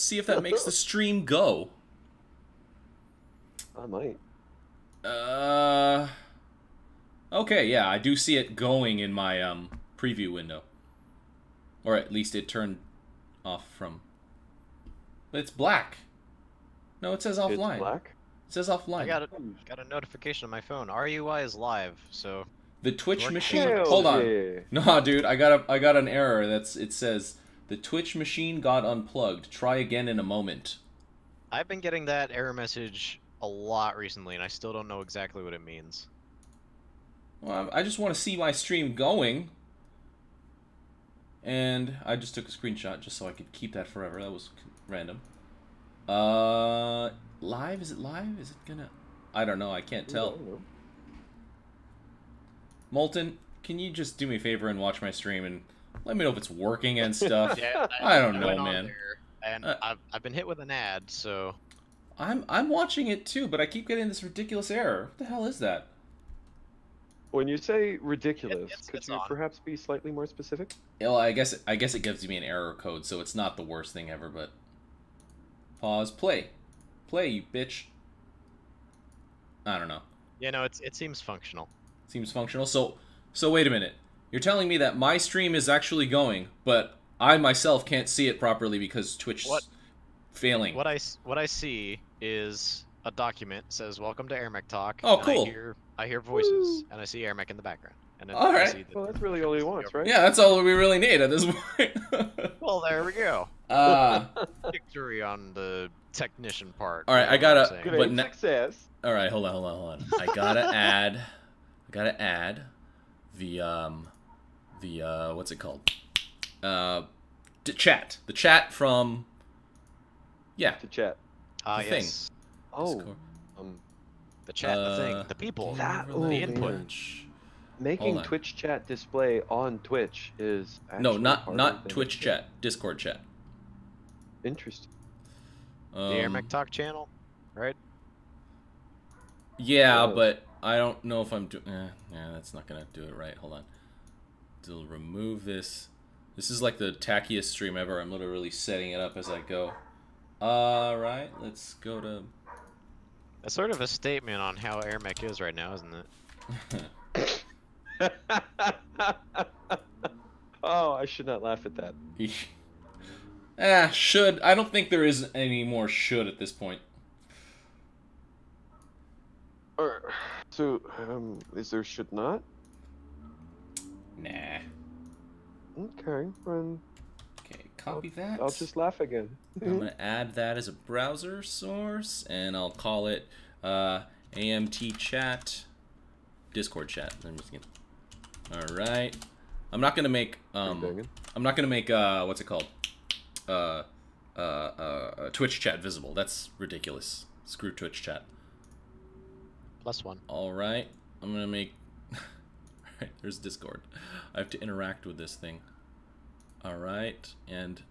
see if that makes the stream go. I might. Okay, yeah, I do see it going in my preview window. Or at least it turned off from... But it's black. No, it says offline. It's black? It says offline. I got a notification on my phone. RUI is live, so... The Twitch machine... Hell Hold on. yeah. No, dude, I got an error. It says, the Twitch machine got unplugged. Try again in a moment. I've been getting that error message a lot recently, and I still don't know exactly what it means. Well, I just want to see my stream going. And I just took a screenshot just so I could keep that forever. That was random. Live? Is it live? Is it gonna... I don't know. I can't tell. Molten, can you just do me a favor and watch my stream and let me know if it's working and stuff? Yeah, I don't know, man. And I've been hit with an ad, so... I'm watching it too, but I keep getting this ridiculous error. What the hell is that? When you say ridiculous, it's could you on. perhaps be slightly more specific? Well, I guess it gives me an error code, so it's not the worst thing ever, but... Pause. Play. Play, you bitch. I don't know. Yeah, no, it seems functional. Seems functional. So wait a minute. You're telling me that my stream is actually going, but I myself can't see it properly because Twitch's failing. What I see is a document says "Welcome to AirMech Talk." Oh, and cool. I hear voices, and I see AirMech in the background. And then All right. I see Well, that's really all he wants, right? Yeah, that's all we really need at this point. Well, there we go. Victory on the technician part. All right, I gotta. Great success. All right, hold on. I gotta add. the what's it called? The chat from. Yeah. To chat. Ah, the thing. yes. Oh. Discord. The chat, the thing, the people, the input. Man. Making Twitch chat display on Twitch is actually not Twitch chat, Discord chat. Interesting. The AirMech Talk channel, right? Yeah, but I don't know if I'm doing. Yeah, that's not gonna do it right. Hold on. To remove this. This is like the tackiest stream ever. I'm literally setting it up as I go. All right, let's go to. That's sort of a statement on how AirMech is right now, isn't it? Oh, I should not laugh at that. Should. I don't think there is any more should at this point. So, is there should not? Nah. Okay, then Okay, copy that. I'll just laugh again. I'm gonna add that as a browser source, and I'll call it AMT chat, Discord chat. I'm just gonna. All right. I'm not gonna make what's it called? Twitch chat visible. That's ridiculous. Screw Twitch chat. +1. All right. I'm gonna make. Alright, there's Discord. I have to interact with this thing. Alright, and...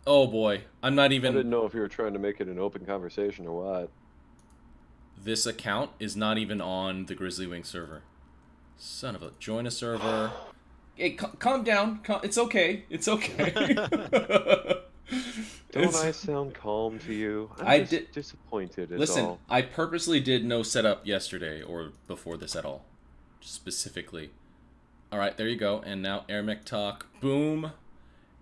Oh boy, I'm not even... I didn't know if you were trying to make it an open conversation or what. This account is not even on the Grizzly Wing server. Son of a... Join a server... Hey, calm down. It's okay. It's okay. Don't I sound calm to you? I'm just disappointed is Listen, all. I purposely did no setup yesterday or before this at all. Specifically. Alright, there you go. And now AirMech Talk. Boom.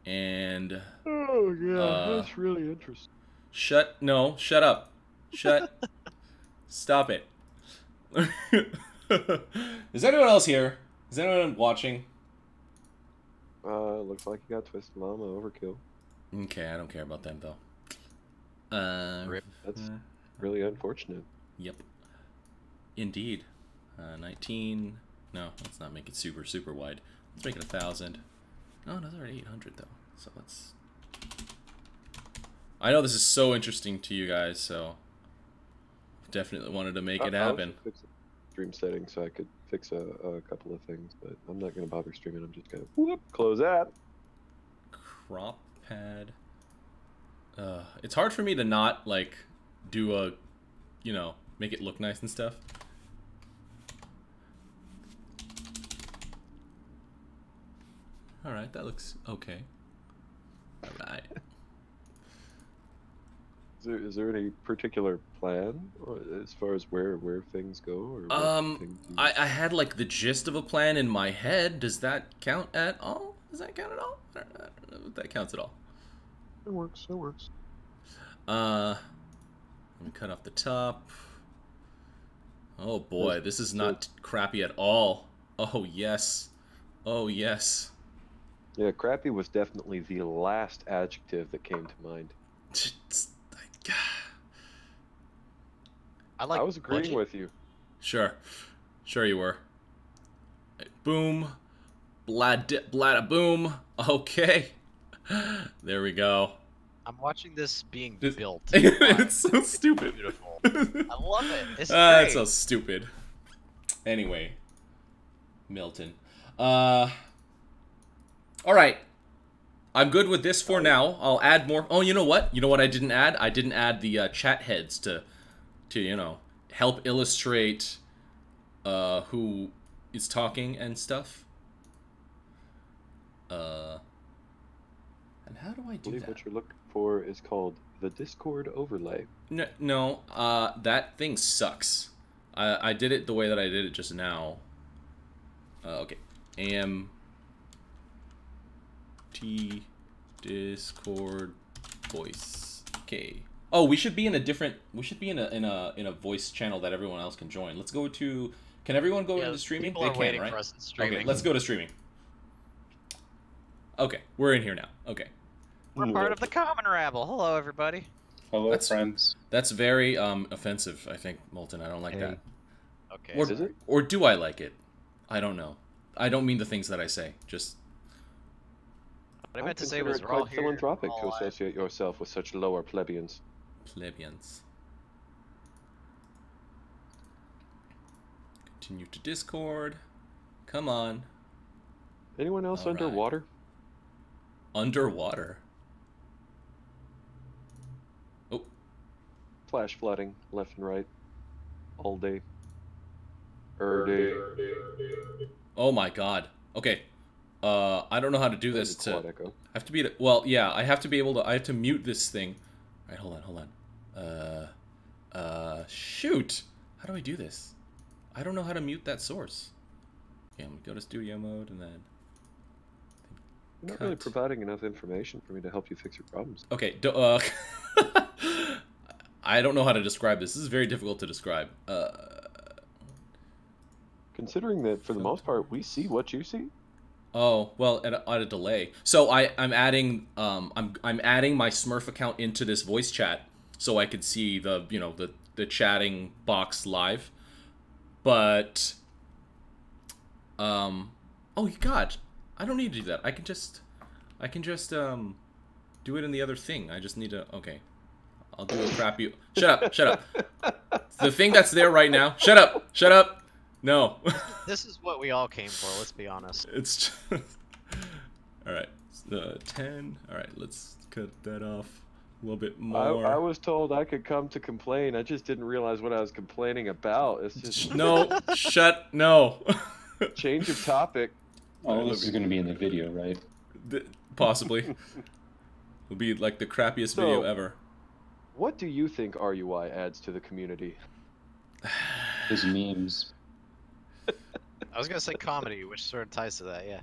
And... Oh, yeah, that's really interesting. Shut up. Stop it. Is anyone else here? Is anyone watching? Looks like you got Twisted Llama overkill. Okay, I don't care about them though. Rip. That's really unfortunate. Yep. Indeed. 19. No, let's not make it super wide. Let's make it 1,000. No, that's already 800 though. So let's. I know this is so interesting to you guys, so definitely wanted to make it happen. Fix a stream setting so I could fix a couple of things, but I'm not going to bother streaming. I'm just going to close that. Crop pad. It's hard for me to not like do a, make it look nice and stuff. All right, that looks okay. All right. Is there any particular plan as far as where things go or what things you... I had like the gist of a plan in my head. Does that count at all? Does that count at all? I don't know if that counts at all. It works. It works. Let me cut off the top. Oh boy, this is not crappy at all. Oh yes. Oh yes. Yeah, crappy was definitely the last adjective that came to mind. I was agreeing with you. Sure. Sure you were. Boom. Blada boom. Okay. There we go. I'm watching this being built. It's so stupid. Beautiful. I love it. It's great. It's so stupid. Anyway. Milton. Alright. I'm good with this for now. I'll add more. Oh, you know what? You know what I didn't add? I didn't add the chat heads to you know, help illustrate who is talking and stuff. And how do I do that? What you're looking for is called the Discord overlay. No, that thing sucks. I did it the way that I did it just now. Okay. Discord voice. Okay. Oh, we should be in a different. We should be in a voice channel that everyone else can join. Let's go to. Can everyone go into streaming? People are waiting for us in streaming. Okay, let's go to streaming. Okay, we're in here now. Okay. We're part of the common rabble. Hello, everybody. Hello, friends. That's very offensive. I think, Molten. I don't like that. Okay. Or, is it? Or do I like it? I don't know. I don't mean the things that I say. Just. What I meant to say was we're all quite here. philanthropic to associate yourself with such lower plebeians. Plebeians. Continue to Discord. Come on. Anyone else All right. underwater? Underwater? Oh. Flash flooding left and right. All day. Oh my god. Okay. I don't know how to do this to... Echo. I have to be... Well, yeah, I have to be able to... I have to mute this thing. Alright, hold on. Shoot! How do I do this? I don't know how to mute that source. Okay, I'm gonna go to studio mode and then... You're not really providing enough information for me to help you fix your problems. Okay, I don't know how to describe this. This is very difficult to describe. Considering that, for the most part, we see what you see. Oh well, at a delay. So I'm adding I'm adding my Smurf account into this voice chat so I could see the the chatting box live, but oh god, I don't need to do that. I can just do it in the other thing. I just need to I'll do a crappy. Shut up. The thing that's there right now. Shut up. No. This is what we all came for, let's be honest. It's just... Alright. 10. Alright, let's cut that off a little bit more. I was told I could come to complain. I just didn't realize what I was complaining about. It's just... No. No. Change of topic. All this is going to be in the video, right? Possibly. It'll be like the crappiest video ever. What do you think RUI adds to the community? His memes. I was gonna say comedy, which sort of ties to that, yeah.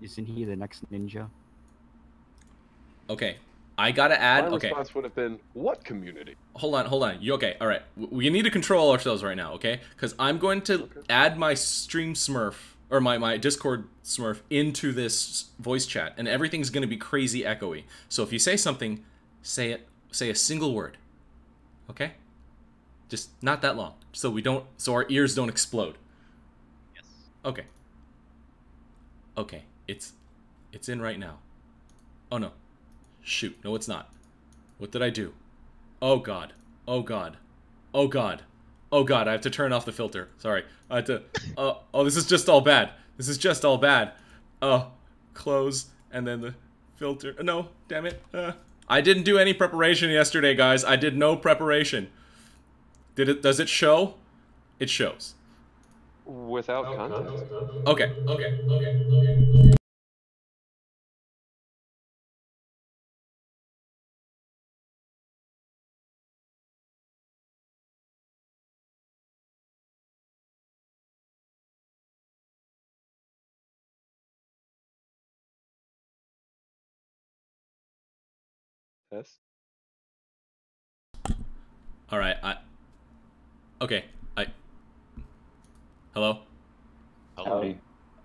Isn't he the next ninja? Okay, I gotta add. My response would have been, "What community?" Hold on. You okay? All right. We need to control ourselves right now, okay? Because I'm going to add my stream Smurf or my Discord Smurf into this voice chat, and everything's gonna be crazy echoey. So if you say something, say it. Say a single word. Okay? Just not that long, so our ears don't explode. Yes. Okay. Okay, it's in right now. Oh no. Shoot, no it's not. What did I do? Oh god. Oh god. Oh god. Oh god, I have to turn off the filter. Sorry. I have to oh this is just all bad. This is just all bad. Oh, close and then the filter. No, damn it. I didn't do any preparation yesterday, guys. I did no preparation. Does it show? It shows. Without context. Okay. Test. All right. Okay. Hello. Hello. Howdy.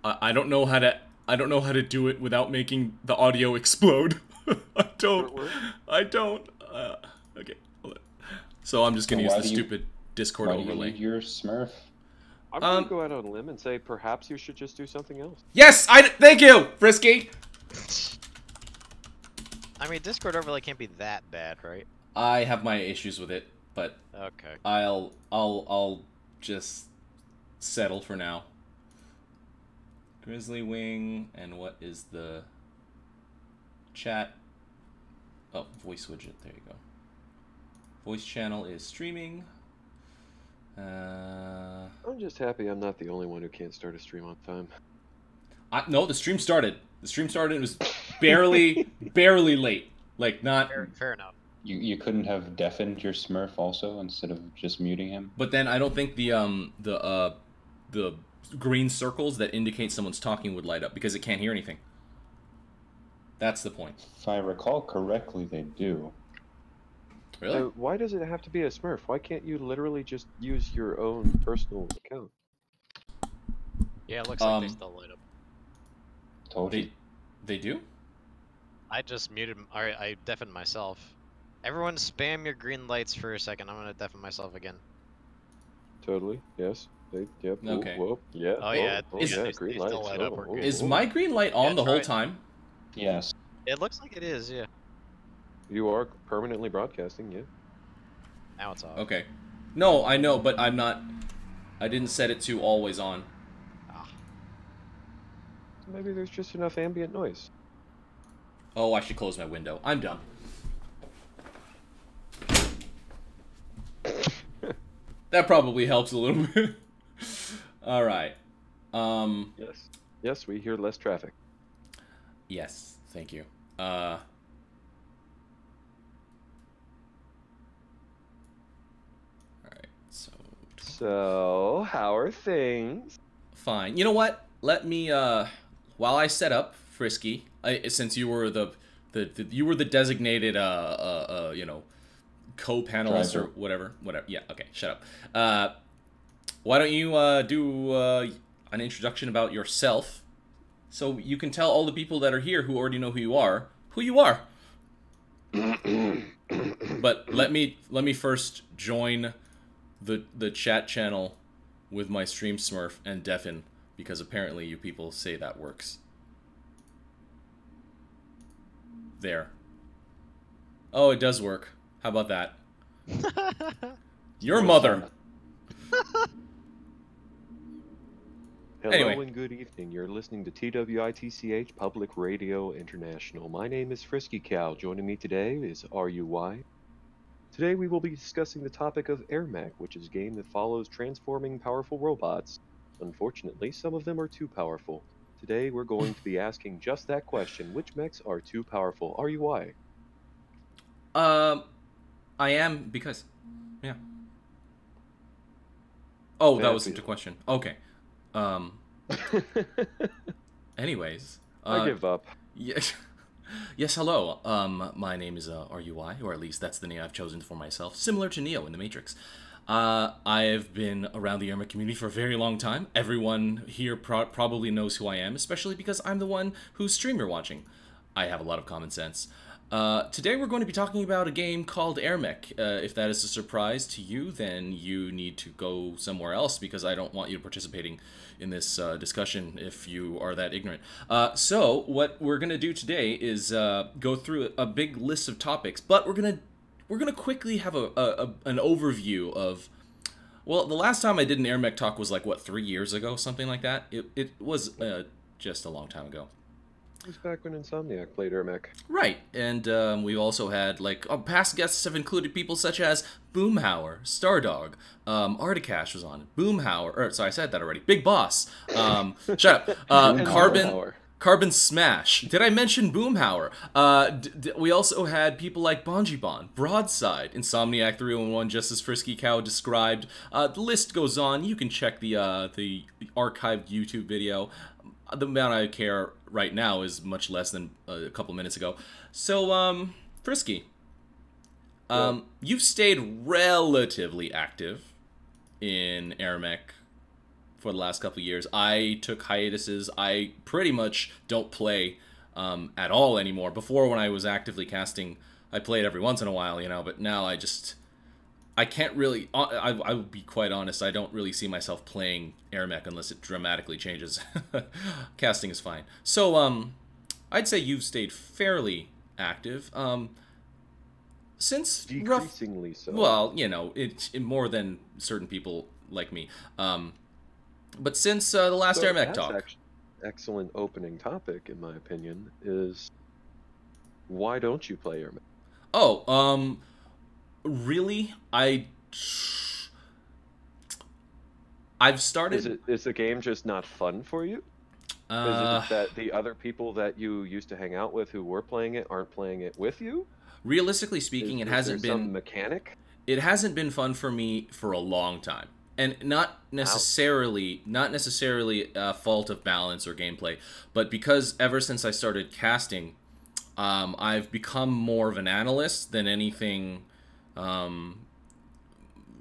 I don't know how to. I don't know how to do it without making the audio explode. I don't. Okay. Hold on. So I'm just gonna use the stupid Discord Why do you overlay. need your Smurf? I'm gonna go out on a limb and say perhaps you should just do something else. Yes, thank you, Frisky. I mean, Discord overlay can't be that bad, right? I have my issues with it, but Okay. I'll just settle for now. Grizzly Wing, and what is the chat? Oh, voice widget. There you go. Voice channel is streaming. I'm just happy I'm not the only one who can't start a stream on time. No, the stream started. The stream started. It was barely late. Like not. Fair enough. You couldn't have deafened your Smurf also instead of just muting him? But then I don't think the green circles that indicate someone's talking would light up because it can't hear anything. That's the point. If I recall correctly, they do. Really? Why does it have to be a Smurf? Why can't you literally just use your own personal account? Yeah, it looks like they still light up. Told you. They do? I just muted. I deafened myself. Everyone, spam your green lights for a second. I'm gonna deafen myself again. Totally. Yes. Yep. Okay. Whoa, yeah. Oh yeah. Yeah. They Green still lights. light up. We're good. Is my green light on Yeah, the whole try it. time? Yes. It looks like it is. Yeah. You are permanently broadcasting, yeah. Now it's off. Okay. No, I know, but I'm not. I didn't set it to always on. Ah. Maybe there's just enough ambient noise. Oh, I should close my window. I'm done. That probably helps a little bit. All right. Yes. Yes, we hear less traffic. Yes, thank you. Alright, So, how are things? fine. You know what? Let me, while I set up Frisky, since you were you were the designated, you know, co-panelist or whatever. Yeah, okay, shut up. Why don't you, do, an introduction about yourself, so you can tell all the people that are here who already know who you are. But let me first join the chat channel with my stream Smurf and deafen, because apparently you people say that works. There. Oh, it does work. How about that? Your mother. Hello Anyway. and good evening. You're listening to TWITCH Public Radio International. My name is FriskyCow. Joining me today is RUY. Today we will be discussing the topic of AirMech, which is a game that follows transforming powerful robots. Unfortunately, some of them are too powerful. Today we're going to be asking just that question: which mechs are too powerful? RUY. I am, because, yeah. Oh, that wasn't a question. Okay. Anyways. I give up. Yes. Yes, hello. My name is RUI, or at least that's the name I've chosen for myself, similar to Neo in The Matrix. I've been around the AirMech community for a very long time. Everyone here probably knows who I am, especially because I'm the one whose stream you're watching. I have a lot of common sense. Today we're going to be talking about a game called AirMech. If that is a surprise to you, then you need to go somewhere else, because I don't want you participating in this discussion if you are that ignorant. So what we're going to do today is go through a big list of topics, but we're gonna quickly have an overview of. Well, the last time I did an AirMech talk was like, what, 3 years ago, something like that. It was just a long time ago. It was back when Insomniac played AirMech. Right, and we've also had, like, past guests have included people such as Boomhauer, Stardog, Articash was on, Boomhauer, or, sorry, I said that already, Big Boss, shut up, Carbon Smash, did I mention Boomhauer? We also had people like Bonjibon, Broadside, Insomniac 311, just as FriskyCow described. The list goes on. You can check the archived YouTube video. The amount I care right now is much less than a couple minutes ago. So, Frisky, You've stayed relatively active in AirMech for the last couple of years. I took hiatuses. I pretty much don't play at all anymore. Before, when I was actively casting, I played every once in a while, you know, but now I can't really, I would be quite honest, I don't really see myself playing AirMech unless it dramatically changes. Casting is fine. So, I'd say you've stayed fairly active. Since Decreasingly so. Well, you know, it more than certain people like me. But since the last So AirMech that's talk, actually excellent opening topic, in my opinion, is why don't you play AirMech? oh, really, I've started. Is the game just not fun for you? Is it that the other people that you used to hang out with who were playing it aren't playing it with you? Realistically speaking, it hasn't there some been. mechanic? It hasn't been fun for me for a long time, and not necessarily a fault of balance or gameplay, but because ever since I started casting, I've become more of an analyst than anything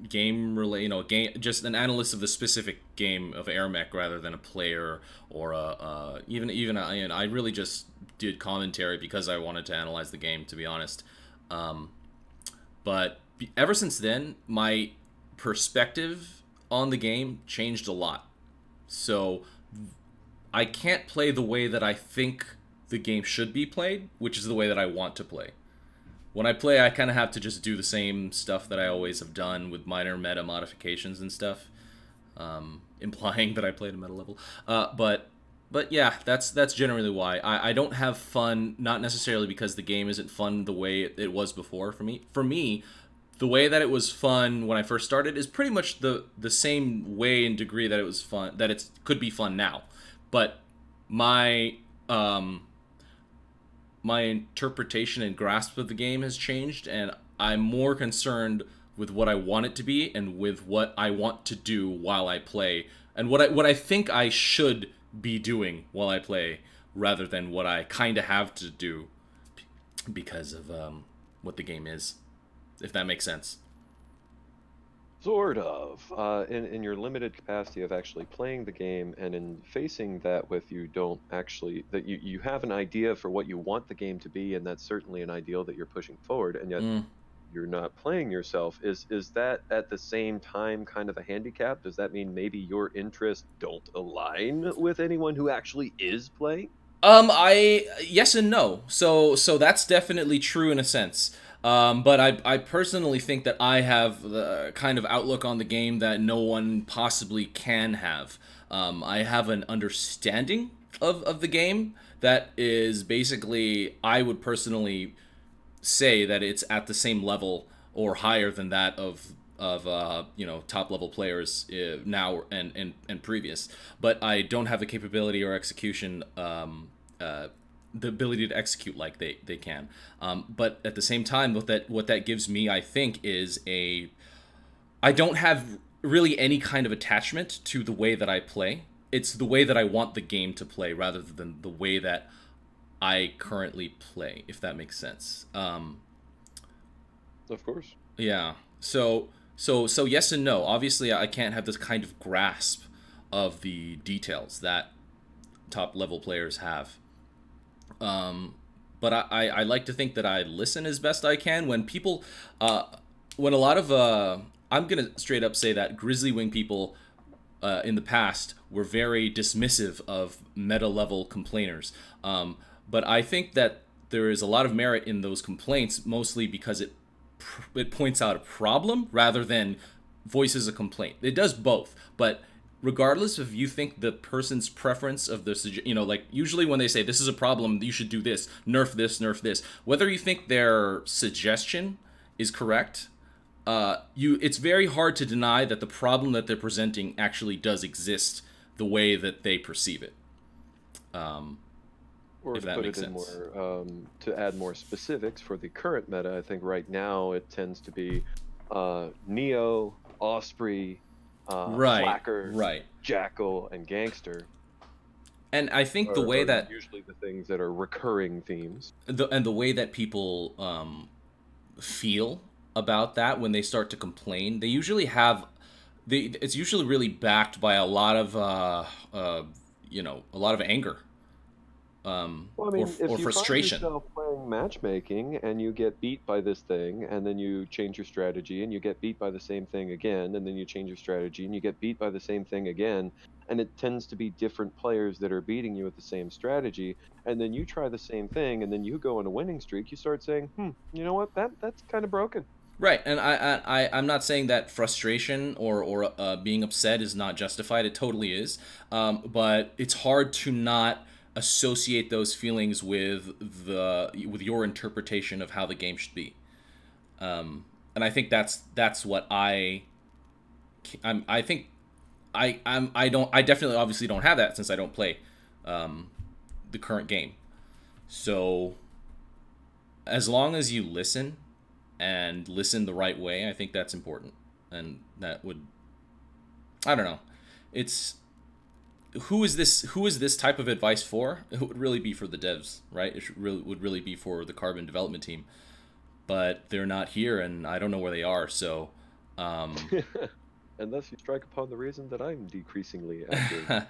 game related. You know, just an analyst of the specific game of AirMech rather than a player or even I really just did commentary because I wanted to analyze the game, to be honest. But ever since then, my perspective on the game changed a lot. So I can't play the way that I think the game should be played, which is the way that I want to play. When I play, I kind of have to just do the same stuff that I always have done with minor meta modifications and stuff, implying that I played a meta level. But yeah, that's generally why. I don't have fun, not necessarily because the game isn't fun the way it was before for me. For me, the way that it was fun when I first started is pretty much the same way and degree that it was fun, that it could be fun now. But my my interpretation and grasp of the game has changed, and I'm more concerned with what I want it to be and with what I want to do while I play, and what I think I should be doing while I play, rather than what I kind of have to do because of what the game is, if that makes sense. Sort of. In your limited capacity of actually playing the game, and in facing that with you you have an idea for what you want the game to be, and that's certainly an ideal that you're pushing forward, and yet you're not playing yourself. Is that at the same time kind of a handicap? Does that mean maybe your interests don't align with anyone who actually is playing? Yes and no. So that's definitely true in a sense. But I personally think that I have the kind of outlook on the game that no one possibly can have. I have an understanding of the game that is basically, I would personally say that it's at the same level or higher than that of you know, top level players now and previous. But I don't have the capability or execution, the ability to execute like they can. But at the same time, what that gives me, I think, is I don't have really any kind of attachment to the way that I play. It's the way that I want the game to play rather than the way that I currently play, if that makes sense. Of course. Yeah. So yes and no. Obviously, I can't have this kind of grasp of the details that top level players have. But I like to think that I listen as best I can when people, when a lot of, I'm going to straight up say that Grizzly Wing people in the past were very dismissive of meta level complainers. But I think that there is a lot of merit in those complaints, mostly because it points out a problem rather than voices a complaint. It does both, but regardless if you think the person's preference of the, you know, like usually when they say this is a problem, you should do this, nerf this, whether you think their suggestion is correct, it's very hard to deny that the problem that they're presenting actually does exist the way that they perceive it. Or if to that put makes it in sense. more, to add more specifics for the current meta, I think right now it tends to be Neo, Osprey, Flacker, Jackal, and Gangster. And I think the way that usually the things that are recurring themes, the way that people feel about that when they start to complain. They usually have, it's usually really backed by a lot of, you know, a lot of anger, Well, I mean, if or you find frustration. yourself playing matchmaking and you get beat by this thing, and then you change your strategy and you get beat by the same thing again, and then you change your strategy and you get beat by the same thing again, and it tends to be different players that are beating you with the same strategy, and then you try the same thing, and then you go on a winning streak, you start saying, you know what, that's kind of broken. Right, and I'm not saying that frustration or being upset is not justified. It totally is, but it's hard to not associate those feelings with your interpretation of how the game should be, and I think that's what I think I definitely obviously don't have that since I don't play the current game. So as long as you listen and listen the right way, I think that's important. And that would, I don't know. It's who is this type of advice for? It would really be for the devs, right? It would really be for the Carbon development team. But they're not here and I don't know where they are, so Unless you strike upon the reason that I'm decreasingly active.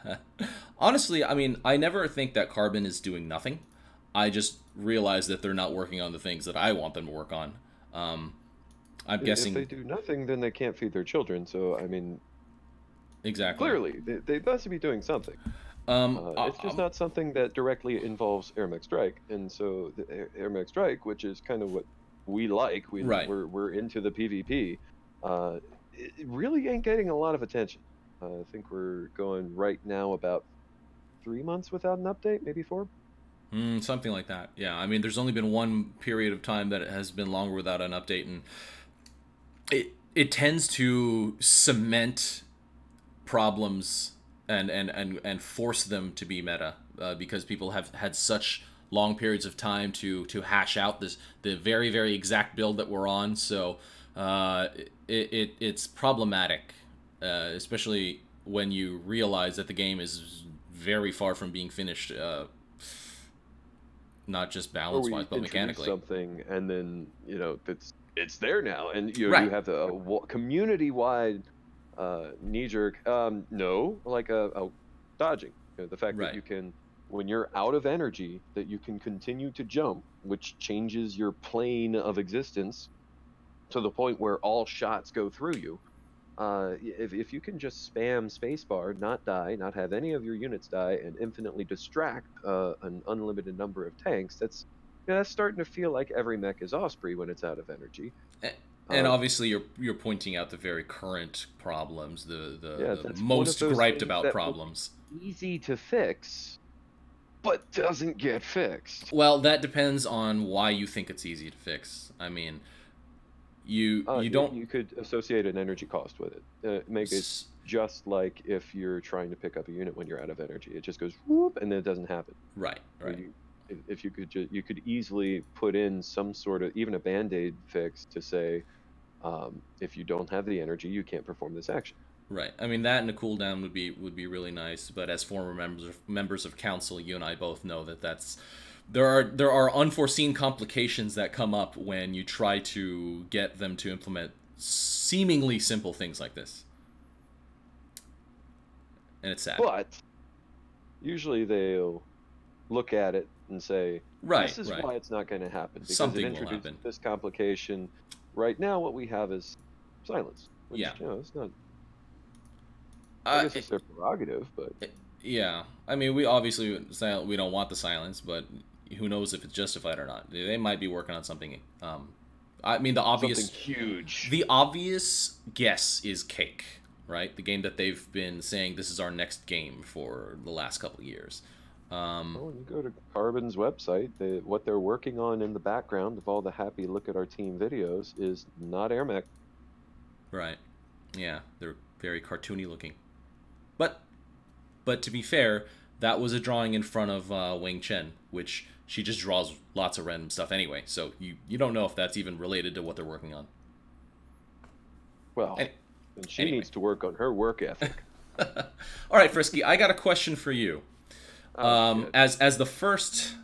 honestly, I mean, I never think that Carbon is doing nothing. I just realize that they're not working on the things that I want them to work on. I'm guessing if they do nothing, then they can't feed their children. So I mean, exactly. clearly they must be doing something. It's just not something that directly involves AirMech Strike, and so the AirMech Strike, which is kind of what we like, Right. we're into the PvP. It really ain't getting a lot of attention. I think we're going right now about 3 months without an update, maybe 4. Something like that. Yeah, I mean, there's only been one period of time that it has been longer without an update, and it tends to cement problems and force them to be meta because people have had such long periods of time to hash out the very, very exact build that we're on. So it's problematic, especially when you realize that the game is very far from being finished. Not just balance wise, but mechanically. Something, and then it's there now, and you Right. have a community wide knee jerk no, like a dodging. The fact Right. that you can, when you're out of energy, that you can continue to jump, which changes your plane of existence to the point where all shots go through you. If you can just spam spacebar, not die, not have any of your units die, and infinitely distract an unlimited number of tanks, that's starting to feel like every mech is Osprey when it's out of energy. And obviously, you're pointing out the very current problems, the that's most one of those griped things about that problems. Easy to fix, but doesn't get fixed. Well, that depends on why you think it's easy to fix. I mean, you don't. You could associate an energy cost with it. Make it just like if you're trying to pick up a unit when you're out of energy. It just goes whoop, and then it doesn't happen. Right. If you could easily put in some sort of, even a band-aid fix to say, if you don't have the energy, you can't perform this action. Right. I mean, that and a cooldown would be really nice. But as former members of council, you and I both know that there are unforeseen complications that come up when you try to get them to implement seemingly simple things like this, and it's sad. But usually they'll look at it and say, this is why it's not going to happen, because something it will introduced happen. this complication. Right now, what we have is silence. Which, Yeah. It's not. I guess it's their prerogative, but yeah. I mean, we obviously we don't want the silence, but who knows if it's justified or not? They might be working on something. I mean, the obvious something huge. The obvious guess is Cake, right? The game that they've been saying this is our next game for the last couple of years. Well, when you go to Carbon's website, what they're working on in the background of all the happy look at our team videos is not AirMech. Right. Yeah, they're very cartoony looking. But to be fair, that was a drawing in front of Wang Chen, which she just draws lots of random stuff anyway. So you don't know if that's even related to what they're working on. Well, and she needs to work on her work ethic. All right, Frisky, I got a question for you. As the first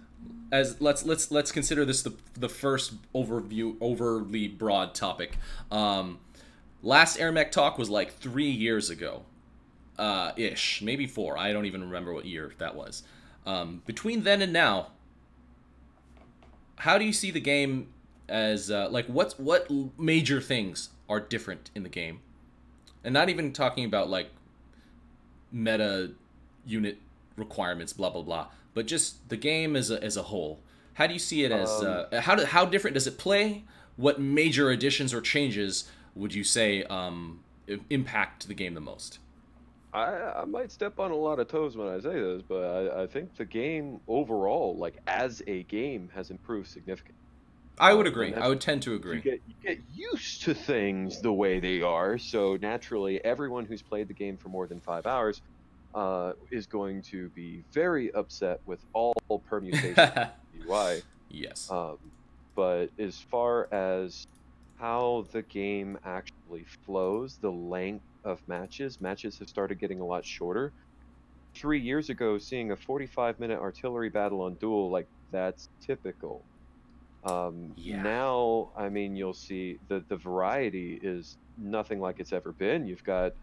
as let's consider this the first overly broad topic. Last AirMech talk was like 3 years ago, ish, maybe 4. I don't even remember what year that was. Between then and now, how do you see the game as like what major things are different in the game? And not even talking about like meta unit requirements, blah blah blah, but just the game as a whole. How do you see it as how different does it play? What major additions or changes would you say impact the game the most? I might step on a lot of toes when I say this, but I think the game overall, like as a game, has improved significantly. I would agree. I would tend to agree. You get used to things the way they are, so naturally, everyone who's played the game for more than 5 hours is going to be very upset with all permutations of the UI. Yes. But as far as how the game actually flows, the length of matches have started getting a lot shorter. 3 years ago, seeing a 45-minute artillery battle on Duel, like, that's typical. Now, I mean, you'll see the variety is nothing like it's ever been. You've got,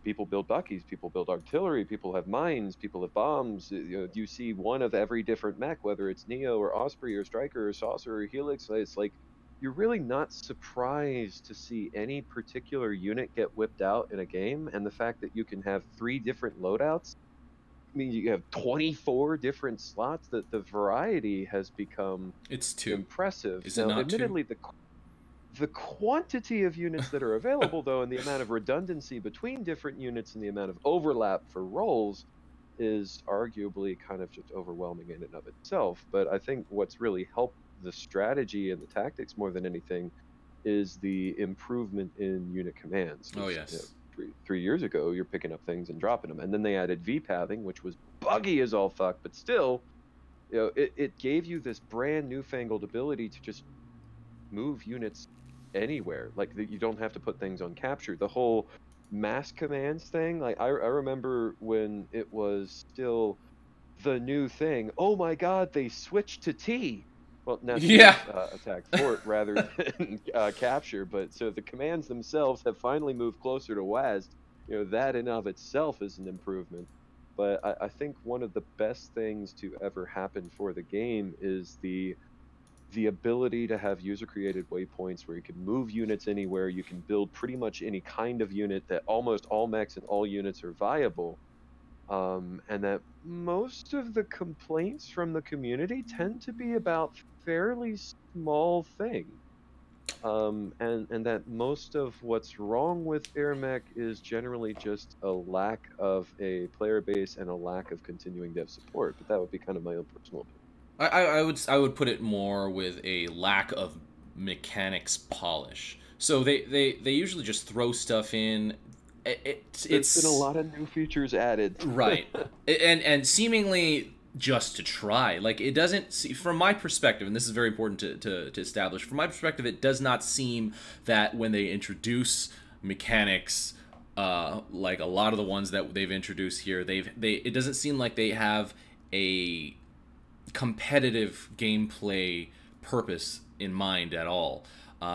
people build buckies, people build artillery, people have mines, people have bombs. You see one of every different mech, whether it's Neo or Osprey or Striker or Saucer or Helix. It's like, you're really not surprised to see any particular unit get whipped out in a game, and the fact that you can have 3 different loadouts. I mean, you have 24 different slots. That the variety has become impressive. Is it not admittedly, the quantity of units that are available, though, and the amount of redundancy between different units and the amount of overlap for roles is arguably kind of just overwhelming in and of itself. But I think what's really helped the strategy and the tactics more than anything is the improvement in unit commands. Oh, yes. 3 years ago, you're picking up things and dropping them, and then they added V-pathing, which was buggy as all fuck, but still, it gave you this brand newfangled ability to just move units anywhere. Like, you don't have to put things on capture. The whole mass commands thing, like I remember when it was still the new thing. Oh my god, they switched to T. Well, now attack fort rather than capture, but so the commands themselves have finally moved closer to WASD. That in of itself is an improvement. But I think one of the best things to ever happen for the game is the ability to have user-created waypoints where you can move units anywhere, you can build pretty much any kind of unit, that almost all mechs and all units are viable. And that most of the complaints from the community tend to be about fairly small things. And that most of what's wrong with AirMech is generally just a lack of a player base and a lack of continuing dev support. But that would be kind of my own personal opinion. I would put it more with a lack of mechanics polish. So they usually just throw stuff in. It's been a lot of new features added, right? and seemingly just to try. Like, it doesn't see, from my perspective, and this is very important to establish. From my perspective, it does not seem that when they introduce mechanics, like a lot of the ones that they've introduced here, it doesn't seem like they have a competitive gameplay purpose in mind at all.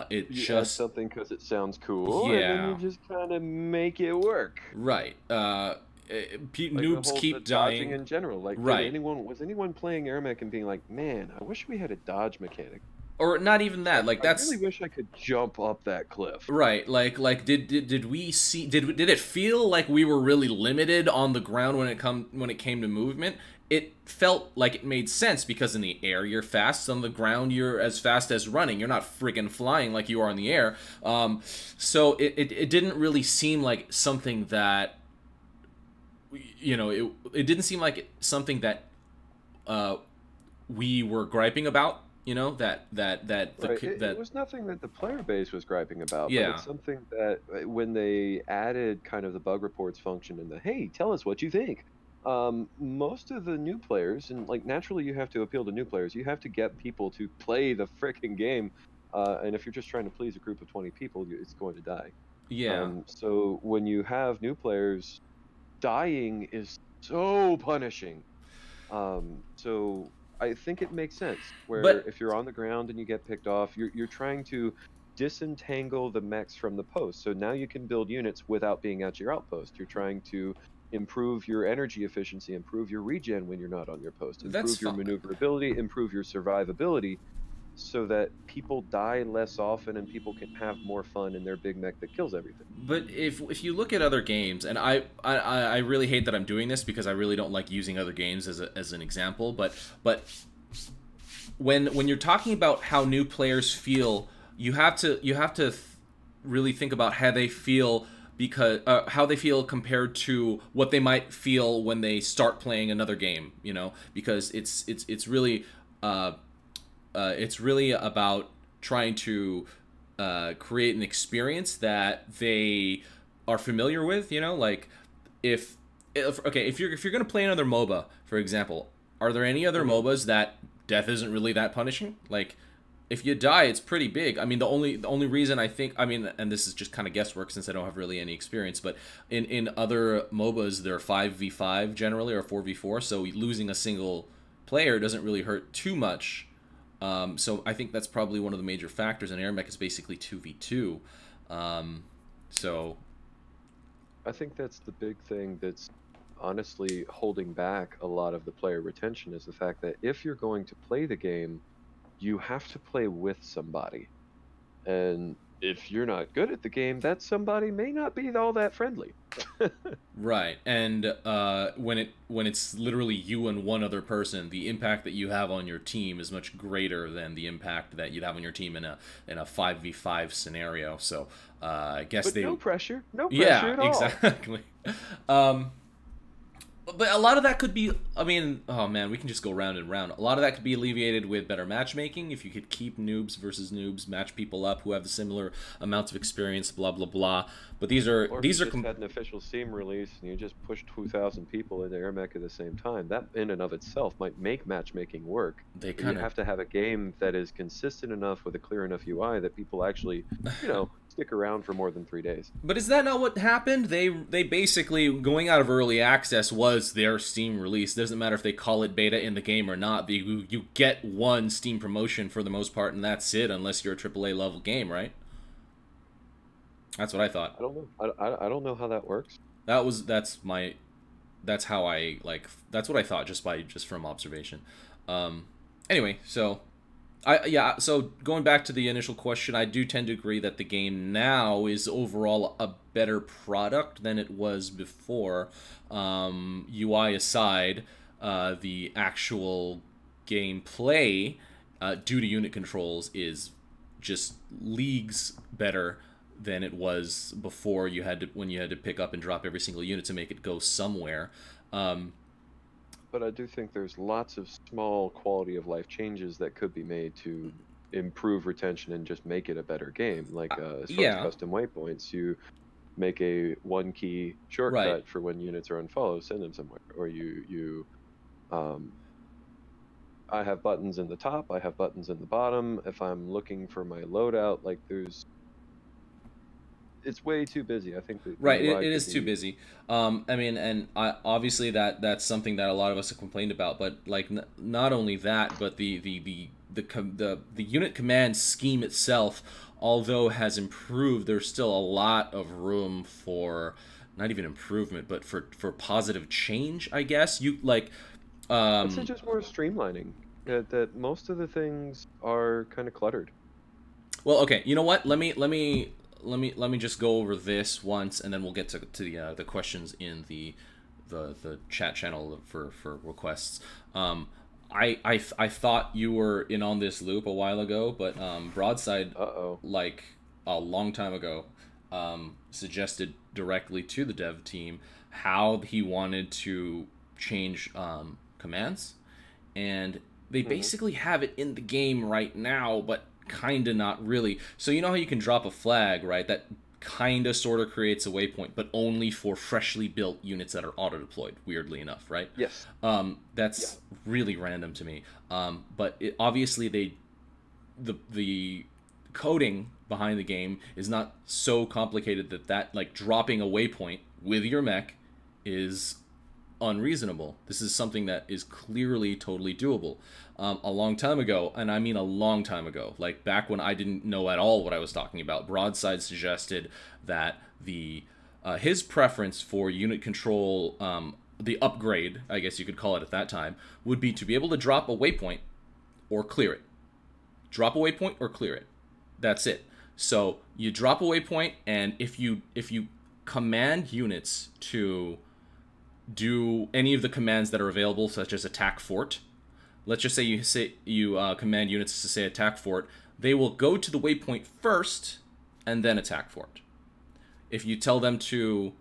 It you just add something because it sounds cool, yeah, and then you just kind of make it work. Right. Like noobs keep dying in general. Like, right. Was anyone playing AirMech and being like, man, I wish we had a dodge mechanic? Or not even that. Like, that's. I really wish I could jump up that cliff. Right. Like did we see? Did it feel like we were really limited on the ground when it came to movement? It felt like it made sense because in the air you're fast, on the ground you're as fast as running. You're not friggin' flying like you are in the air. So it didn't really seem like something that, it didn't seem like something that we were griping about. It was nothing that the player base was griping about. Yeah. But it's something that when they added kind of the bug reports function and the, hey, tell us what you think. Most of the new players, and like naturally you have to appeal to new players, you have to get people to play the frickin' game, and if you're just trying to please a group of 20 people, it's going to die. Yeah. So when you have new players, dying is so punishing. So I think it makes sense. Where But if you're on the ground and you get picked off, you're trying to disentangle the mechs from the post. So now you can build units without being at your outpost. You're trying to improve your energy efficiency, improve your regen when you're not on your post, that's improve your fine. maneuverability, improve your survivability, so that people die less often and people can have more fun in their big mech that kills everything. But if you look at other games, and I really hate that I'm doing this because I really don't like using other games as an example, but when you're talking about how new players feel, you have to really think about how they feel, because how they feel compared to what they might feel when they start playing another game, you know, because it's really about trying to create an experience that they are familiar with, you know, like if you're gonna play another MOBA, for example, are there any other MOBAs that death isn't really that punishing? Like, if you die, it's pretty big. I mean, the only reason I think, I mean, and this is just kind of guesswork since I don't have really any experience, but in other MOBAs, they're 5v5 generally, or 4v4, so losing a single player doesn't really hurt too much. So I think that's probably one of the major factors, and AirMech is basically 2v2. So I think that's the big thing that's honestly holding back a lot of the player retention, is the fact that if you're going to play the game, you have to play with somebody. And if you're not good at the game, that somebody may not be all that friendly. right, and when it's literally you and one other person, the impact that you have on your team is much greater than the impact that you'd have on your team in a 5v5 scenario. So I guess But no pressure at all. Yeah, exactly. But a lot of that could be, I mean, oh man, we can just go round and round. A lot of that could be alleviated with better matchmaking. If you could keep noobs versus noobs, match people up who have the similar amounts of experience, blah blah blah. But these are Or if you just had an official Steam release and you just pushed 2,000 people into AirMech at the same time, that in and of itself might make matchmaking work. They You have to have a game that is consistent enough with a clear enough UI that people actually, you know, stick around for more than 3 days. But is that not what happened? They basically, going out of early access was their Steam release. Doesn't matter if they call it beta in the game or not. You get one Steam promotion for the most part, and that's it, unless you're a AAA level game, right? That's what I thought. I don't know. I don't know how that works. That's how I that's what I thought just from observation. Anyway, so so going back to the initial question, I do tend to agree that the game now is overall a better product than it was before. UI aside, the actual gameplay, due to unit controls, is just leagues better than it was before. When you had to pick up and drop every single unit to make it go somewhere. But I do think there's lots of small quality of life changes that could be made to improve retention and just make it a better game. Like as far as custom waypoints, you make a one key shortcut for when units are unfollowed, send them somewhere. Or I have buttons in the top, I have buttons in the bottom. If I'm looking for my loadout, like it's way too busy. I think that it is too busy. I mean, and obviously that's something that a lot of us have complained about. But like, not only that, but the unit command scheme itself, although has improved, there's still a lot of room for not even improvement, but for positive change, I guess. I'd say just more streamlining. That most of the things are kind of cluttered. Well, okay. You know what? Let me just go over this once, and then we'll get to the questions in the chat channel for requests. I thought you were in on this loop a while ago, but Broadside, like a long time ago, suggested directly to the dev team how he wanted to change commands, and they basically have it in the game right now, but kinda not really. So you know how you can drop a flag, right? That kinda sorta creates a waypoint, but only for freshly built units that are auto-deployed, weirdly enough, right? Yes. That's really random to me. But obviously the coding behind the game is not so complicated that like dropping a waypoint with your mech is unreasonable. This is something that is clearly totally doable. A long time ago, and I mean a long time ago, like back when I didn't know at all what I was talking about, Broadside suggested that his preference for unit control, the upgrade, I guess you could call it at that time, would be to be able to drop a waypoint or clear it. Drop a waypoint or clear it. That's it. So you drop a waypoint, and if you command units to do any of the commands that are available, such as attack fort. Let's just say you command units to say attack fort. They will go to the waypoint first and then attack fort. If you tell them to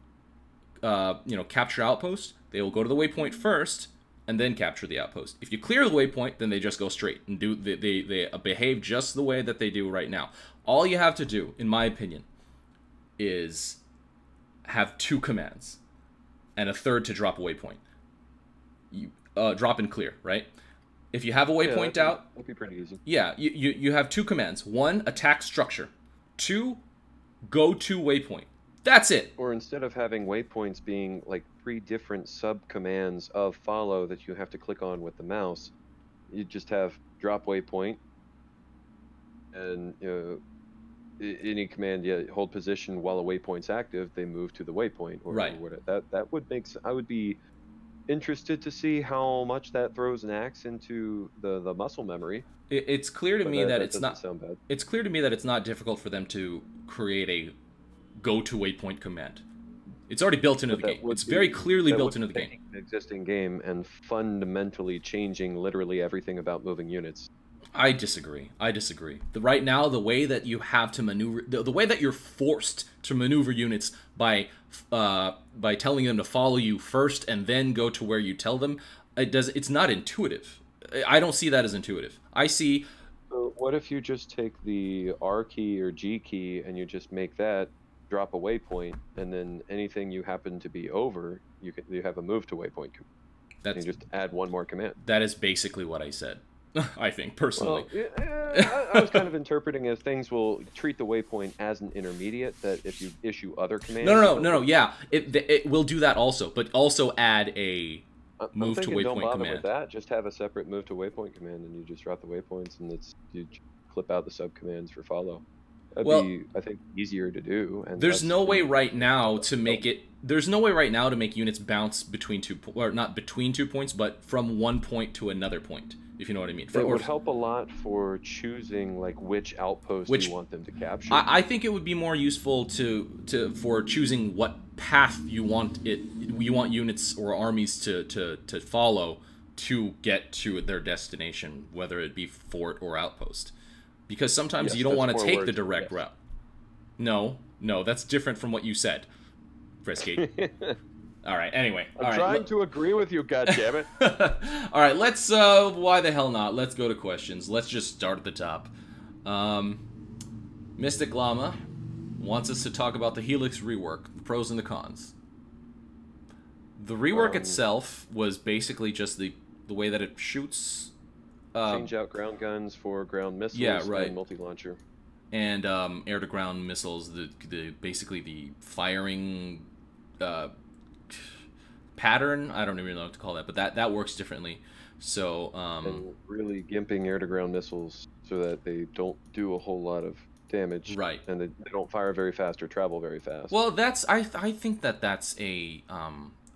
capture outpost, they will go to the waypoint first and then capture the outpost. If you clear the waypoint, then they just go straight and they behave just the way that they do right now. All you have to do, in my opinion, is have 2 commands and a third to drop a waypoint. You drop and clear, right? If you have a waypoint out, that'd be pretty easy. Yeah, you have 2 commands. 1, attack structure. 2, go to waypoint. That's it. Or instead of having waypoints being like 3 different sub-commands of follow that you have to click on with the mouse, you just have drop waypoint, and any command, hold position while a waypoint's active, they move to the waypoint. Or whatever. That would make sense. I would be interested to see how much that throws an axe into the muscle memory. It's clear to me that it's not. Sound bad. It's clear to me that it's not difficult for them to create a go to waypoint command. It's already built into the game. It's very clearly built into the game. An existing game and fundamentally changing literally everything about moving units. I disagree. Right now, the way that you have to maneuver, the way that you're forced to maneuver units by telling them to follow you first and then go to where you tell them, it's not intuitive. I don't see that as intuitive. I see. So what if you just take the R key or G key and you just make that drop a waypoint, and then anything you happen to be over, you have a move to waypoint. You just add 1 more command. That is basically what I said. I think, personally. Well, I was kind of interpreting as things will treat the waypoint as an intermediate, that if you issue other commands... No, yeah. It will do that also, but also add a move to waypoint don't bother command. With that. Just have a separate move to waypoint command, and you just drop the waypoints, and you clip out the sub-commands for follow. That'd be, I think, easier to do. And there's no way right now to make it... There's no way right now to make units bounce between 2... Or not between 2 points, but from 1 point to another point. If you know what I mean. It would help a lot for choosing like which outpost you want them to capture. I think it would be more useful for choosing what path you want units or armies to follow to get to their destination, whether it be fort or outpost. Because sometimes you don't want to take the direct route. No, that's different from what you said, Frisky. All right, anyway. I'm trying to agree with you, goddammit. All right, let's, why the hell not? Let's go to questions. Let's just start at the top. Mystic Llama wants us to talk about the Helix rework, the pros and the cons. The rework itself was basically just the way that it shoots. Change out ground guns for ground missiles and multi-launcher. And air-to-ground missiles, basically the firing... pattern, I don't even know what to call that, but that works differently. So and really gimping air-to-ground missiles so that they don't do a whole lot of damage, right? And they don't fire very fast or travel very fast. Well, that's I think that's a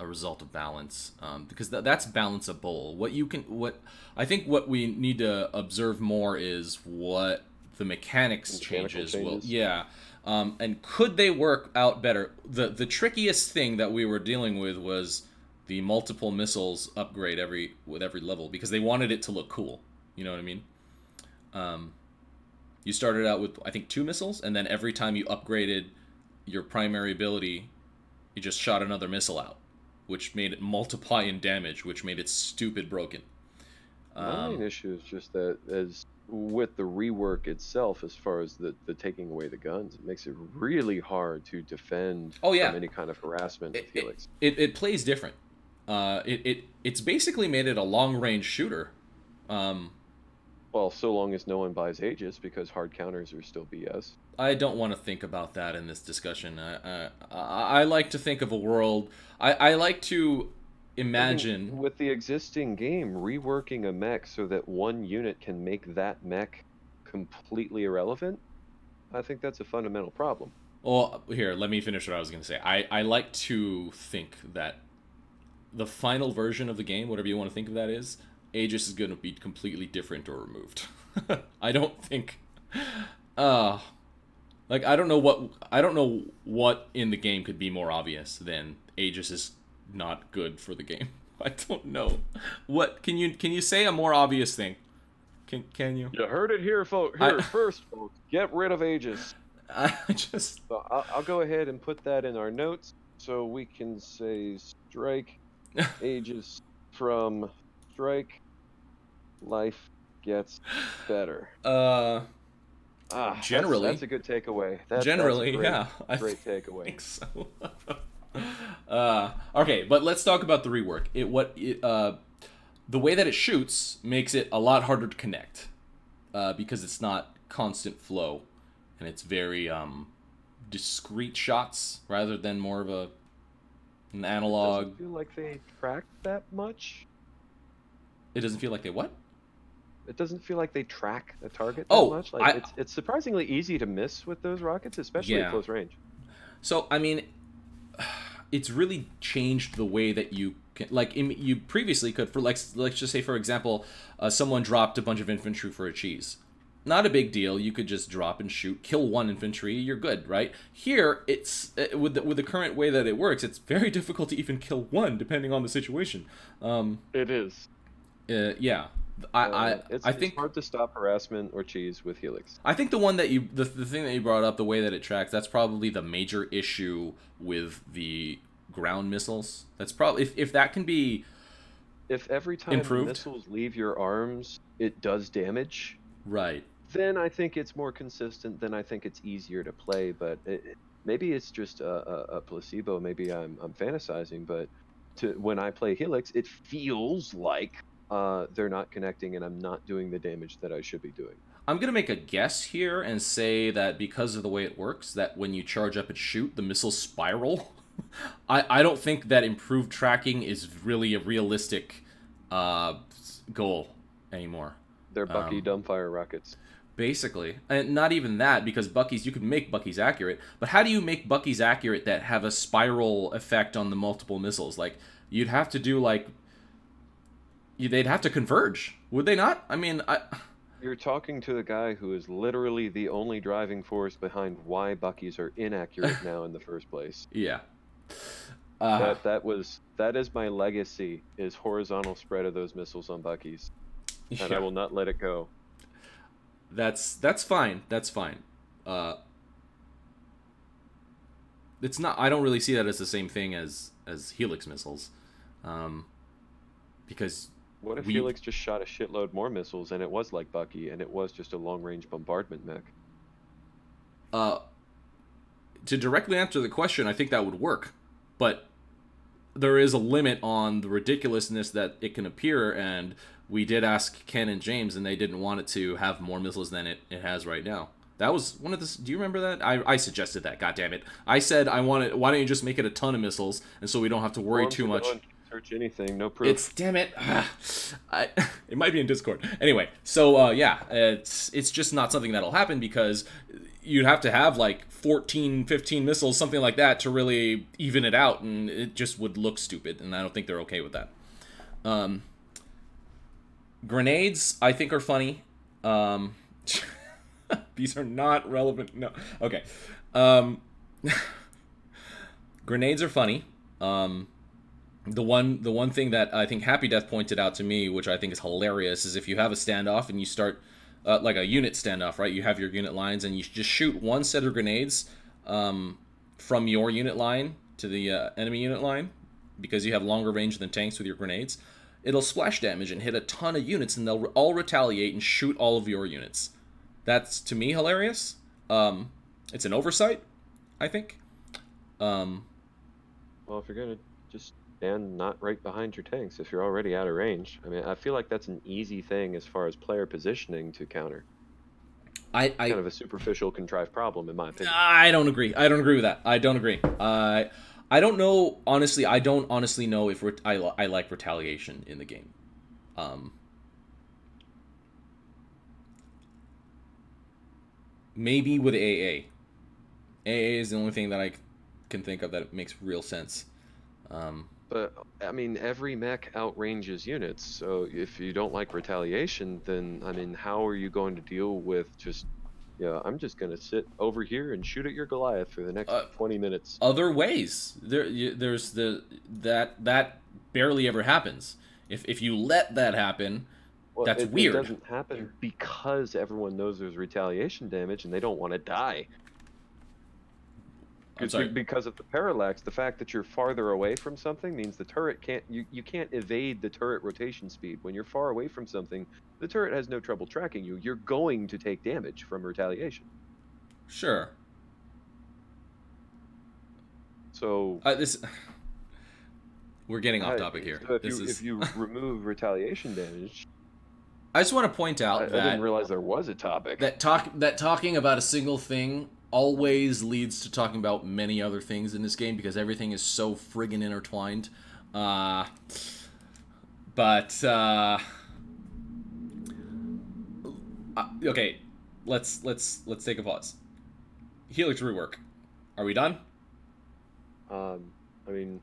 result of balance, because that's balanceable. I think what we need to observe more is what the mechanics changes will. Yeah. And could they work out better? The trickiest thing that we were dealing with was the multiple missiles upgrade with every level, because they wanted it to look cool. You know what I mean? You started out with, I think, 2 missiles, and then every time you upgraded your primary ability, you just shot another missile out, which made it multiply in damage, which made it stupid broken. My main issue is just that as with the rework itself, as far as the taking away the guns, it makes it really hard to defend from any kind of harassment with Helix. It plays different. It's basically made it a long-range shooter. Well, so long as no one buys Aegis, because hard counters are still BS. I don't want to think about that in this discussion. I like to think of a world... I like to imagine... with the existing game, reworking a mech so that one unit can make that mech completely irrelevant, I think that's a fundamental problem. Well, here, let me finish what I was going to say. I like to think that the final version of the game, whatever you want to think of that is, Aegis is going to be completely different or removed. I don't think... like, I don't know what in the game could be more obvious than Aegis is not good for the game. I don't know. What can you say a more obvious thing? Can you? You heard it here, folks. Here first, folks. Get rid of Aegis. I just... So I'll go ahead and put that in our notes so we can say strike Aegis from strike. Life gets better. Generally, that's a good takeaway. Generally, that's yeah, great takeaway. I think so. Okay, but let's talk about the rework. The way that it shoots makes it a lot harder to connect, because it's not constant flow, and it's very discrete shots rather than more of an analog. Doesn't feel like they track that much. It doesn't feel like they what? It doesn't feel like they track a target that much. Like it's surprisingly easy to miss with those rockets, especially at close range. So I mean, it's really changed the way that you can, like, you previously could, for let's just say, for example, someone dropped a bunch of infantry for a cheese. Not a big deal. You could just drop and shoot, kill one infantry, you're good, right? Here, it's with the current way that it works, it's very difficult to even kill one, depending on the situation. It is. Yeah. I think it's hard to stop harassment or cheese with Helix. I think the one that the thing that you brought up, the way that it tracks, that's probably the major issue with the ground missiles. That's probably if that can be if every time improved, missiles leave your arms, it does damage. Right. Then I think it's more consistent. Then I think it's easier to play. But maybe it's just a placebo. Maybe I'm fantasizing. But when I play Helix, it feels like they're not connecting and I'm not doing the damage that I should be doing. I'm going to make a guess here and say that because of the way it works, that when you charge up and shoot, the missiles spiral. I don't think that improved tracking is really a realistic goal anymore. They're Bucky dumbfire rockets. Basically. And not even that, because Bucky's, you can make Bucky's accurate, but how do you make Bucky's accurate that have a spiral effect on the multiple missiles? Like, you'd have to do, like... They'd have to converge, would they not? I mean, You're talking to the guy who is literally the only driving force behind why Bucky's are inaccurate now in the first place. Yeah. That is my legacy, is horizontal spread of those missiles on Bucky's. And I will not let it go. That's fine. That's fine. It's not. I don't really see that as the same thing as Helix missiles, because what if Helix just shot a shitload more missiles and it was like Bucky and it was just a long-range bombardment mech? To directly answer the question, I think that would work, but there is a limit on the ridiculousness that it can appear, and we did ask Ken and James, and they didn't want it to have more missiles than it has right now. That was one of the... Do you remember that? I suggested that, God damn it. I said, why don't you just make it a ton of missiles, and so we don't have to worry too much. Search anything, no proof. Damn it. It might be in Discord. Anyway, so, yeah, it's just not something that'll happen, because you'd have to have, like, 14, 15 missiles, something like that, to really even it out, and it just would look stupid, and I don't think they're okay with that. Grenades, I think, are funny. These are not relevant. No. Okay. Grenades are funny. The one thing that I think Happy Death pointed out to me, which I think is hilarious, is if you have a standoff and you start like a unit standoff, right? You have your unit lines and you just shoot one set of grenades from your unit line to the enemy unit line, because you have longer range than tanks with your grenades. It'll splash damage and hit a ton of units, and they'll all retaliate and shoot all of your units. That's, to me, hilarious. It's an oversight, I think. Well, if you're going to just stand not right behind your tanks, if you're already out of range, I mean, I feel like that's an easy thing as far as player positioning to counter. Kind of a superficial, contrived problem, in my opinion. I don't agree. I don't agree with that. I don't agree. I don't know, honestly. I don't honestly know if I like retaliation in the game. Maybe with AA. AA is the only thing that I can think of that makes real sense. But I mean, every mech outranges units. So if you don't like retaliation, then I mean, how are you going to deal with just, yeah, I'm just gonna sit over here and shoot at your Goliath for the next 20 minutes. Other ways. There's that barely ever happens. If you let that happen, Well, that's it weird. doesn't happen because everyone knows there's retaliation damage and they don't want to die. I'm sorry. Because of the parallax, the fact that you're farther away from something means the turret can't, you can't evade the turret rotation speed. When you're far away from something, the turret has no trouble tracking you. You're going to take damage from retaliation. Sure. So we're getting off topic here. So if you remove retaliation damage, I just want to point out that I didn't realize there was a topic. That talking about a single thing always leads to talking about many other things in this game because everything is so friggin' intertwined. Okay, let's take a pause. Helix rework. Are we done? I mean,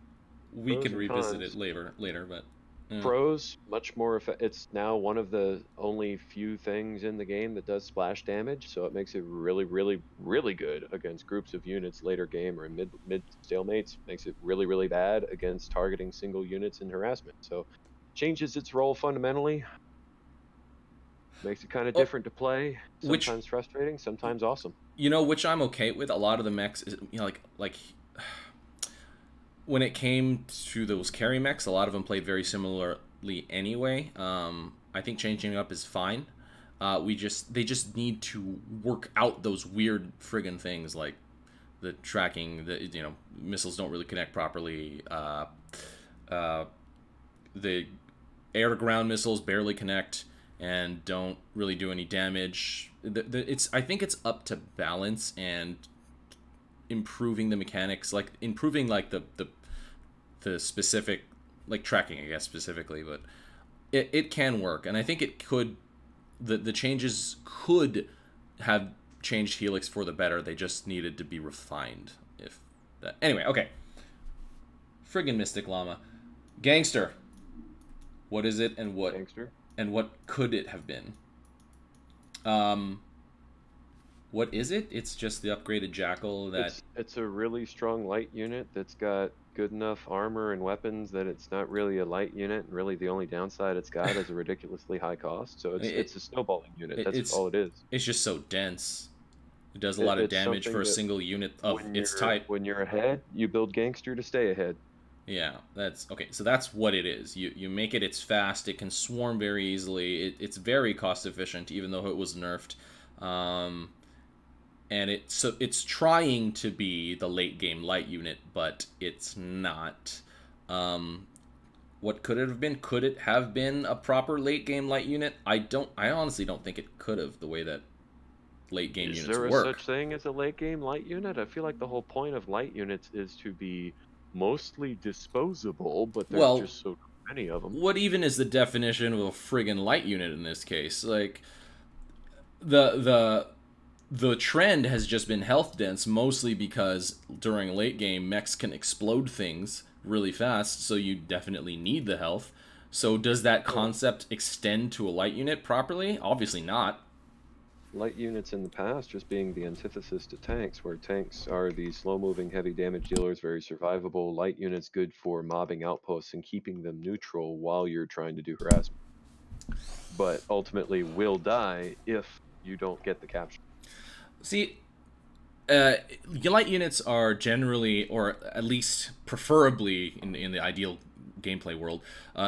we can revisit it later, but. Pros, much more it's now one of the only few things in the game that does splash damage, so it makes it really, really, really good against groups of units later game or in mid stalemates. Makes it really, really bad against targeting single units in harassment. So changes its role fundamentally. Makes it kind of different to play. Sometimes frustrating, sometimes awesome. You know, which I'm okay with. A lot of the mechs, is, you know, like when it came to those carry mechs, a lot of them played very similarly anyway. I think changing up is fine. They just need to work out those weird friggin' things like the tracking. The missiles don't really connect properly. The air to ground missiles barely connect and don't really do any damage. I think it's up to balance and improving the mechanics, like improving like the specific like tracking, I guess, specifically, but it can work, and I think it could. The changes could have changed Helix for the better. They just needed to be refined. If that anyway, okay. Friggin' Mystic Llama, Gangster. What is it, and what Gangster? And what could it have been? What is it? It's just the upgraded Jackal that... It's a really strong light unit that's got good enough armor and weapons that it's not really a light unit, and really the only downside it's got is a ridiculously high cost. So it's a snowballing unit. That's all it is. It's just so dense. It does a lot of damage for a single unit of its type. When you're ahead, you build Gangster to stay ahead. Yeah, that's okay. So that's what it is. You make it. It's fast. It can swarm very easily. It's very cost efficient, even though it was nerfed. And it's trying to be the late game light unit, but it's not. What could it have been? Could it have been a proper late game light unit? I honestly don't think it could have, the way that late game units work. Is there a such thing as a late game light unit? I feel like the whole point of light units is to be mostly disposable, but there's just so many of them. What even is the definition of a friggin' light unit in this case? Like, the trend has just been health dense, mostly because during late game, mechs can explode things really fast, so you definitely need the health. So does that concept extend to a light unit properly? Obviously not. Light units in the past just being the antithesis to tanks, where tanks are the slow-moving, heavy damage dealers, very survivable. Light units good for mobbing outposts and keeping them neutral while you're trying to do harassment. But ultimately will die if you don't get the capture. See, light units are generally, or at least preferably in the ideal gameplay world,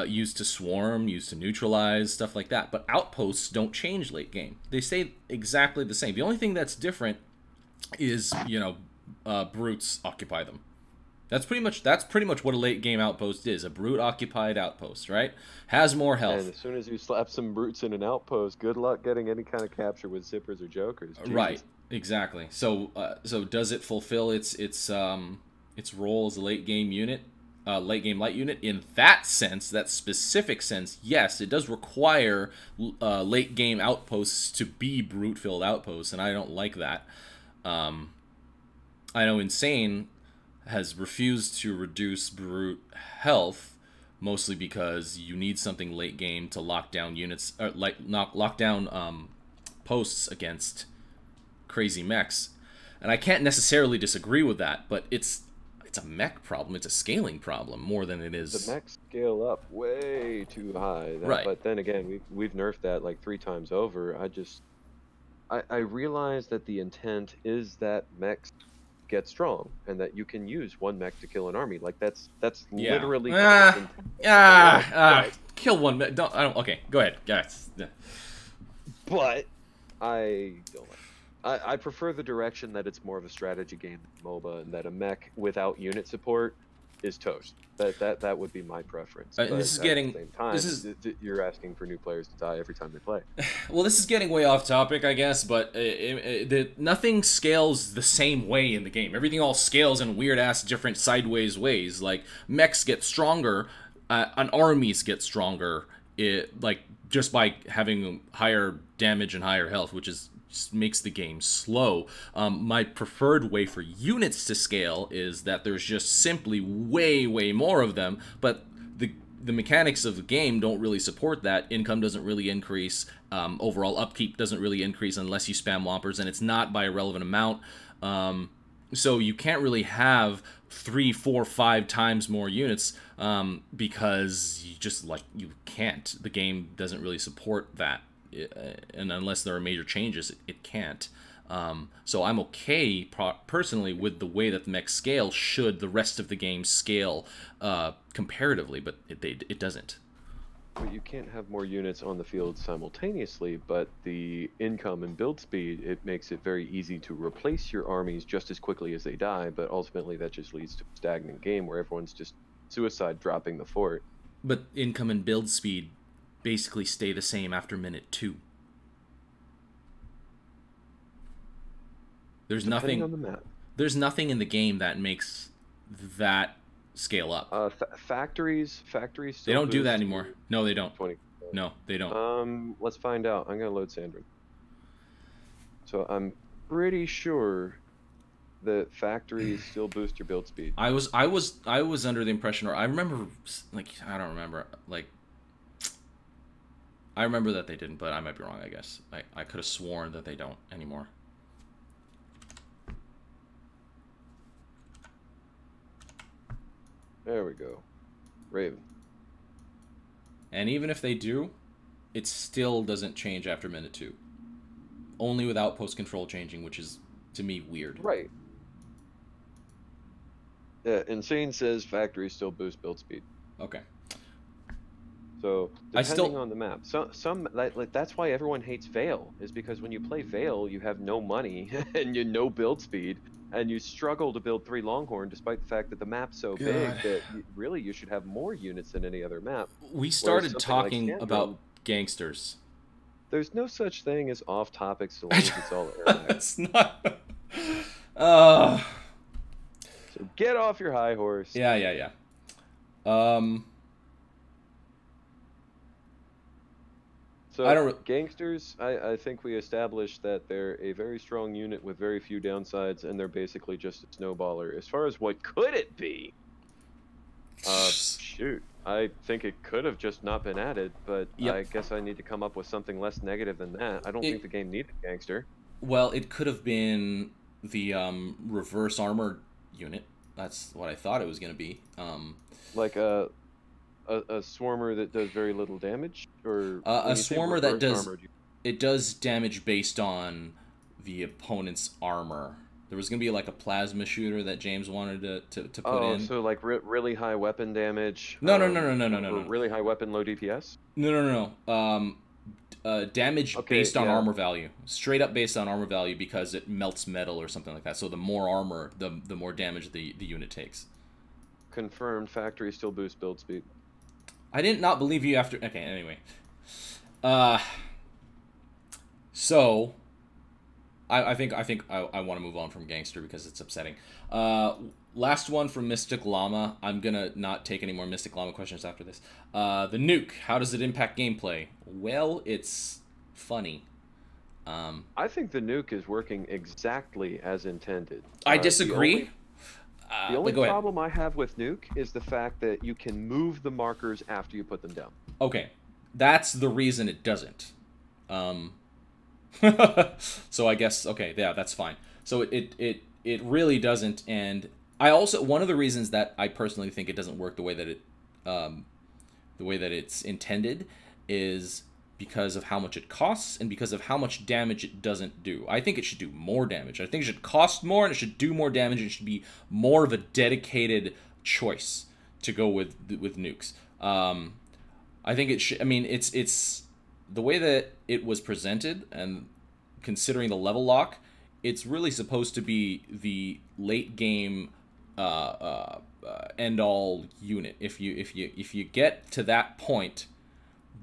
used to swarm, used to neutralize, stuff like that. But outposts don't change late game. They stay exactly the same. The only thing that's different is, brutes occupy them. That's pretty much what a late game outpost is. A brute occupied outpost, right? Has more health. And as soon as you slap some brutes in an outpost, good luck getting any kind of capture with zippers or jokers. Jesus. Right. Exactly. So does it fulfill its its role as a late game unit, late game light unit. In that sense, that specific sense, yes, it does require late game outposts to be brute filled outposts, and I don't like that. I know Insane has refused to reduce brute health, mostly because you need something late game to lock down units, or lock down posts against crazy mechs. And I can't necessarily disagree with that, but it's a mech problem. It's a scaling problem more than it is. The mechs scale up way too high. Right. But then again, we've nerfed that like 3 times over. I realize that the intent is that mechs get strong and that you can use one mech to kill an army. Like that's literally. Kill one mech. Okay, go ahead, guys. But I don't like. I prefer the direction that it's more of a strategy game than MOBA, and that a mech without unit support is toast. That would be my preference. And this is getting. At the same time, you're asking for new players to die every time they play. Well, this is getting way off topic, I guess, but nothing scales the same way in the game. Everything all scales in weird-ass different sideways ways. Like, mechs get stronger, and armies get stronger, like, just by having higher damage and higher health, which just makes the game slow. My preferred way for units to scale is that there's just simply way more of them, but the mechanics of the game don't really support that. Income doesn't really increase. Overall upkeep doesn't really increase unless you spam Whompers, and it's not by a relevant amount. So you can't really have 3, 4, 5 times more units because you can't. The game doesn't really support that. And unless there are major changes, it can't. So I'm okay personally with the way that the mech scale should the rest of the game scale comparatively, but it doesn't. But you can't have more units on the field simultaneously, but the income and build speed, it makes it very easy to replace your armies just as quickly as they die, but ultimately that just leads to a stagnant game where everyone's just suicide dropping the fort. But income and build speed basically stay the same after minute 2. There's Depending nothing on the map. There's nothing in the game that makes that scale up. Factories still They don't do that boost anymore. No, they don't. 20. No, they don't. Let's find out. I'm gonna load Sandrin. So I'm pretty sure that factories still boost your build speed. I was under the impression, or I remember, like, I don't remember, like, I remember that they didn't, but I might be wrong, I guess. I could have sworn that they don't anymore. There we go. Raven. And even if they do, it still doesn't change after minute 2. Only with outpost control changing, which is, to me, weird. Right. Insane says factories still boost build speed. Okay. So depending on the map, some like that's why everyone hates Veil, is because when you play Veil, you have no money and you no build speed, and you struggle to build 3 Longhorn despite the fact that the map's so big that you should have more units than any other map. We started talking about gangsters. There's no such thing as off topic so long as it's all AirMech. It's not. So get off your high horse. Yeah. So gangsters, I think we established that they're a very strong unit with very few downsides, and they're basically just a snowballer. As far as what could it be, shoot, I think it could have just not been added, but I guess I need to come up with something less negative than that. I don't think the game needed gangster. Well, it could have been the reverse armor unit. That's what I thought it was going to be. Like a swarmer that does very little damage, or a swarmer that does it does damage based on the opponent's armor. There was gonna be like a plasma shooter that James wanted to put in. Oh, so like really high weapon damage. No. Really high weapon, low DPS. No. Damage based on armor value, straight up based on armor value, because it melts metal or something like that. So the more armor, the more damage the unit takes. Confirmed. Factory still boosts build speed. I did not believe you after... Okay, anyway. So, I think I want to move on from Gangster because it's upsetting. Last one from Mystic Llama. I'm gonna not take any more Mystic Llama questions after this. The nuke. How does it impact gameplay? Well, it's funny. I think the nuke is working exactly as intended. I disagree. The only go ahead. problem I have with nuke is the fact that you can move the markers after you put them down. Okay, that's the reason it doesn't. So I guess, okay, yeah, that's fine. So it really doesn't, and I also, one of the reasons that I personally think it doesn't work the way that it's intended is because of how much it costs and because of how much damage it doesn't do. I think it should do more damage. I think it should cost more and it should do more damage. It should be more of a dedicated choice to go with nukes. I think it should. I mean, it's the way that it was presented, and considering the level lock, it's really supposed to be the late game end all unit. If you get to that point,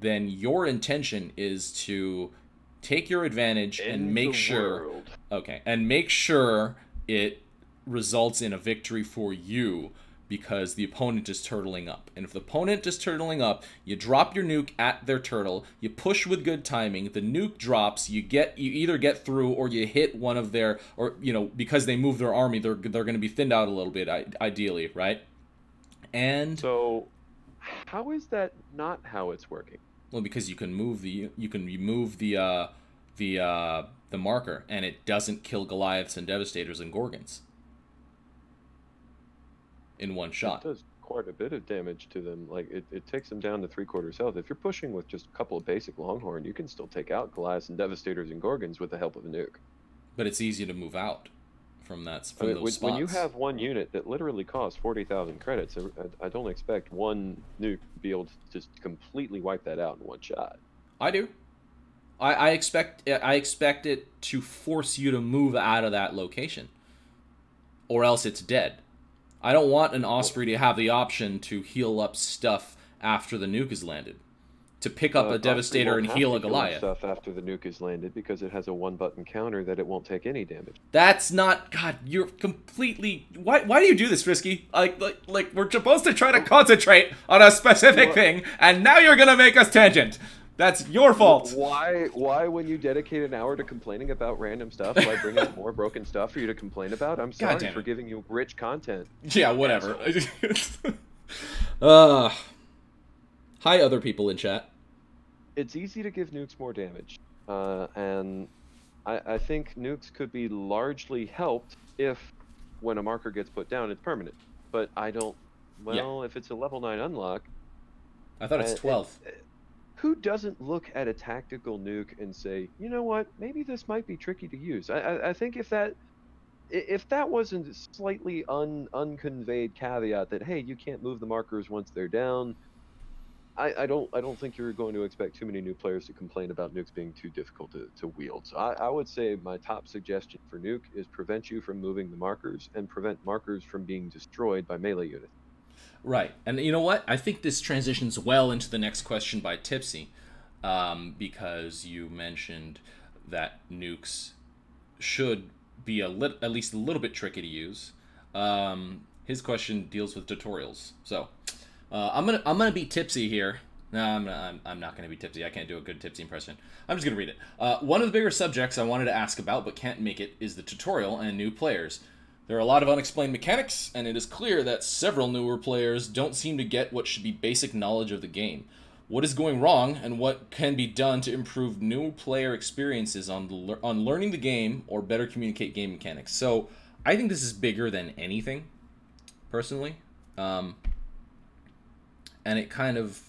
then your intention is to take your advantage and make sure. Okay, and make sure it results in a victory for you, because the opponent is turtling up. And if the opponent is turtling up, you drop your nuke at their turtle, you push with good timing, the nuke drops, you either get through or you hit one of their, or, you know, because they move their army, they're going to be thinned out a little bit, ideally, right? And so how is that not how it's working? Well, because you can remove the marker, and it doesn't kill Goliaths and Devastators and Gorgons in one shot. It does quite a bit of damage to them. Like, it takes them down to 3/4 health. If you're pushing with just a couple of basic Longhorn, you can still take out Goliaths and Devastators and Gorgons with the help of a nuke. But it's easy to move out from those spots. When you have one unit that literally costs 40,000 credits, I don't expect one nuke to be able to just completely wipe that out in one shot. I do. I expect it to force you to move out of that location, or else it's dead. I don't want an Osprey to have the option to heal up stuff after the nuke is landed, to pick up a Devastator and heal a Goliath. Stuff after the nuke is landed because it has a 1-button counter that it won't take any damage. That's not, God, you're completely, why do you do this, Frisky? Like we're supposed to try to concentrate on a specific thing, and now you're gonna make us tangent. That's your fault. Why when you dedicate an hour to complaining about random stuff, do I bring up more broken stuff for you to complain about? I'm sorry for giving you rich content. Yeah, whatever. Hi, other people in chat. It's easy to give nukes more damage, and I think nukes could be largely helped if, when a marker gets put down, it's permanent. But I don't. Well, if it's a level 9 unlock, I thought it's 12. Who doesn't look at a tactical nuke and say, you know what, maybe this might be tricky to use? I think if that wasn't a slightly unconveyed caveat that, hey, you can't move the markers once they're down, I don't think you're going to expect too many new players to complain about nukes being too difficult to wield. So I would say my top suggestion for nuke is prevent you from moving the markers and prevent markers from being destroyed by melee units. Right, and you know what? I think this transitions well into the next question by Tipsy, because you mentioned that nukes should be at least a little bit tricky to use. His question deals with tutorials, so I'm gonna be Tipsy here. No, I'm not gonna be Tipsy. I can't do a good Tipsy impression. I'm just gonna read it. One of the bigger subjects I wanted to ask about but can't make it is the tutorial and new players. There are a lot of unexplained mechanics, and it is clear that several newer players don't seem to get what should be basic knowledge of the game. What is going wrong, and what can be done to improve new player experiences on learning the game or better communicate game mechanics? So, I think this is bigger than anything, personally, and it kind of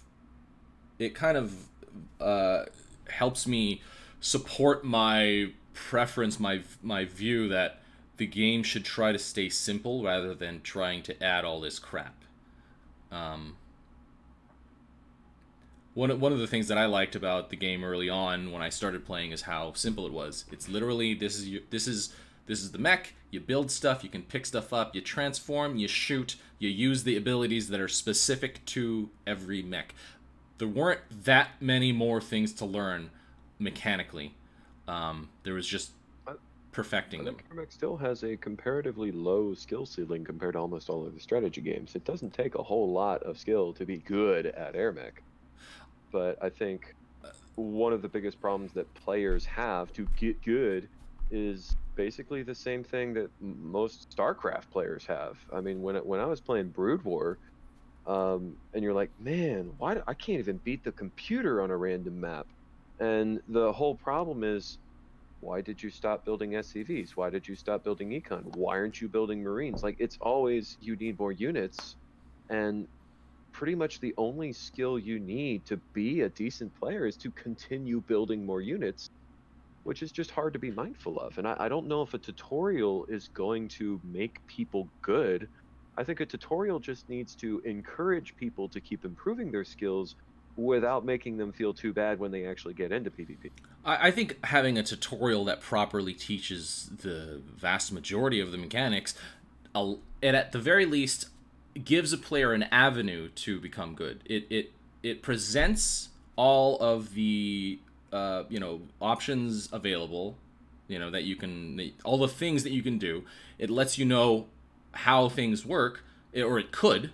helps me support my preference, my view that the game should try to stay simple rather than trying to add all this crap. One of the things that I liked about the game early on when I started playing is how simple it was. It's literally, this is the mech. You build stuff, you can pick stuff up, you transform, you shoot, you use the abilities that are specific to every mech. There weren't that many more things to learn mechanically. There was just perfecting I them. think AirMech still has a comparatively low skill ceiling compared to almost all of the strategy games. It doesn't take a whole lot of skill to be good at AirMech, but I think one of the biggest problems that players have to get good is basically the same thing that most StarCraft players have. I mean, when I was playing Brood War, and you're like, man, I can't even beat the computer on a random map. And the whole problem is, why did you stop building SCVs? Why did you stop building Econ? Why aren't you building Marines? Like, it's always you need more units, and pretty much the only skill you need to be a decent player is to continue building more units, which is just hard to be mindful of. And I don't know if a tutorial is going to make people good. I think a tutorial just needs to encourage people to keep improving their skills without making them feel too bad when they actually get into PvP. I think having a tutorial that properly teaches the vast majority of the mechanics, and at the very least gives a player an avenue to become good. It presents all of the options available, that you can, all the things that you can do. It lets you know how things work, or it could,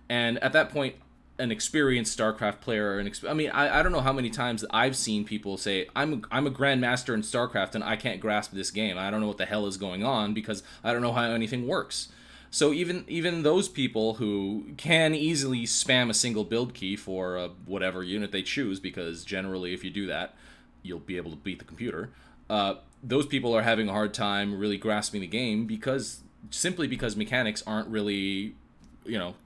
and at that point, an experienced StarCraft player, I don't know how many times that I've seen people say, I'm a grandmaster in StarCraft and I can't grasp this game. I don't know what the hell is going on because I don't know how anything works. So even those people who can easily spam a single build key for whatever unit they choose, because generally if you do that, you'll be able to beat the computer. Those people are having a hard time really grasping the game simply because mechanics aren't really,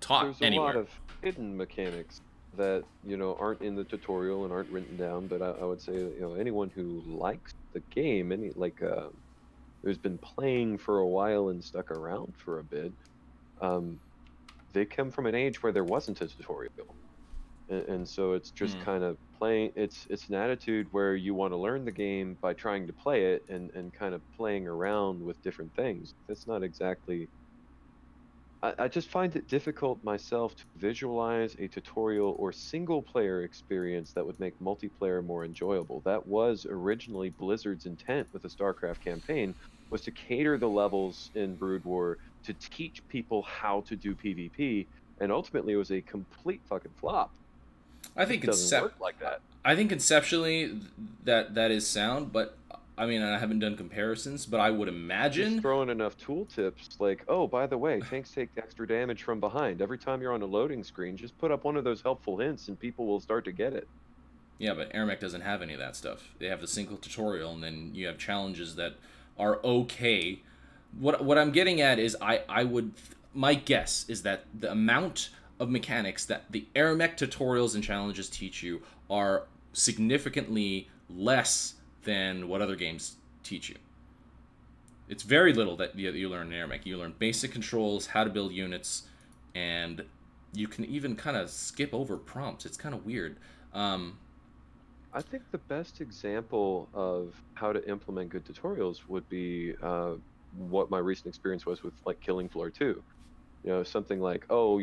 taught There's anywhere. A lot of hidden mechanics that aren't in the tutorial and aren't written down. But I would say anyone who likes the game, who's been playing for a while and stuck around for a bit, they come from an age where there wasn't a tutorial, and so it's just kind of playing. It's an attitude where you want to learn the game by trying to play it and kind of playing around with different things. That's not exactly. I just find it difficult myself to visualize a tutorial or single player experience that would make multiplayer more enjoyable. That was originally Blizzard's intent with the StarCraft campaign, was to cater the levels in Brood War to teach people how to do PvP, and ultimately it was a complete fucking flop. I think it doesn't work like that. I think conceptually that is sound, but I haven't done comparisons, but I would imagine just throwing enough tooltips like, oh, by the way, tanks take extra damage from behind. Every time you're on a loading screen, just put up one of those helpful hints and people will start to get it. Yeah, but AirMech doesn't have any of that stuff. They have the single tutorial, and then you have challenges that are okay. What I'm getting at is my guess is that the amount of mechanics that the AirMech tutorials and challenges teach you are significantly less than what other games teach you. It's very little that you learn in AirMech. You learn basic controls, how to build units, and you can even kind of skip over prompts. It's kind of weird. I think the best example of how to implement good tutorials would be what my recent experience was with like Killing Floor 2. Something like, oh,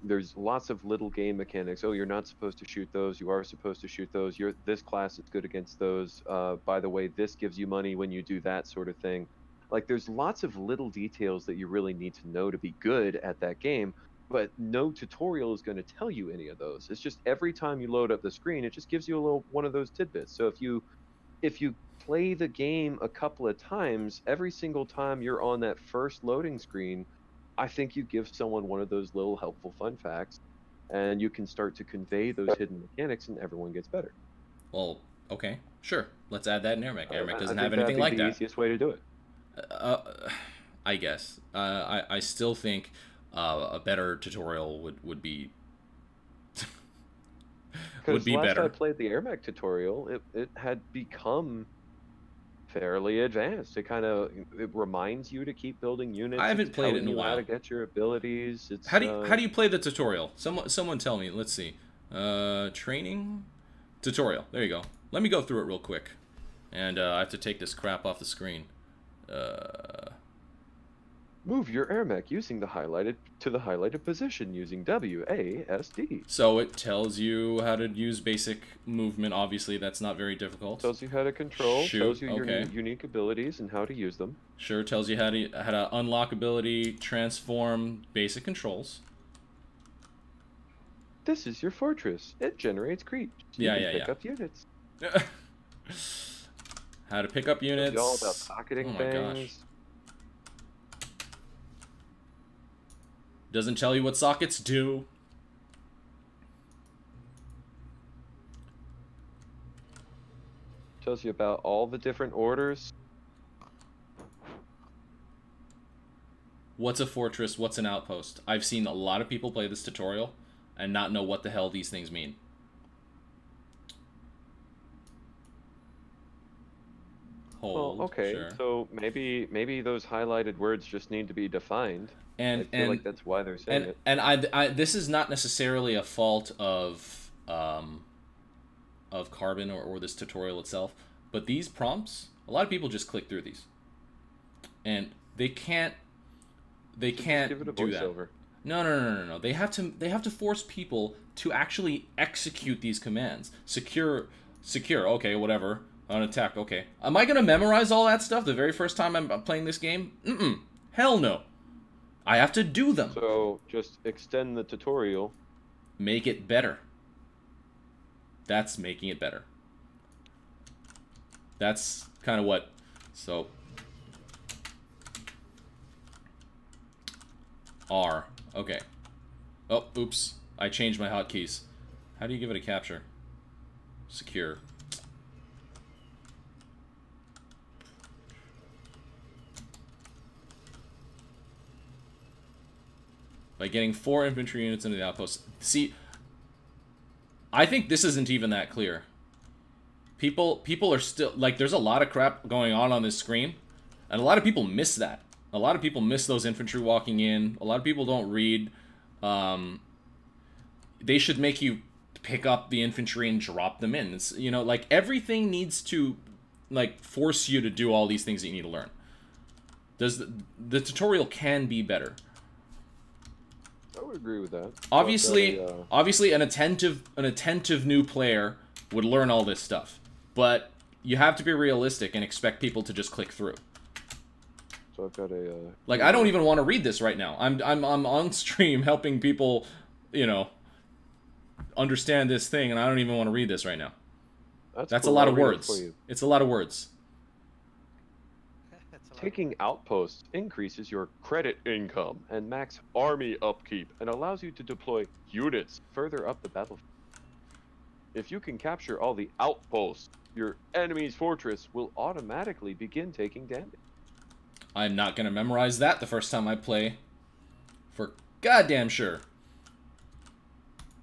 there's lots of little game mechanics. Oh, you're not supposed to shoot those. You are supposed to shoot those. This class is good against those. By the way, this gives you money when you do that sort of thing. Like, there's lots of little details that you really need to know to be good at that game, but no tutorial is going to tell you any of those. It's just every time you load up the screen, it just gives you a little one of those tidbits. So if you play the game a couple of times, every single time you're on that first loading screen, I think you give someone one of those little helpful fun facts, and you can start to convey those hidden mechanics, and everyone gets better. Well, okay, sure. Let's add that in AirMech. AirMech doesn't I have think anything like that'd be the that. easiest way to do it. I guess. I still think a better tutorial would be would be last better. I played the AirMech tutorial, it had become fairly advanced. It reminds you to keep building units. I haven't played it in a while. How to get your abilities. How do you play the tutorial? Someone tell me. Let's see. Training tutorial. There you go. Let me go through it real quick. And I have to take this crap off the screen. Move your AirMech using the highlighted position using WASD. So it tells you how to use basic movement. Obviously, that's not very difficult. Tells you how to control, Shoot, tells you your okay. unique abilities and how to use them. Sure, tells you how to unlock ability, transform, basic controls. This is your fortress. It generates creeps. You Yeah, can yeah, pick yeah. up units. How to pick up units. It's all about pocketing Oh my things. gosh. Doesn't tell you what sockets do. Tells you about all the different orders. What's a fortress? What's an outpost? I've seen a lot of people play this tutorial and not know what the hell these things mean. Hold, Well, okay, sure. so maybe those highlighted words just need to be defined. I feel like that's why they're saying it. And I this is not necessarily a fault of Carbon or this tutorial itself, but these prompts, a lot of people just click through these, and they can't Give it a do that. voiceover. No. They have to force people to actually execute these commands. Secure. Okay, whatever. On attack. Okay. Am I gonna memorize all that stuff the very first time I'm playing this game? Hell no. I have to do them. So just extend the tutorial. Make it better. That's making it better. That's kind of what. So. R. Okay. Oh, oops. I changed my hotkeys. How do you give it a capture? Secure. By getting 4 infantry units into the outpost. See, I think this isn't even that clear. People are still, like, there's a lot of crap going on this screen, and a lot of people miss that. A lot of people miss those infantry walking in. A lot of people don't read. They should make you pick up the infantry and drop them in. It's, you know, like, everything needs to, like, force you to do all these things that you need to learn. The tutorial can be better. I would agree with that. Obviously, an attentive new player would learn all this stuff, but you have to be realistic and expect people to just click through. So I've got a like, I don't even want to read this right now. I'm on stream helping people, you know, understand this thing, and I don't even want to read this right now. That's cool. a lot I'll of read it words. for you. It's a lot of words. Taking outposts increases your credit income and max army upkeep and allows you to deploy units further up the battlefield. If you can capture all the outposts, your enemy's fortress will automatically begin taking damage. I'm not going to memorize that the first time I play. For goddamn sure.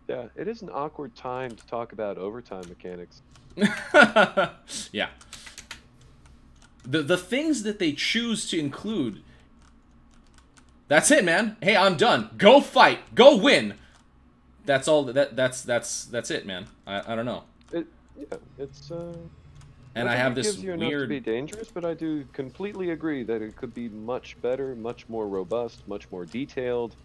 Yeah, it is an awkward time to talk about overtime mechanics. Yeah. The things that they choose to include. That's it, man. Hey, I'm done. Go fight. Go win. That's all. That's it, man. I don't know. It's And I have this gives you enough to weird. be dangerous, but I do completely agree that it could be much better, much more robust, much more detailed,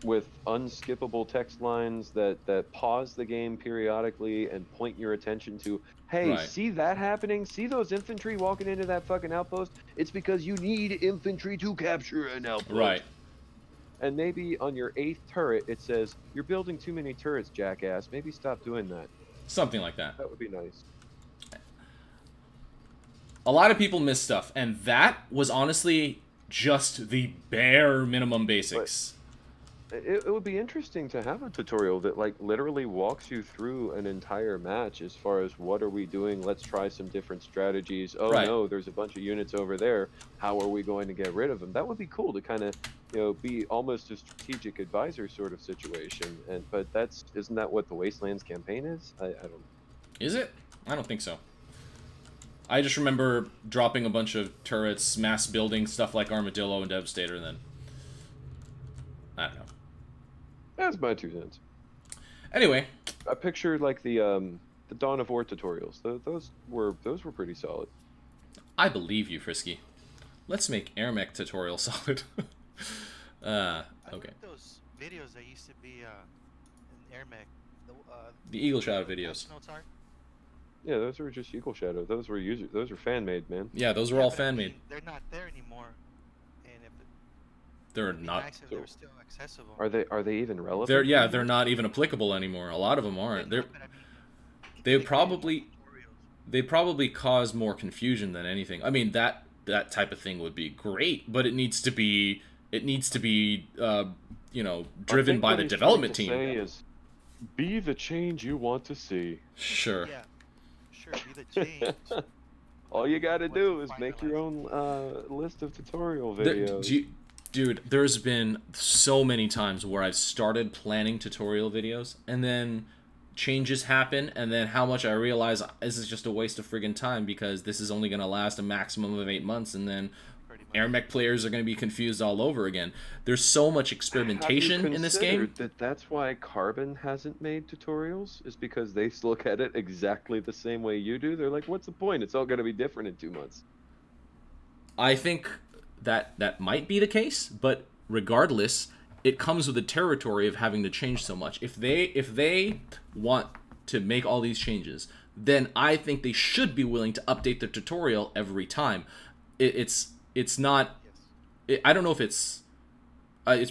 with unskippable text lines that pause the game periodically and point your attention to, hey, Right. See that happening? See those infantry walking into that fucking outpost? It's because you need infantry to capture an outpost. Right. And maybe on your 8th turret, it says, you're building too many turrets, jackass. Maybe stop doing that. Something like that. That would be nice. A lot of people miss stuff, and that was honestly just the bare minimum basics. It would be interesting to have a tutorial that like literally walks you through an entire match as far as what are we doing, let's try some different strategies. Oh Right. no, there's a bunch of units over there, how are we going to get rid of them? That would be cool to kind of, you know, be almost a strategic advisor sort of situation. But isn't that what the Wastelands campaign is? I don't know. Is it? I don't think so. I just remember dropping a bunch of turrets, mass building stuff like Armadillo and Devastator, and then I don't know. That's my 2 cents. Anyway, I pictured like the Dawn of War tutorials. Those were pretty solid. I believe you, Frisky. Let's make AirMech tutorial solid. I Okay. like those videos that used to be in AirMech. The Eagle Shadow videos. Notes are. Yeah, those were just Eagle Shadow. Those were fan made, man. Yeah, those were Yeah, all but I fan mean, made. they're not there anymore. And if They're it'd be not. nice if they were still accessible. Are they even relevant? They're not even applicable anymore. A lot of them aren't. They're They're not, but I mean, they they probably tutorials. they probably cause more confusion than anything. I mean, that type of thing would be great, but it needs to be you know, driven by the development team. Say is, be the change you want to see. Sure. Yeah, sure, be the change. All you gotta What's do the is make your final own list of tutorial There- videos. Dude, there's been so many times where I've started planning tutorial videos, and then changes happen, and then how much I realize this is just a waste of friggin' time because this is only going to last a maximum of 8 months, and then Pretty much. AirMech players are going to be confused all over again. There's so much experimentation in this game. That's why Carbon hasn't made tutorials, is because they look at it exactly the same way you do. They're like, what's the point? It's all going to be different in 2 months. I think that might be the case, but regardless, it comes with the territory of having to change so much. If they want to make all these changes, then I think they should be willing to update the tutorial every time. It's not. I don't know if it's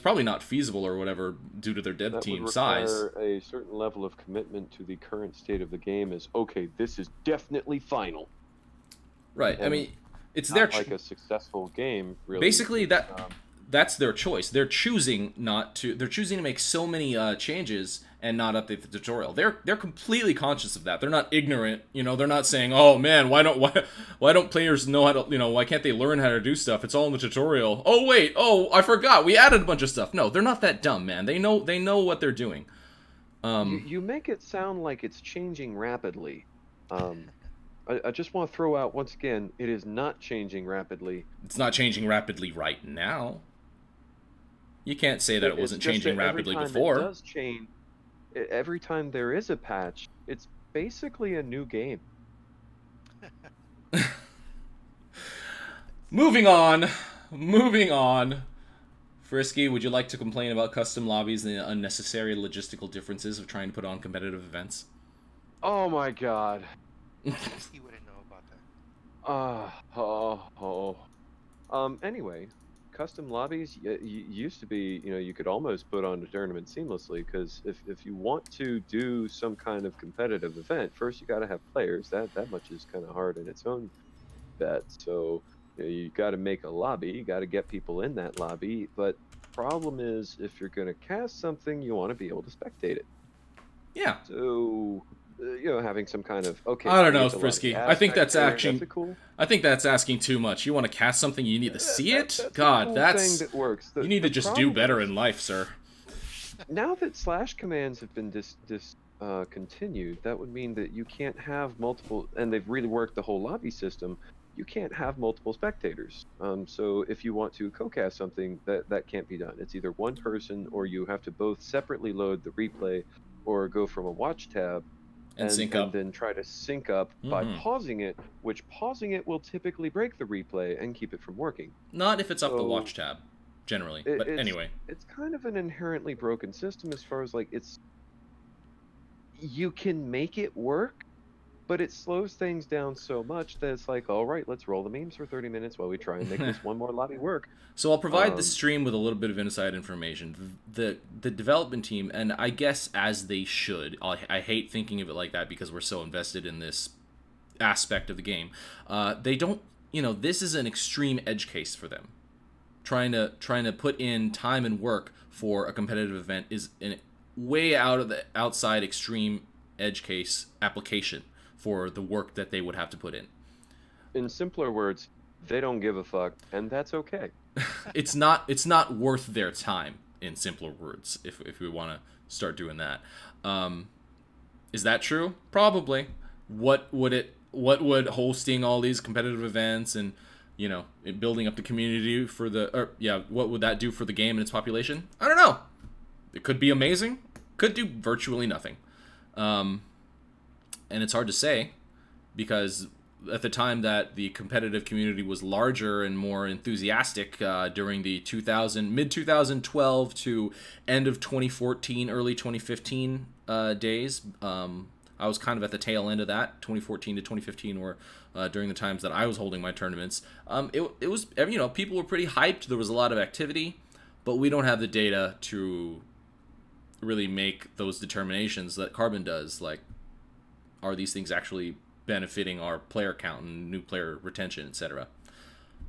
probably not feasible or whatever due to their dev That team would size. require a certain level of commitment to the current state of the game. Is okay. This is definitely final. Right. I And mean, it's Not their like a successful game. Really. basically that. Um, That's their choice. They're choosing to make so many changes and not update the tutorial. They're completely conscious of that. They're not ignorant. You know, they're not saying, "Oh man, why don't players know how to, you know, why can't they learn how to do stuff? It's all in the tutorial." Oh wait, I forgot. We added a bunch of stuff. No, they're not that dumb, man. They know what they're doing. you make it sound like it's changing rapidly. I just want to throw out once again, it is not changing rapidly. It's not changing rapidly right now. You can't say that it wasn't It's just changing that every rapidly time before. It does change. Every time there is a patch, it's basically a new game. Moving on. Frisky, would you like to complain about custom lobbies and the unnecessary logistical differences of trying to put on competitive events? Oh my god. He wouldn't know about that. Anyway, custom lobbies used to be, you know, you could almost put on a tournament seamlessly, because if you want to do some kind of competitive event, first you got to have players. That much is kind of hard in its own bet. So you got to make a lobby, you got to get people in that lobby. But problem is, if you're going to cast something, you want to be able to spectate it. Yeah. So you know, having some kind of I don't know, there's a lot of Frisky. I think that's aspect there. actually. That's cool. I think that's asking too much. You want to cast something, you need to see it. That's a God, cool that's thing that works. you need to The just do problem better is, in life, sir. Now that slash commands have been continued, that would mean that you can't have multiple, and they've really worked the whole lobby system. You can't have multiple spectators. So if you want to co-cast something, that can't be done. It's either one person, or you have to both separately load the replay, or go from a watch tab And sync up. and then try to sync up by pausing it, which pausing it will typically break the replay and keep it from working. Not if it's up the So, watch tab, generally. But anyway. It's kind of an inherently broken system as far as, like, you can make it work, but it slows things down so much that it's like, all right, let's roll the memes for 30 minutes while we try and make this one more lobby work. So I'll provide the stream with a little bit of inside information. The development team, and I guess as they should, I hate thinking of it like that because we're so invested in this aspect of the game. They don't, you know, this is an extreme edge case for them. Trying to put in time and work for a competitive event is an way out of the outside extreme edge case application for the work that they would have to put in. In simpler words, they don't give a fuck, and that's okay. It's not worth their time, in simpler words, if we want to start doing that. Is that true? Probably. What would hosting all these competitive events and, you know, building up the community for what would that do for the game and its population? I don't know. It could be amazing. Could do virtually nothing. And it's hard to say because at the time that the competitive community was larger and more enthusiastic during the mid 2012 to end of 2014, early 2015 days. I was kind of at the tail end of that. 2014 to 2015 were during the times that I was holding my tournaments. It was, you know, people were pretty hyped. There was a lot of activity, but we don't have the data to really make those determinations that Carbon does. Like, are these things actually benefiting our player count and new player retention, etc.?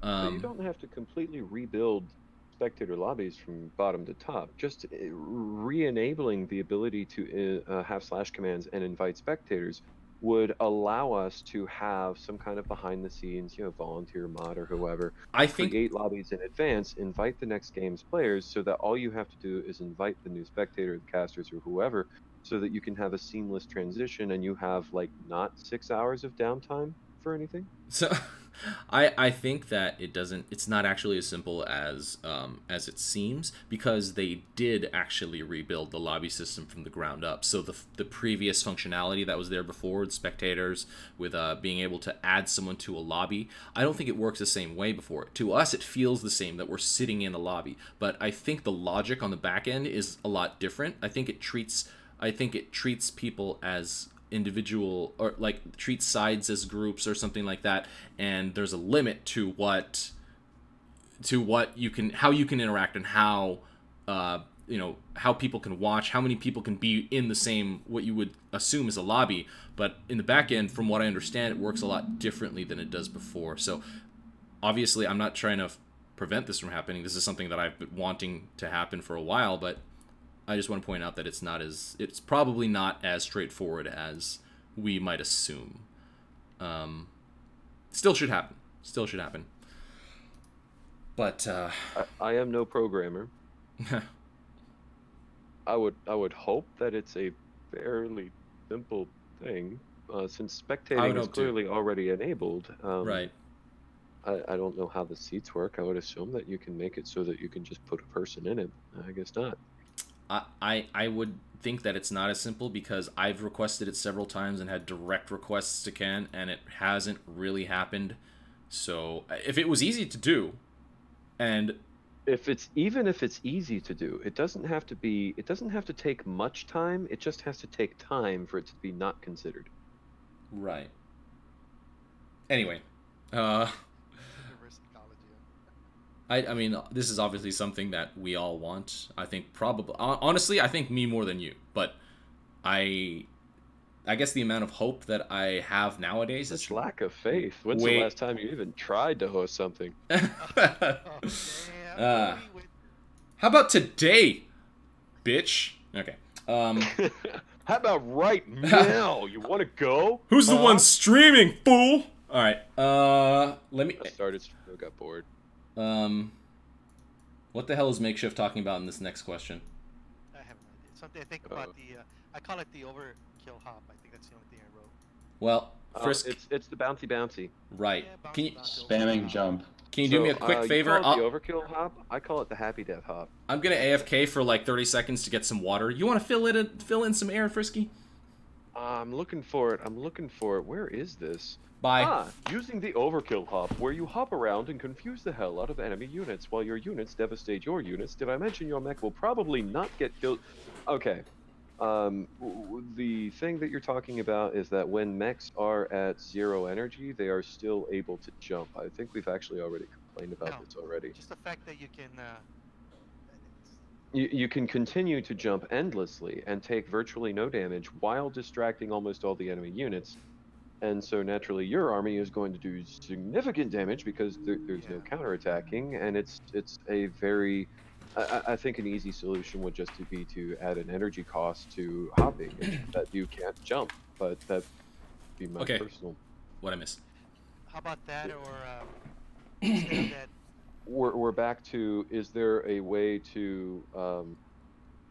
But you don't have to completely rebuild spectator lobbies from bottom to top. Just re-enabling the ability to have slash commands and invite spectators would allow us to have some kind of behind the scenes, you know, volunteer mod or whoever, create lobbies in advance, invite the next game's players, so that all you have to do is invite the new spectator, the casters, or whoever, so that you can have a seamless transition and you have like not 6 hours of downtime for anything. So I think that it's not actually as simple as it seems, because they did actually rebuild the lobby system from the ground up. So the previous functionality that was there before with spectators, with being able to add someone to a lobby, I don't think it works the same way before. To us, it feels the same, that we're sitting in a lobby, but I think the logic on the back end is a lot different. I think it treats people as individual, or like treats sides as groups or something like that, and there's a limit to what you can, how you can interact, and how you know, how people can watch, how many people can be in the same, what you would assume is a lobby. But in the back end, from what I understand, it works a lot differently than it does before. So obviously I'm not trying to prevent this from happening. This is something that I've been wanting to happen for a while, but I just want to point out that it's probably not as straightforward as we might assume. Still should happen. But I am no programmer. I would hope that it's a fairly simple thing, since spectating is clearly already enabled. Right. I don't know how the seats work. I would assume that you can make it so that you can just put a person in it. I guess not. I would think that it's not as simple, because I've requested it several times and had direct requests to Ken, and it hasn't really happened. So if it was easy to do, and even if it's easy to do, it doesn't have to take much time. It just has to take time for it to be not considered. Right. Anyway, I mean, this is obviously something that we all want. I think probably, honestly, I think me more than you. But I guess the amount of hope that I have nowadays is lack of faith. When's the last time you even tried to host something? How about today, bitch? Okay. How about right now? You want to go? Who's the one streaming, fool? All right. Let me. I started. I got bored. What the hell is Makeshift talking about in this next question? I have no idea. Something I think about I call it the overkill hop. I think that's the only thing I wrote. Well, it's the bouncy. Right. Yeah, Can you spamming jump? Can you do me a quick favor? You call it the overkill hop. I call it the happy death hop. I'm gonna AFK for like 30 seconds to get some water. You want to fill in some air, Frisky? I'm looking for it. Where is this? Bye. Using the overkill hop, where you hop around and confuse the hell out of enemy units while your units devastate your units. Did I mention your mech will probably not get killed? Okay. The thing that you're talking about is that when mechs are at 0 energy, they are still able to jump. I think we've actually already complained about this already. Just the fact that you can... You can continue to jump endlessly and take virtually no damage while distracting almost all the enemy units. And so naturally your army is going to do significant damage because there's no counterattacking, and it's a very... I think an easy solution would just be to add an energy cost to hopping that you can't jump, but that'd be my personal... What I missed? How about that, or instead of that... We're back to, is there a way to...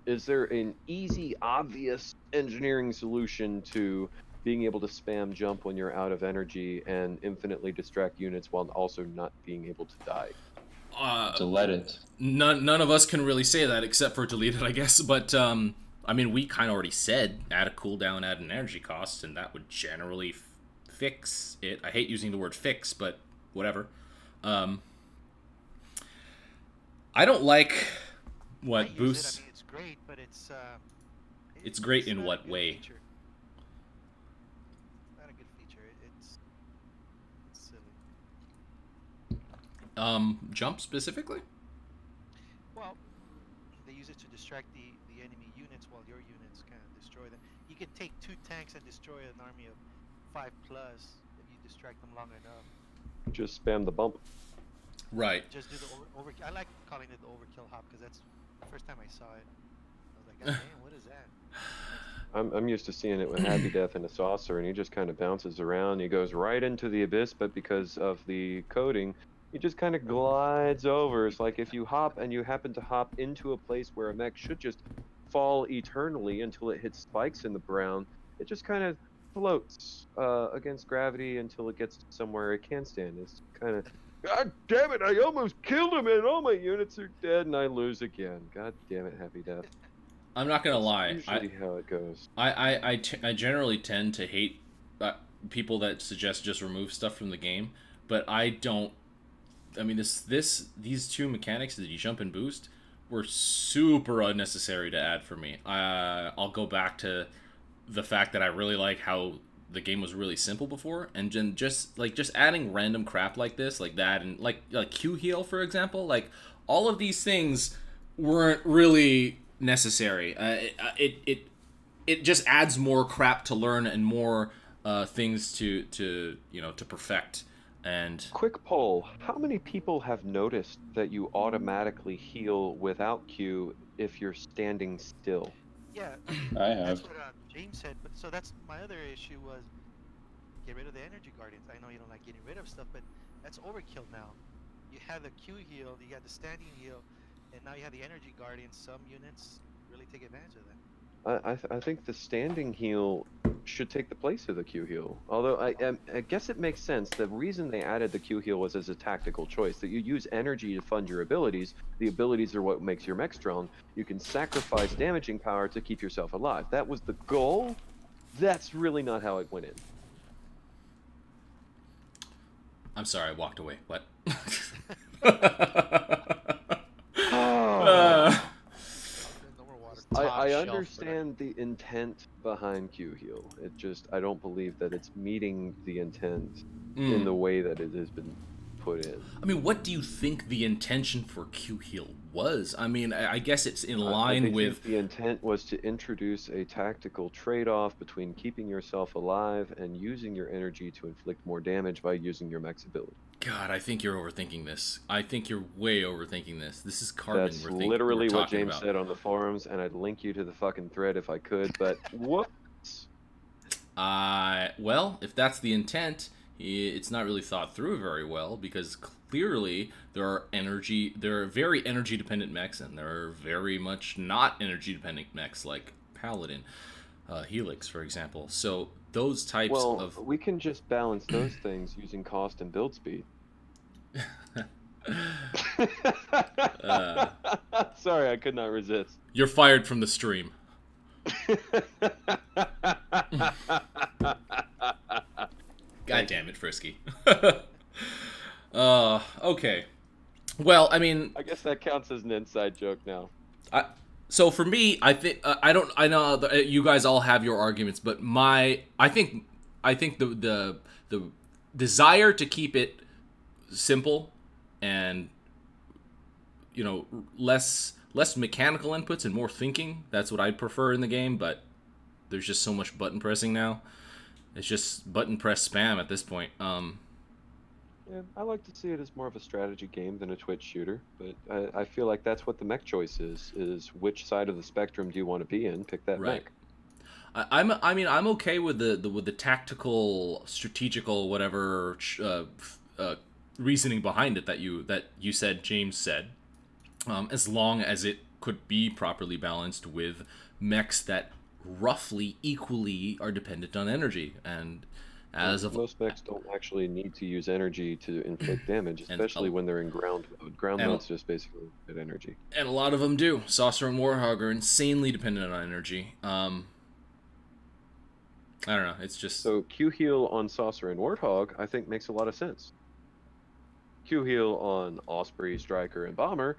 is there an easy, obvious engineering solution to being able to spam jump when you're out of energy and infinitely distract units while also not being able to die? Delete it. None of us can really say that except for delete it, I guess. But I mean, we kind of already said add a cooldown, add an energy cost, and that would generally fix it. I hate using the word fix, but whatever. I don't like what I use boosts. It. I mean, it's great, but It's great in not a what good way? feature. Not a good feature. It's silly. Jump specifically? Well, they use it to distract the enemy units while your units kind of destroy them. You can take 2 tanks and destroy an army of 5+ if you distract them long enough. Just spam the bump. Right. Just do the overkill. I like calling it the overkill hop because that's the first time I saw it. I was like, God damn, what is that? I'm used to seeing it with Happy Death in a saucer, and he just kind of bounces around. He goes right into the abyss, but because of the coding, he just kind of glides over. It's like if you hop and you happen to hop into a place where a mech should just fall eternally until it hits spikes in the ground, it just kind of floats against gravity until it gets somewhere it can stand. It's kind of, God damn it, I almost killed him and all my units are dead and I lose again. God damn it, Happy Death. I'm not gonna lie. Usually how it goes. I generally tend to hate people that suggest just remove stuff from the game, but I don't. I mean, these 2 mechanics, the jump and boost, were super unnecessary to add for me. I'll go back to the fact that I really like how the game was really simple before, and then just adding random crap like this, like that, and like Q heal, for example, like all of these things weren't really necessary. It just adds more crap to learn and more things to perfect. And quick poll: how many people have noticed that you automatically heal without Q if you're standing still? Yeah, I have. that's what James said. But so that's my other issue was get rid of the energy guardians. I know you don't like getting rid of stuff, but that's overkill now. You have the Q heal, you got the standing heal, and now you have the energy guardians. Some units really take advantage of that. I think the standing heal should take the place of the Q heal. Although I guess it makes sense. The reason they added the Q heal was as a tactical choice. That you use energy to fund your abilities. The abilities are what makes your mech strong. You can sacrifice damaging power to keep yourself alive. That was the goal. That's really not how it went in. I'm sorry, I walked away. What? I understand the intent behind Q heal. It just, I don't believe that it's meeting the intent in the way that it has been put in. I mean, what do you think the intention for Q heal was? I mean, I guess it's in line with... The intent was to introduce a tactical trade-off between keeping yourself alive and using your energy to inflict more damage by using your mech's ability. God, I think you're overthinking this. I think you're way overthinking this. This is carbon. That's literally what James said on the forums, and I'd link you to the fucking thread if I could, but whoops. Well, if that's the intent, it's not really thought through very well, because clearly there are very energy dependent mechs, and there are very much not energy dependent mechs like Paladin, Helix, for example. So those types of... we can just balance those things using cost and build speed. Sorry, I could not resist. You're fired from the stream. God damn it, Frisky. Okay. Well, I mean, I guess that counts as an inside joke now. So for me, I think I know you guys all have your arguments, but I think the desire to keep it simple and less mechanical inputs and more thinking, that's what I prefer in the game. But there's just so much button pressing now. It's just button press spam at this point. Yeah, I like to see it as more of a strategy game than a Twitch shooter, but I feel like that's what the mech choice is which side of the spectrum do you want to be in? Pick that right. mech. I'm okay with the tactical, strategical, whatever reasoning behind it that you said, James said, as long as it could be properly balanced with mechs that roughly equally are dependent on energy. And as of most mechs don't actually need to use energy to inflict damage, especially when they're in ground mode. Ground mode's just basically good energy. And a lot of them do. Saucer and Warhog are insanely dependent on energy. I don't know. It's just So Q heal on Saucer and Warthog, I think makes a lot of sense. Q heal on Osprey, Striker, and Bomber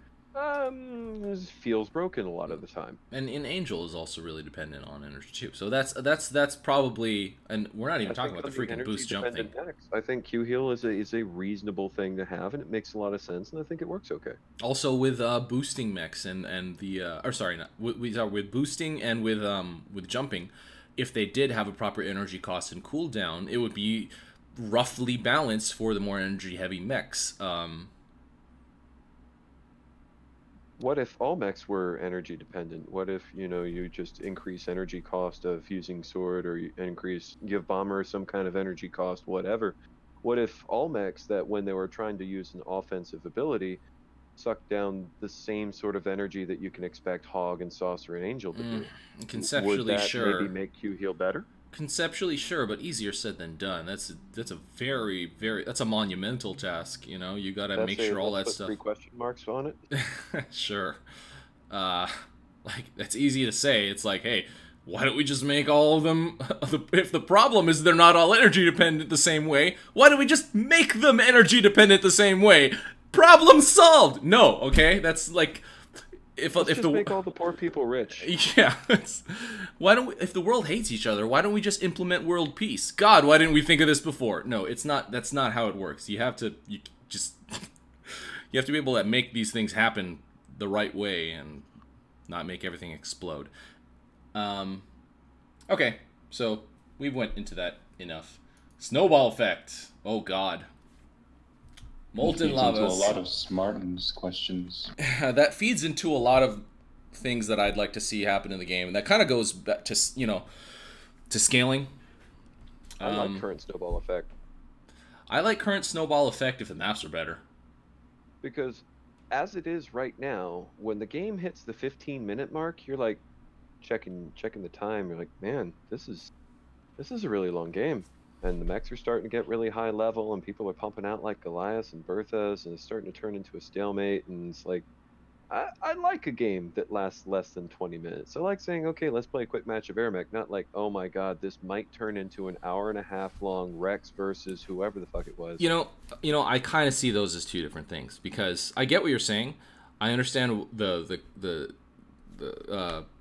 feels broken a lot of the time. and Angel is also really dependent on energy too. So that's probably, and we're not even I talking think about the on freaking boost jump thing. energy-dependent decks, I think Q heal is a reasonable thing to have, and it makes a lot of sense, and I think it works okay. Also with boosting mechs and the or sorry, not with boosting and with jumping, if they did have a proper energy cost and cooldown, it would be roughly balanced for the more energy heavy mechs. What if all mechs were energy dependent? What if, you just increase energy cost of using sword, or you give Bomber some kind of energy cost, whatever? What if all mechs that when they were trying to use an offensive ability suck down the same sort of energy that you can expect Hog and Saucer and Angel to do? Conceptually, Would that sure. maybe make Q heal better? Conceptually, sure, but easier said than done. That's a very that's a monumental task. You gotta make sure all that put stuff. 3 question marks on it. Sure. Like that's easy to say. It's like, hey, why don't we just make all of them? If the problem is they're not all energy dependent the same way, why don't we just make them energy dependent the same way? Problem solved. No, okay, that's like. If make all the poor people rich. Yeah, why don't we, if the world hates each other, why don't we just implement world peace? God, why didn't we think of this before? No, it's not. That's not how it works. You have to you have to be able to make these things happen the right way and not make everything explode. Okay, so we went into that enough. Snowball effect. Oh God. Molten lava. Into a lot of Smartens questions. That feeds into a lot of things that I'd like to see happen in the game, and that kind of goes back to to scaling. I like current snowball effect. I like current snowball effect if the maps are better. Because as it is right now, when the game hits the 15-minute mark, you're like checking the time. You're like, man, this is a really long game. And the mechs are starting to get really high level, and people are pumping out like Goliaths and Berthas, and it's starting to turn into a stalemate. And it's like, I like a game that lasts less than 20 minutes. I like saying, okay, let's play a quick match of AirMech, not like, oh my god, this might turn into an hour-and-a-half long Rex versus whoever the fuck it was. I kind of see those as two different things, because I get what you're saying. I understand the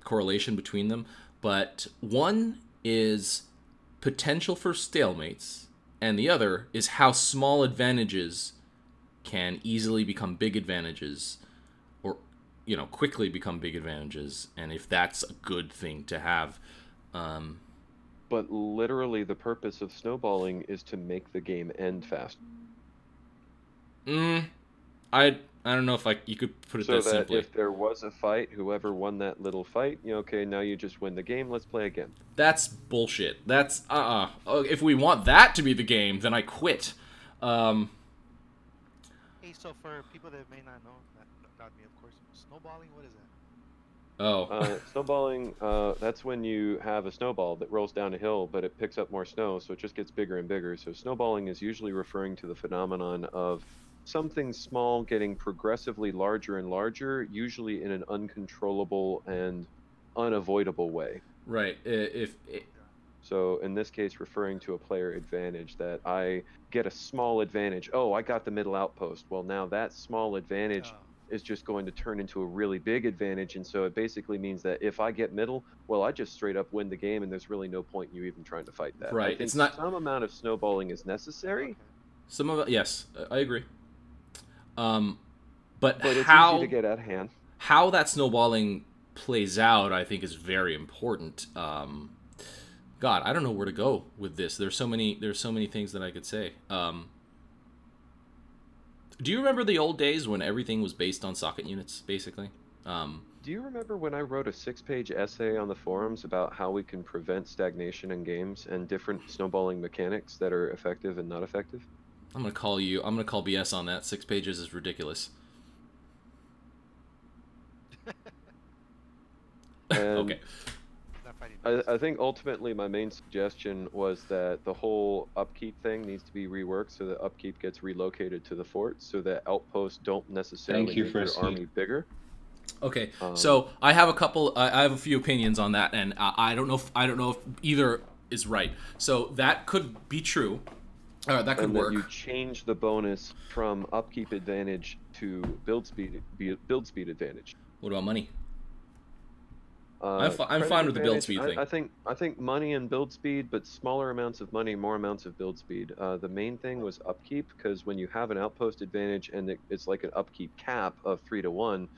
correlation between them, but one is potential for stalemates, and the other is how small advantages can easily become big advantages, or quickly become big advantages, and if that's a good thing to have. But literally the purpose of snowballing is to make the game end fast. I don't know if you could put it so that that simply. If there was a fight, whoever won that little fight, okay, now you just win the game, let's play again. That's bullshit. That's if we want that to be the game, then I quit. Hey, so for people that may not know, not me of course, snowballing, what is that? Snowballing, that's when you have a snowball that rolls down a hill, but it picks up more snow, so it just gets bigger and bigger. So snowballing is usually referring to the phenomenon of something small getting progressively larger and larger, usually in an uncontrollable and unavoidable way. Right. So in this case, referring to a player advantage, that I get a small advantage. Oh, I got the middle outpost. Well, now that small advantage is just going to turn into a really big advantage, and so it basically means that if I get middle, well, I just straight up win the game, and there's really no point in you even trying to fight that. Right. I think it's not some amount of snowballing is necessary. Okay. Some of it, yes, I agree. But it's how easy to get at hand. How that snowballing plays out, I think, is very important. God, I don't know where to go with this. There's so many things that I could say. Do you remember the old days when everything was based on socket units, basically? Do you remember when I wrote a 6-page essay on the forums about how we can prevent stagnation in games and different snowballing mechanics that are effective and not effective? I'm gonna call BS on that. 6 pages is ridiculous. Okay. I think ultimately my main suggestion was that the whole upkeep thing needs to be reworked so that upkeep gets relocated to the fort, so that outposts don't necessarily make their army bigger. Okay, so I have a few opinions on that, and I don't know if either is right. So that could be true. That could And work. then you change the bonus from upkeep advantage to build speed advantage. What about money? Uh, I'm credit fine with the build advantage, speed thing. I think money and build speed, but smaller amounts of money, more amounts of build speed. The main thing was upkeep, because when you have an outpost advantage and it's like an upkeep cap of 3 to 1,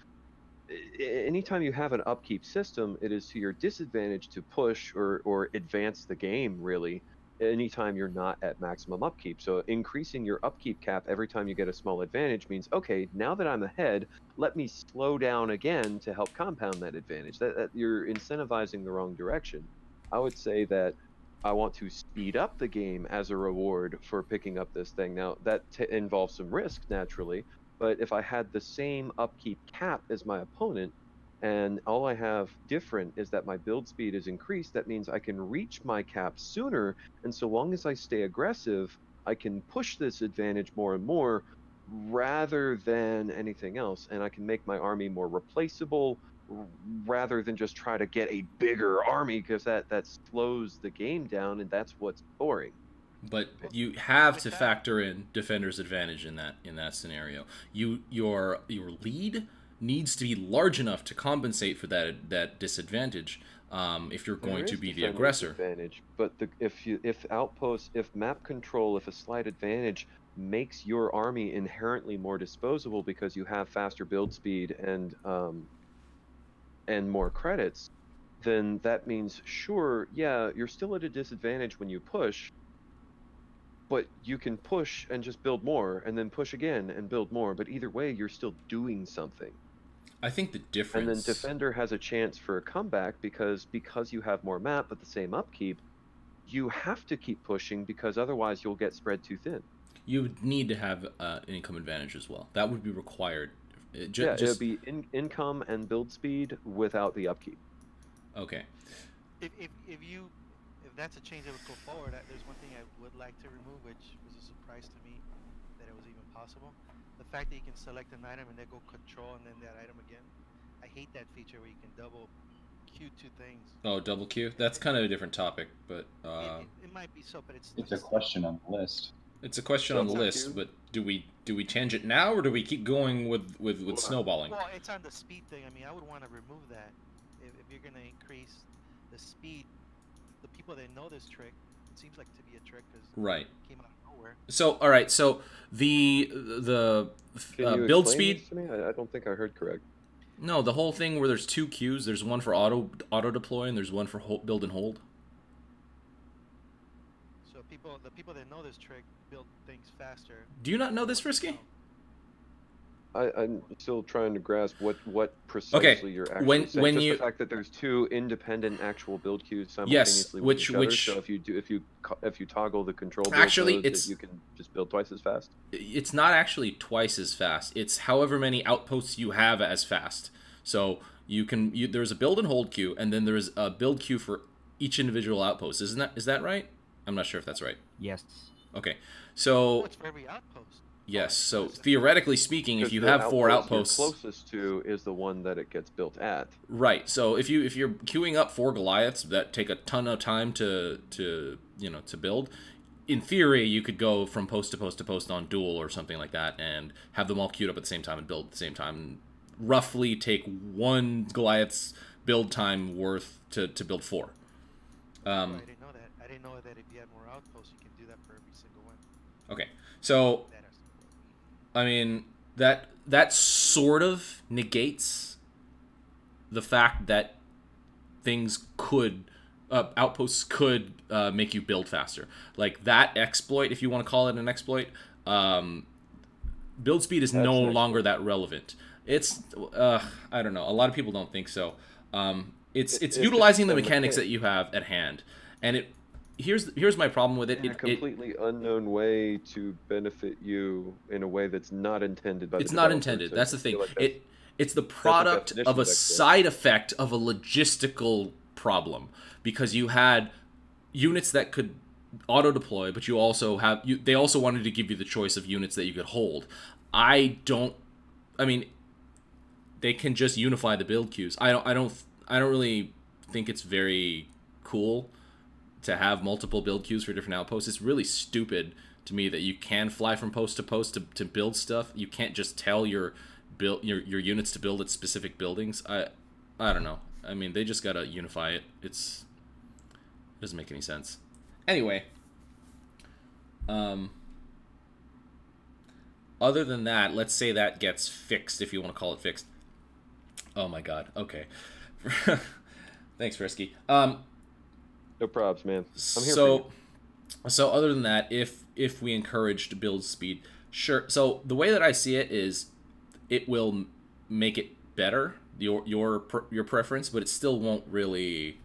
anytime you have an upkeep system, it is to your disadvantage to push or advance the game, really, anytime you're not at maximum upkeep. So increasing your upkeep cap every time you get a small advantage means, okay, now that I'm ahead, let me slow down again to help compound that advantage. That you're incentivizing the wrong direction. I would say that I want to speed up the game as a reward for picking up this thing. Now, that involves some risk, naturally, but if I had the same upkeep cap as my opponent, and all I have different is that my build speed is increased, that means I can reach my cap sooner, and so long as I stay aggressive, I can push this advantage more and more rather than anything else, and I can make my army more replaceable rather than just try to get a bigger army, because that slows the game down, and that's what's boring. But you have to factor in defender's advantage in that scenario. Your lead needs to be large enough to compensate for that disadvantage if you're going to be the aggressor. Advantage, but if map control, if a slight advantage makes your army inherently more disposable because you have faster build speed and more credits, then that means, sure, yeah, you're still at a disadvantage when you push, but you can push and just build more, and then push again and build more. But either way, you're still doing something. I think the difference... And then defender has a chance for a comeback because you have more map but the same upkeep. You have to keep pushing because otherwise you'll get spread too thin. You would need to have an income advantage as well. That would be required. It would be income and build speed without the upkeep. Okay. If that's a change that would go forward, there's one thing I would like to remove, which was a surprise to me that it was even possible. The fact that you can select an item and then go control and then that item again. I hate that feature where you can double queue two things. Oh, double queue? That's kind of a different topic, but... it might be so, but it's a question on the list. It's a question on the list, but do we change it now, or do we keep going with snowballing? Well, it's on the speed thing. I mean, I would want to remove that. If you're going to increase the speed, the people that know this trick, it seems like to be a trick because right. It came out of nowhere. So, all right, so the build speed... This to me? I don't think I heard correct. No, the whole thing where there's two queues, there's one for auto deploy and there's one for build and hold. So the people that know this trick build things faster. Do you not know this, Frisky? I'm still trying to grasp what precisely you're actually saying. When just you... the fact that there's two independent actual build queues simultaneously with each other. So if you toggle the control build modes, you can just build twice as fast. It's not actually twice as fast. It's however many outposts you have as fast. So there's a build and hold queue, and then there's a build queue for each individual outpost. Is that right? I'm not sure if that's right. Yes. Okay. So it's for every outpost. Yes, so theoretically speaking, if you have 4 outposts, you're closest to is the one that it gets built at. Right. So if you're queuing up 4 Goliaths that take a ton of time to build, in theory you could go from post to post to post on duel or something like that and have them all queued up at the same time and build at the same time. And roughly take 1 Goliath's build time worth to build 4. I didn't know that. I didn't know that if you had more outposts, you can do that for every single one. Okay. So I mean, that sort of negates the fact that outposts could make you build faster. Like that exploit, if you want to call it an exploit, build speed is no longer that relevant. It's I don't know. A lot of people don't think so. It's utilizing the mechanics that you have at hand, and here's my problem with it. In a completely unknown way to benefit you in a way that's not intended by the developer. It's not intended. That's the thing. It's the product of a side effect of a logistical problem, because you had units that could auto deploy, but you also they also wanted to give you the choice of units that you could hold. I mean, they can just unify the build queues. I don't really think it's very cool. to have multiple build queues for different outposts. It's really stupid to me that you can fly from post to post to build stuff. You can't just tell your units to build at specific buildings. I don't know. I mean, they just gotta unify it. It doesn't make any sense. Anyway, other than that, let's say that gets fixed, if you want to call it fixed. Oh my god. Okay. Thanks, Frisky. No probs, man. I'm here for you. So other than that, if we encouraged build speed, sure. So the way that I see it is, it will make it better, your preference, but it still won't really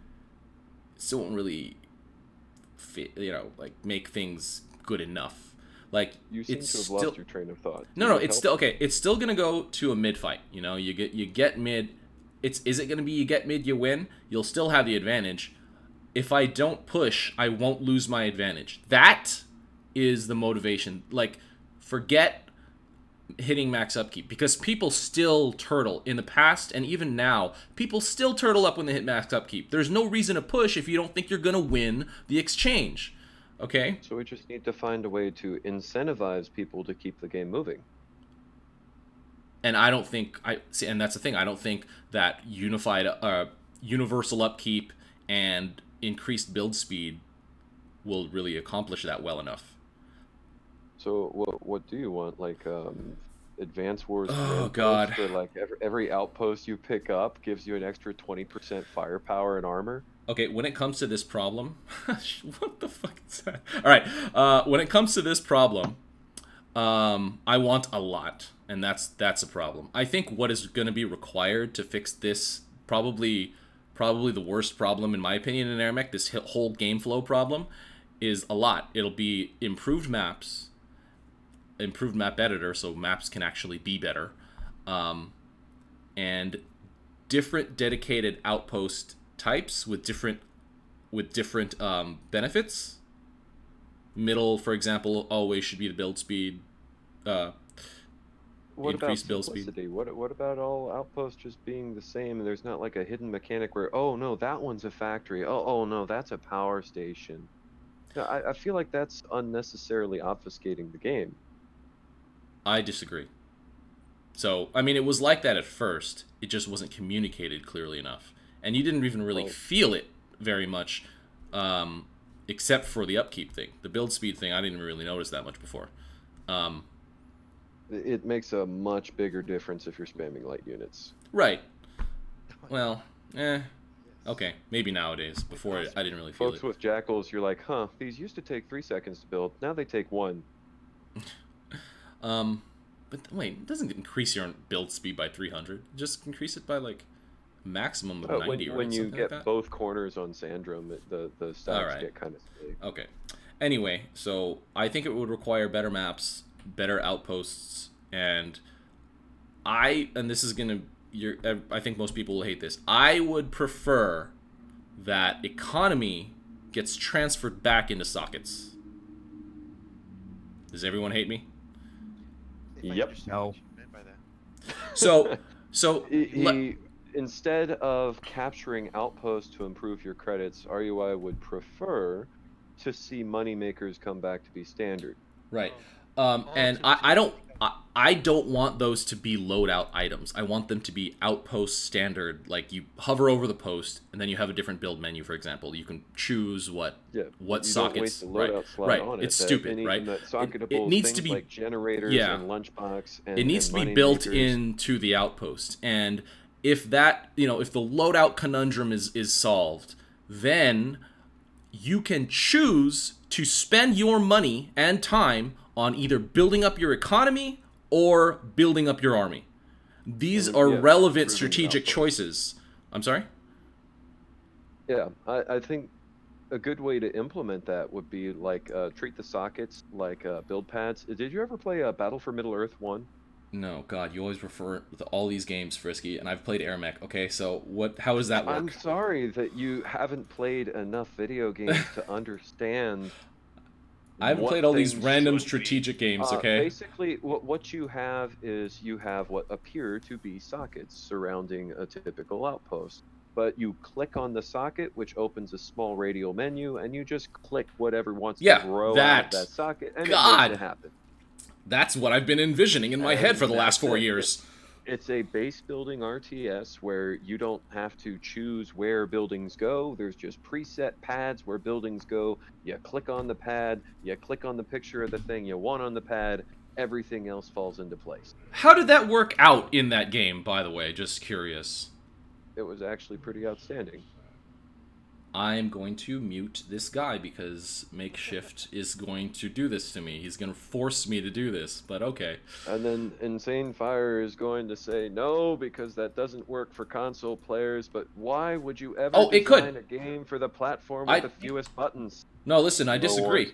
fit, like make things good enough. Like, You seem to have lost your train of thought. No, it's still okay. It's still gonna go to a mid fight. You get mid. Is it gonna be you get mid, you win? You'll still have the advantage. If I don't push, I won't lose my advantage. That is the motivation. Like, forget hitting max upkeep, because people still turtle in the past, and even now people still turtle up when they hit max upkeep. There's no reason to push if you don't think you're gonna win the exchange. Okay, so we just need to find a way to incentivize people to keep the game moving. And I don't think and that's the thing, I don't think that universal upkeep and increased build speed will really accomplish that well enough. So what do you want? Like Advance Wars? Oh god! Where like every outpost you pick up gives you an extra 20% firepower and armor. Okay, when it comes to this problem, what the fuck is that? All right, when it comes to this problem, I want a lot, and that's a problem. I think what is going to be required to fix this probably the worst problem in my opinion in AirMech, this whole game flow problem, is a lot. It'll be improved maps, improved map editor, so maps can actually be better, and different dedicated outpost types with different benefits. Middle, for example, always should be the build speed. Increased build speed. What about all outposts just being the same, and there's not like a hidden mechanic where, oh no, that one's a factory, oh no, that's a power station. No, I feel like that's unnecessarily obfuscating the game. I disagree. So, I mean, it was like that at first. It just wasn't communicated clearly enough. And you didn't even really feel it very much, except for the upkeep thing. The build speed thing, I didn't really notice that much before. It makes a much bigger difference if you're spamming light units. Right. Well, okay. Maybe nowadays. Before, I didn't really feel it. Folks with Jackals, you're like, huh, these used to take 3 seconds to build. Now they take 1. But wait, it doesn't increase your build speed by 300. Just increase it by, like, maximum of 90 or when you something get like that? Both corners on Sandrum, the stats get kind of silly. Okay. Anyway, so I think it would require better maps, better outposts, and this is gonna, I think most people will hate this. I would prefer that economy gets transferred back into sockets. Does everyone hate me? Yep. No. So instead of capturing outposts to improve your credits, RUI would prefer to see moneymakers come back to be standard. Right. And I don't want those to be loadout items. I want them to be outpost standard. Like, you hover over the post, and then you have a different build menu. For example, you can choose what sockets. Don't waste the loadout slot right. on It's stupid, right? Socketable it needs things to be like generators and lunchbox. And, it needs to be built into the outpost. And if that, if the loadout conundrum is solved, then you can choose to spend your money and time on either building up your economy or building up your army. These are relevant strategic choices. I'm sorry? Yeah, I think a good way to implement that would be like treat the sockets like build pads. Did you ever play Battle for Middle-earth 1? No, God, you always refer to all these games, Frisky, and I've played AirMech. Okay, so how does that work? I'm sorry that you haven't played enough video games to understand. I haven't played all these random strategic games, okay? Basically, what you have is you have what appear to be sockets surrounding a typical outpost. but you click on the socket, which opens a small radial menu, and you just click whatever wants Yeah, to grow out that. of that socket, and God. it makes it happen. That's what I've been envisioning in my head for the last 4 years. It's a base building RTS where you don't have to choose where buildings go. There's just preset pads where buildings go. You click on the pad, you click on the picture of the thing you want on the pad, everything else falls into place. How did that work out in that game, by the way? Just curious. It was actually pretty outstanding. I'm going to mute this guy because Makeshift is going to do this to me. He's going to force me to do this, but okay. And then Insane Fire is going to say no because that doesn't work for console players, but why would you ever design a game for the platform with the fewest buttons? No, listen, I disagree.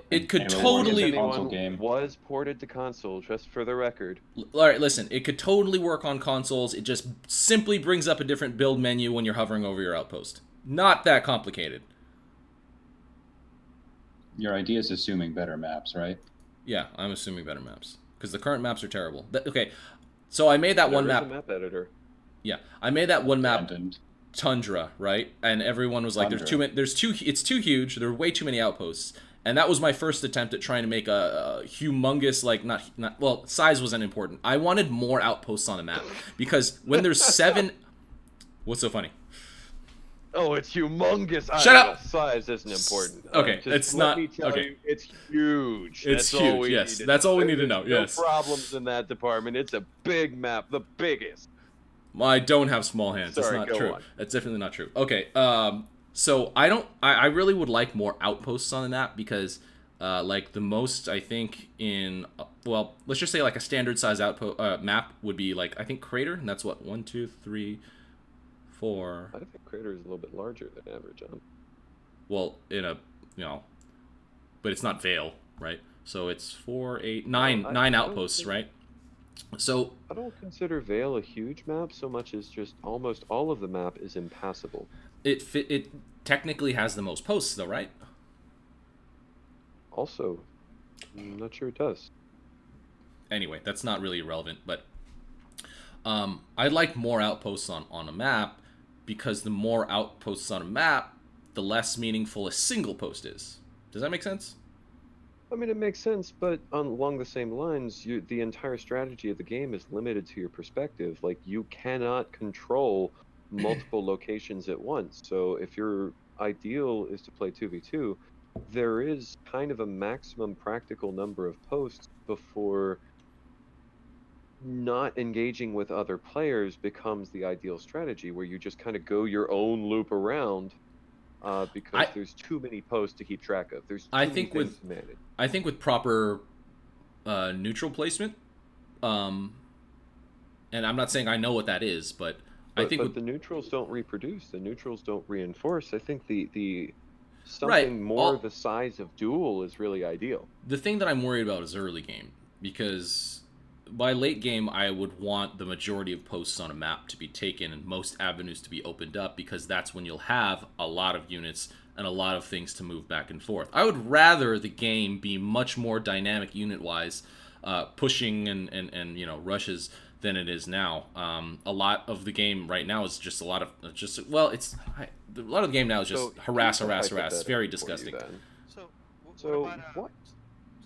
It could totally... was ported to console, just for the record. Alright, listen, it could totally work on consoles. It just simply brings up a different build menu when you're hovering over your outpost. Not that complicated. Your idea is assuming better maps, right? Yeah, I'm assuming better maps. Because the current maps are terrible. Okay, so I made that one map... a map editor. Yeah, I made that one map... Tundra, right? And everyone was like, it's too huge, there are way too many outposts. And that was my first attempt at trying to make a humongous, like, well, size wasn't important. I wanted more outposts on the map. Because when there's 7... What's so funny? Oh, it's humongous. Shut up! Size isn't important. Okay, it's not... Okay. It's huge. It's huge, yes. That's all we need to know, yes. No problems in that department. It's a big map, the biggest. I don't have small hands. That's not true. That's definitely not true. Okay, so I really would like more outposts on the map because, like, the most, I think, in, well, let's just say, like, a standard size outpost map would be, like, I think Crater, and that's what, 1, 2, 3, 4... I think Crater is a little bit larger than average, huh? Well, in a, you know, but it's not Vale, right? So it's 4, 8, 9 outposts, right? So I don't consider Vale a huge map so much as just almost all of the map is impassable. It technically has the most posts though, right? Also, I'm not sure it does. Anyway, that's not really relevant, but I'd like more outposts on a map because the more outposts on a map, the less meaningful a single post is. Does that make sense? I mean, it makes sense, but along the same lines, the entire strategy of the game is limited to your perspective. Like, you cannot control multiple locations at once. So if your ideal is to play 2v2, there is kind of a maximum practical number of posts before not engaging with other players becomes the ideal strategy, where you just kind of go your own loop around. Because there's too many posts to keep track of. There's too many things to manage. I think with proper neutral placement, and I'm not saying I know what that is, but I think the neutrals don't reproduce. The neutrals don't reinforce. I think the something more the size of duel is really ideal. The thing that I'm worried about is early game, because by late game, I would want the majority of posts on a map to be taken and most avenues to be opened up, because that's when you'll have a lot of units and a lot of things to move back and forth. I would rather the game be much more dynamic unit-wise, pushing and you know, rushes than it is now. A lot of the game right now is just a lot of a lot of the game now is just harass. It's very disgusting. So what?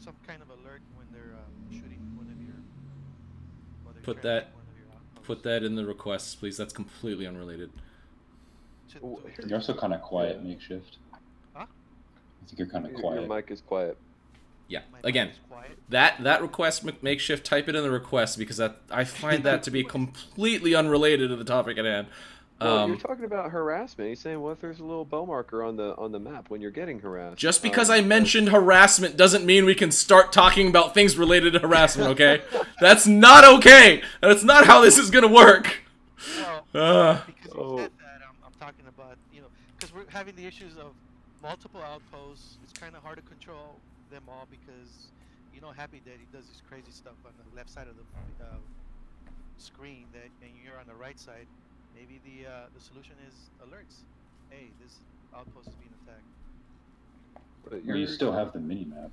Some kind of alert when they're shooting one of your. Put that in the requests, please. That's completely unrelated. You're also kind of quiet, Makeshift. Huh? I think you're kind of quiet. Your mic is quiet. Yeah. Again, that request, Makeshift, type it in the request, because I find that to be completely unrelated to the topic at hand. Well, you're talking about harassment. He's saying, what if there's a little bow marker on the map when you're getting harassed? Just because I mentioned harassment doesn't mean we can start talking about things related to harassment, okay? That's not okay! That's not how this is gonna work! Well, because you said that, I'm talking about, you know, because we're having the issues of multiple outposts. It's kind of hard to control them all because, you know, Happy Daddy does this crazy stuff on the left side of the screen, and you're on the right side. Maybe the solution is alerts. Hey, this outpost is being attacked. You still have the mini-map.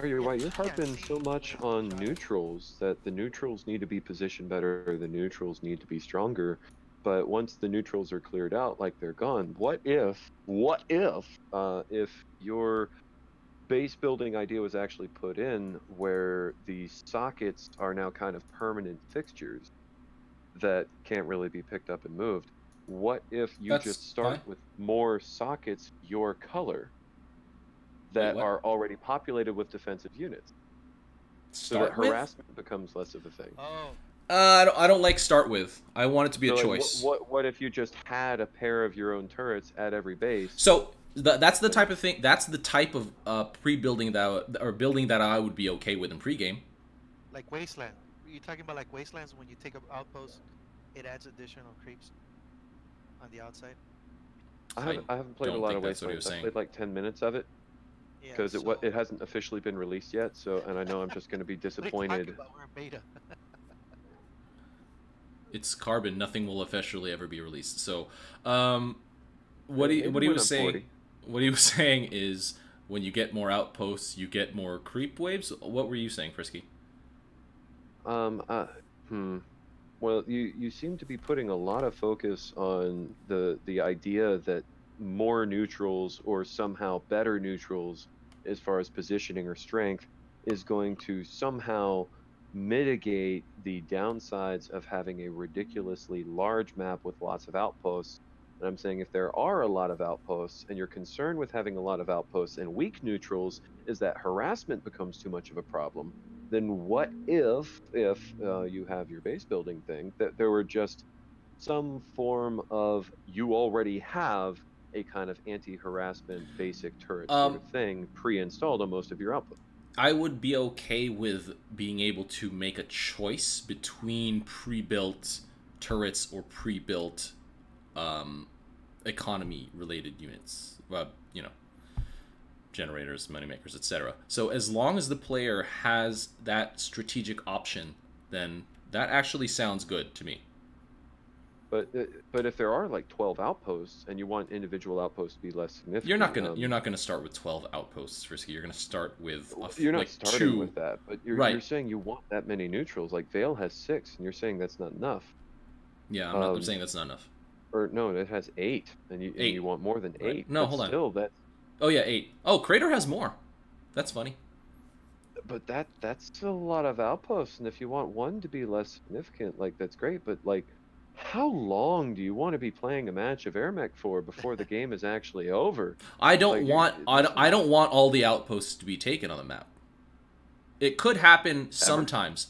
You're harping so much on neutrals that the neutrals need to be positioned better, the neutrals need to be stronger. but once the neutrals are cleared out, like they're gone, what if your base building idea was actually put in where the sockets are now kind of permanent fixtures that can't really be picked up and moved? What if you That's just start fine. with more sockets your color that what? are already populated with defensive units, so Start that with? harassment becomes less of a thing? Oh, I don't like start with. I want it to be a So, like, choice. what if you just had a pair of your own turrets at every base? So that's the type of thing. That's the type of pre-building that or building that I would be okay with in pregame. like Wasteland. You're talking about like Wastelands when you take up outposts, it adds additional creeps on the outside. I haven't played a don't lot think of that's what he was Wastelands. I saying. played like 10 minutes of it Yeah, because so, it hasn't officially been released yet. So, and I know I'm just going to be what are you disappointed. talking about? We're in beta. It's carbon. Nothing will officially ever be released. So, Maybe what he when was I'm saying, 40. what he was saying is when you get more outposts, you get more creep waves. What were you saying, Frisky? Well, you seem to be putting a lot of focus on the idea that more neutrals or somehow better neutrals as far as positioning or strength is going to somehow mitigate the downsides of having a ridiculously large map with lots of outposts. And I'm saying if there are a lot of outposts and you're concerned with having a lot of outposts and weak neutrals is that harassment becomes too much of a problem, then what if you have your base building thing that there were just some form of you already have a kind of anti-harassment basic turret sort of thing pre-installed on most of your output? I would be okay with being able to make a choice between pre-built turrets or pre-built economy-related units. Generators, moneymakers, etc. So as long as the player has that strategic option, then that actually sounds good to me. But if there are like 12 outposts and you want individual outposts to be less significant, You're not gonna start with 12 outposts, Frisky. You're gonna start with you're not like starting two. with that, but you're Right. saying you want that many neutrals. Like Vale has 6, and you're saying that's not enough. Yeah, I'm saying that's not enough. Or no, it has 8, and Eight. you want more than 8. Right. No, but hold on. still, that's Oh yeah, 8. Oh, Crater has more. That's funny. but that's still a lot of outposts, and if you want one to be less significant, like that's great. But like, how long do you want to be playing a match of AirMech for before the game is actually over? I don't Like, want I don't want all the outposts to be taken on the map. It could happen sometimes.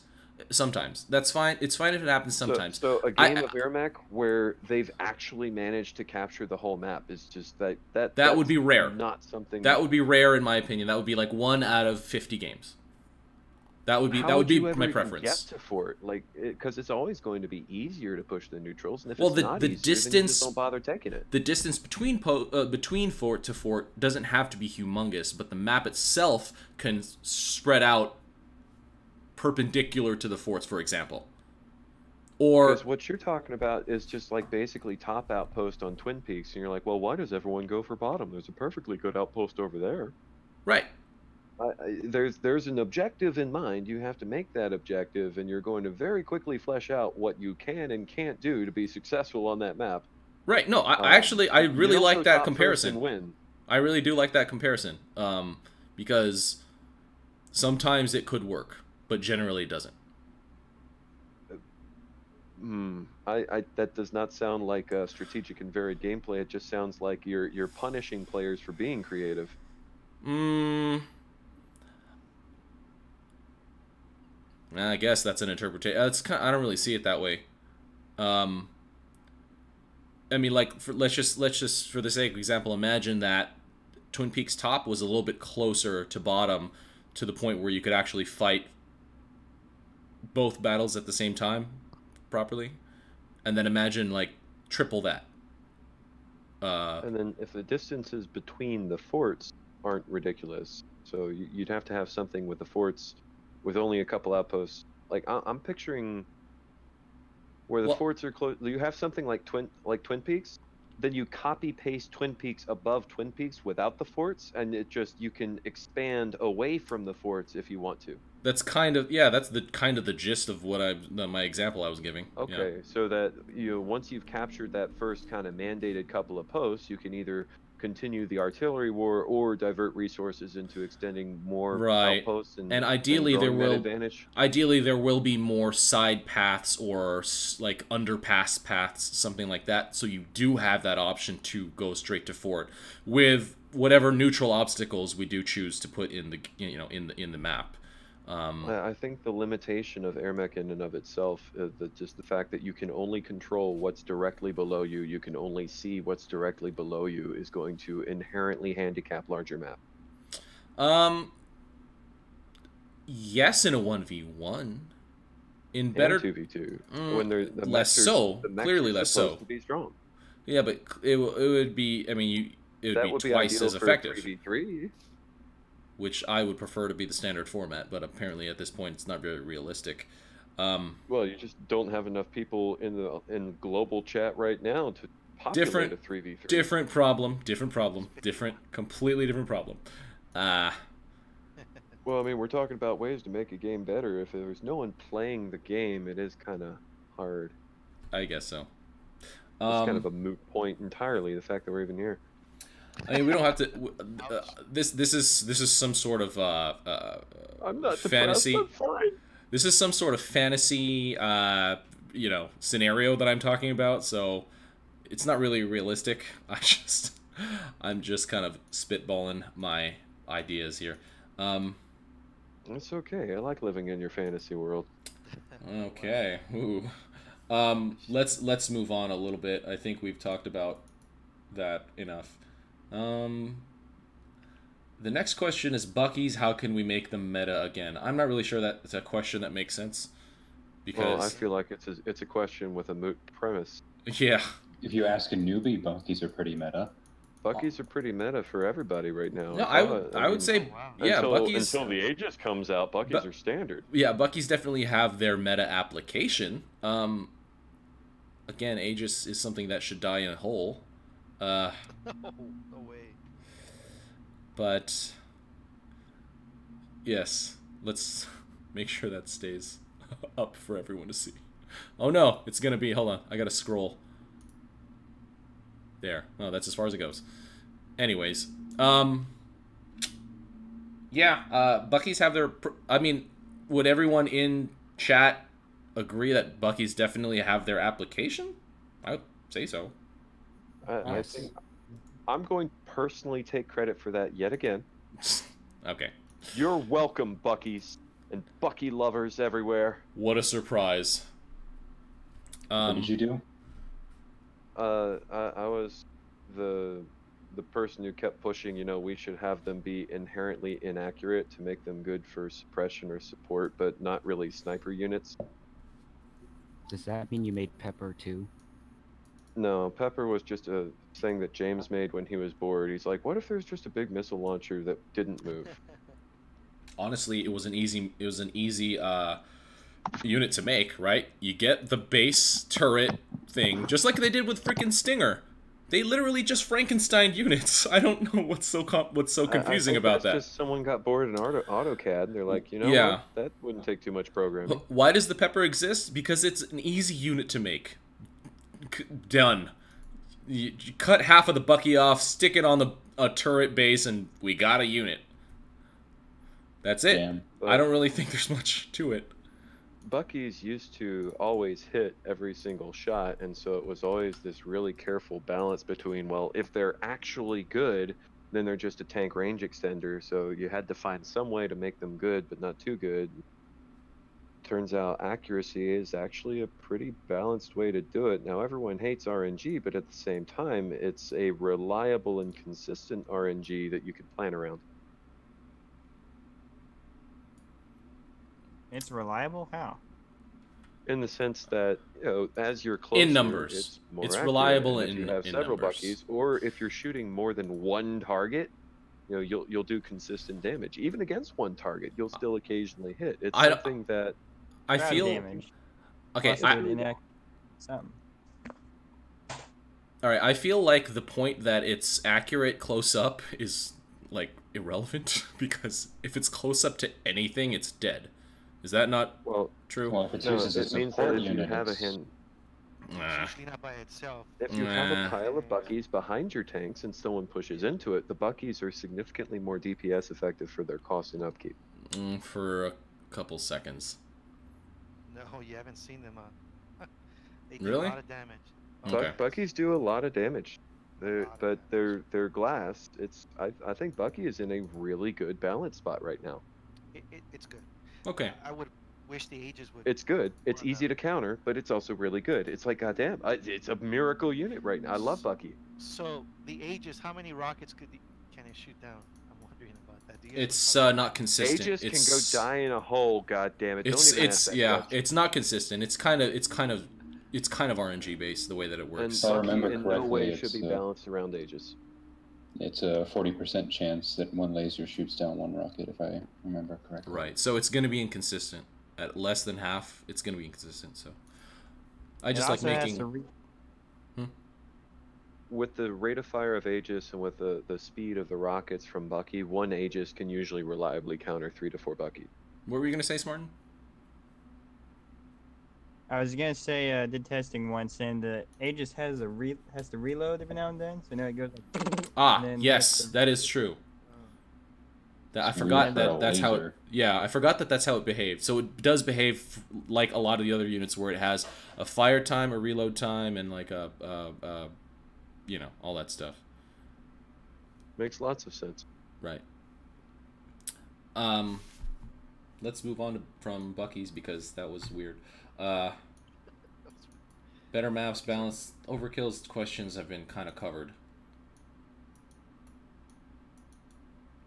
Sometimes. That's fine. It's fine if it happens sometimes. So a game of AirMech where they've actually managed to capture the whole map is just that would be rare. Not something that would be rare in my opinion. That would be like 1 out of 50 games. That would be you ever my even preference. Get to fort, like, because it's always going to be easier to push the neutrals, and if Well, it's not the easier, distance, then you just don't bother taking it. The distance between fort to fort doesn't have to be humongous, but the map itself can spread out perpendicular to the forts, for example. Or because what you're talking about is just like basically top outpost on Twin Peaks, and you're like, well, why does everyone go for bottom? There's a perfectly good outpost over there. right. There's an objective in mind. You have to make that objective, and you're going to very quickly flesh out what you can and can't do to be successful on that map. Right. No, I really like that comparison. Win. I really do like that comparison. Because sometimes it could work, but generally it doesn't. That does not sound like strategic and varied gameplay. It just sounds like you're punishing players for being creative. I guess that's an interpretation. I don't really see it that way. I mean, like, let's just for the sake of example, imagine that Twin Peaks top was a little bit closer to bottom, to the point where you could actually fight both battles at the same time properly, and then imagine like triple that. And then if the distances between the forts aren't ridiculous, so you'd have to have something with the forts with only a couple outposts. Like I'm picturing where the forts are close. You have something like Twin Peaks, then you copy paste Twin Peaks above Twin Peaks without the forts, and you can expand away from the forts if you want to. That's kind of, yeah, that's the kind of the gist of what my example I was giving. Okay, so that once you've captured that first kind of mandated couple of posts, you can either continue the artillery war or divert resources into extending more Right. outposts and ideally growing that advantage. Ideally there will be more side paths or like underpass paths, something like that, so you do have that option to go straight to fort with whatever neutral obstacles we do choose to put in the in the map. I think the limitation of AirMech in and of itself, just the fact that you can only control what's directly below you, you can only see what's directly below you, is going to inherently handicap larger map. Yes, in a 1v1. In better 2v2, when they're the less so, clearly less so. To be strong. Yeah, but it would be. I mean, it would be twice as effective. 3v3. Which I would prefer to be the standard format, but apparently at this point it's not very realistic. Well, you just don't have enough people in global chat right now to populate a 3v3. Different problem, completely different problem. Well, I mean, we're talking about ways to make a game better. If there's no one playing the game, it is kind of hard. I guess so. It's kind of a moot point entirely, the fact that we're even here. I mean, we don't have to. This is some sort of I'm not fantasy. I'm fine. This is some sort of fantasy, scenario that I'm talking about. So it's not really realistic. I'm just kind of spitballing my ideas here. It's okay. I like living in your fantasy world. Okay. Ooh. Let's move on a little bit. I think we've talked about that enough. The next question is Bucky's. How can we make them meta again? I'm not really sure that it's a question that makes sense. Because I feel like it's a question with a moot premise. Yeah. If you ask a newbie, Bucky's are pretty meta. Bucky's are pretty meta for everybody right now. No, I would say, yeah, Bucky's until the Aegis comes out, Bucky's are standard. Yeah, Bucky's definitely have their meta application. Again, Aegis is something that should die in a hole. No way. But yes, let's make sure that stays up for everyone to see. Oh no, it's gonna be. Hold on, I gotta scroll. There. Oh, that's as far as it goes. Anyways, yeah, Bucky's have their. I mean, would everyone in chat agree that Bucky's definitely have their application? I would say so. I think I'm going to personally take credit for that yet again. Okay. You're welcome, Bucky's and Bucky lovers everywhere. What a surprise. What did you do? I was the person who kept pushing, we should have them be inherently inaccurate to make them good for suppression or support, but not really sniper units. Does that mean you made Pepper too? No, Pepper was just a thing that James made when he was bored. He's like, what if there's just a big missile launcher that didn't move? Honestly, it was an easy unit to make, right? You get the base turret thing, just like they did with freaking Stinger. They literally just Frankenstein units. I don't know what's so confusing about that. Just someone got bored in AutoCAD, and they're like, yeah, what? That wouldn't take too much programming. Why does the Pepper exist? Because it's an easy unit to make. Done. You cut half of the Bucky off, stick it on a turret base, and we got a unit. That's it. Damn. I don't really think there's much to it. Bucky's used to always hit every single shot, and so it was always this really careful balance between, well, if they're actually good, then they're just a tank range extender, so you had to find some way to make them good, but not too good. Turns out accuracy is actually a pretty balanced way to do it. Now, everyone hates RNG, but at the same time, it's a reliable and consistent RNG that you can plan around. It's reliable? How? In the sense that, as you're closer, in numbers, it's more it's accurate. reliable and if you have several numbers. Buckies, or if you're shooting more than one target, you'll do consistent damage. Even against one target, you'll still occasionally hit. It's something that I feel. Damage. Okay. Something. All right. I feel like the point that it's accurate close up is like irrelevant because if it's close up to anything, it's dead. Is that not Well, true? Well, if it's no, used as a it means that support if you unit, have a it's... hand, It's Nah. usually not by itself. if you have Nah. a pile of buckies behind your tanks and someone pushes into it, the buckies are significantly more DPS effective for their cost and upkeep. For a couple seconds. No, you haven't seen them. They do Really? a lot of damage. Okay. Buckies do a lot of damage. Lot of But damage. they're glass. I think Bucky is in a really good balance spot right now. It's good. Okay. I would wish the Aegis would. It's good. It's Well, easy to counter, but it's also really good. It's like, goddamn, it's a miracle unit right now. I love Bucky. So the Aegis, how many rockets can it shoot down? I'm wondering about that. Do you guys It's know? not consistent. Aegis It's, can go die in a hole. Goddamn it! Don't even ask that yeah. question. It's not consistent. It's kind of RNG based the way that it And works. If I Bucky remember in no correctly, way should it's, be balanced around Aegis. It's a 40% chance that one laser shoots down one rocket, if I remember correctly. Right. So it's going to be inconsistent. At less than half, it's going to be inconsistent. So I just like making. With the rate of fire of Aegis and with the speed of the rockets from Bucky, one Aegis can usually reliably counter 3 to 4 Bucky. What were you going to say, Smartin? I was gonna say I did testing once, and the Aegis has to reload every now and then, so now it goes like. Ah, then yes, that's the- that is true. That I It's forgot weird for that a that's how. It, laser. yeah, I forgot that that's how it behaved. So it does behave like a lot of the other units, where it has a fire time, a reload time, and like you know, all that stuff. Makes lots of sense. Right. Let's move on from Bucky's because that was weird. Better maps, balance, overkill's questions have been kind of covered.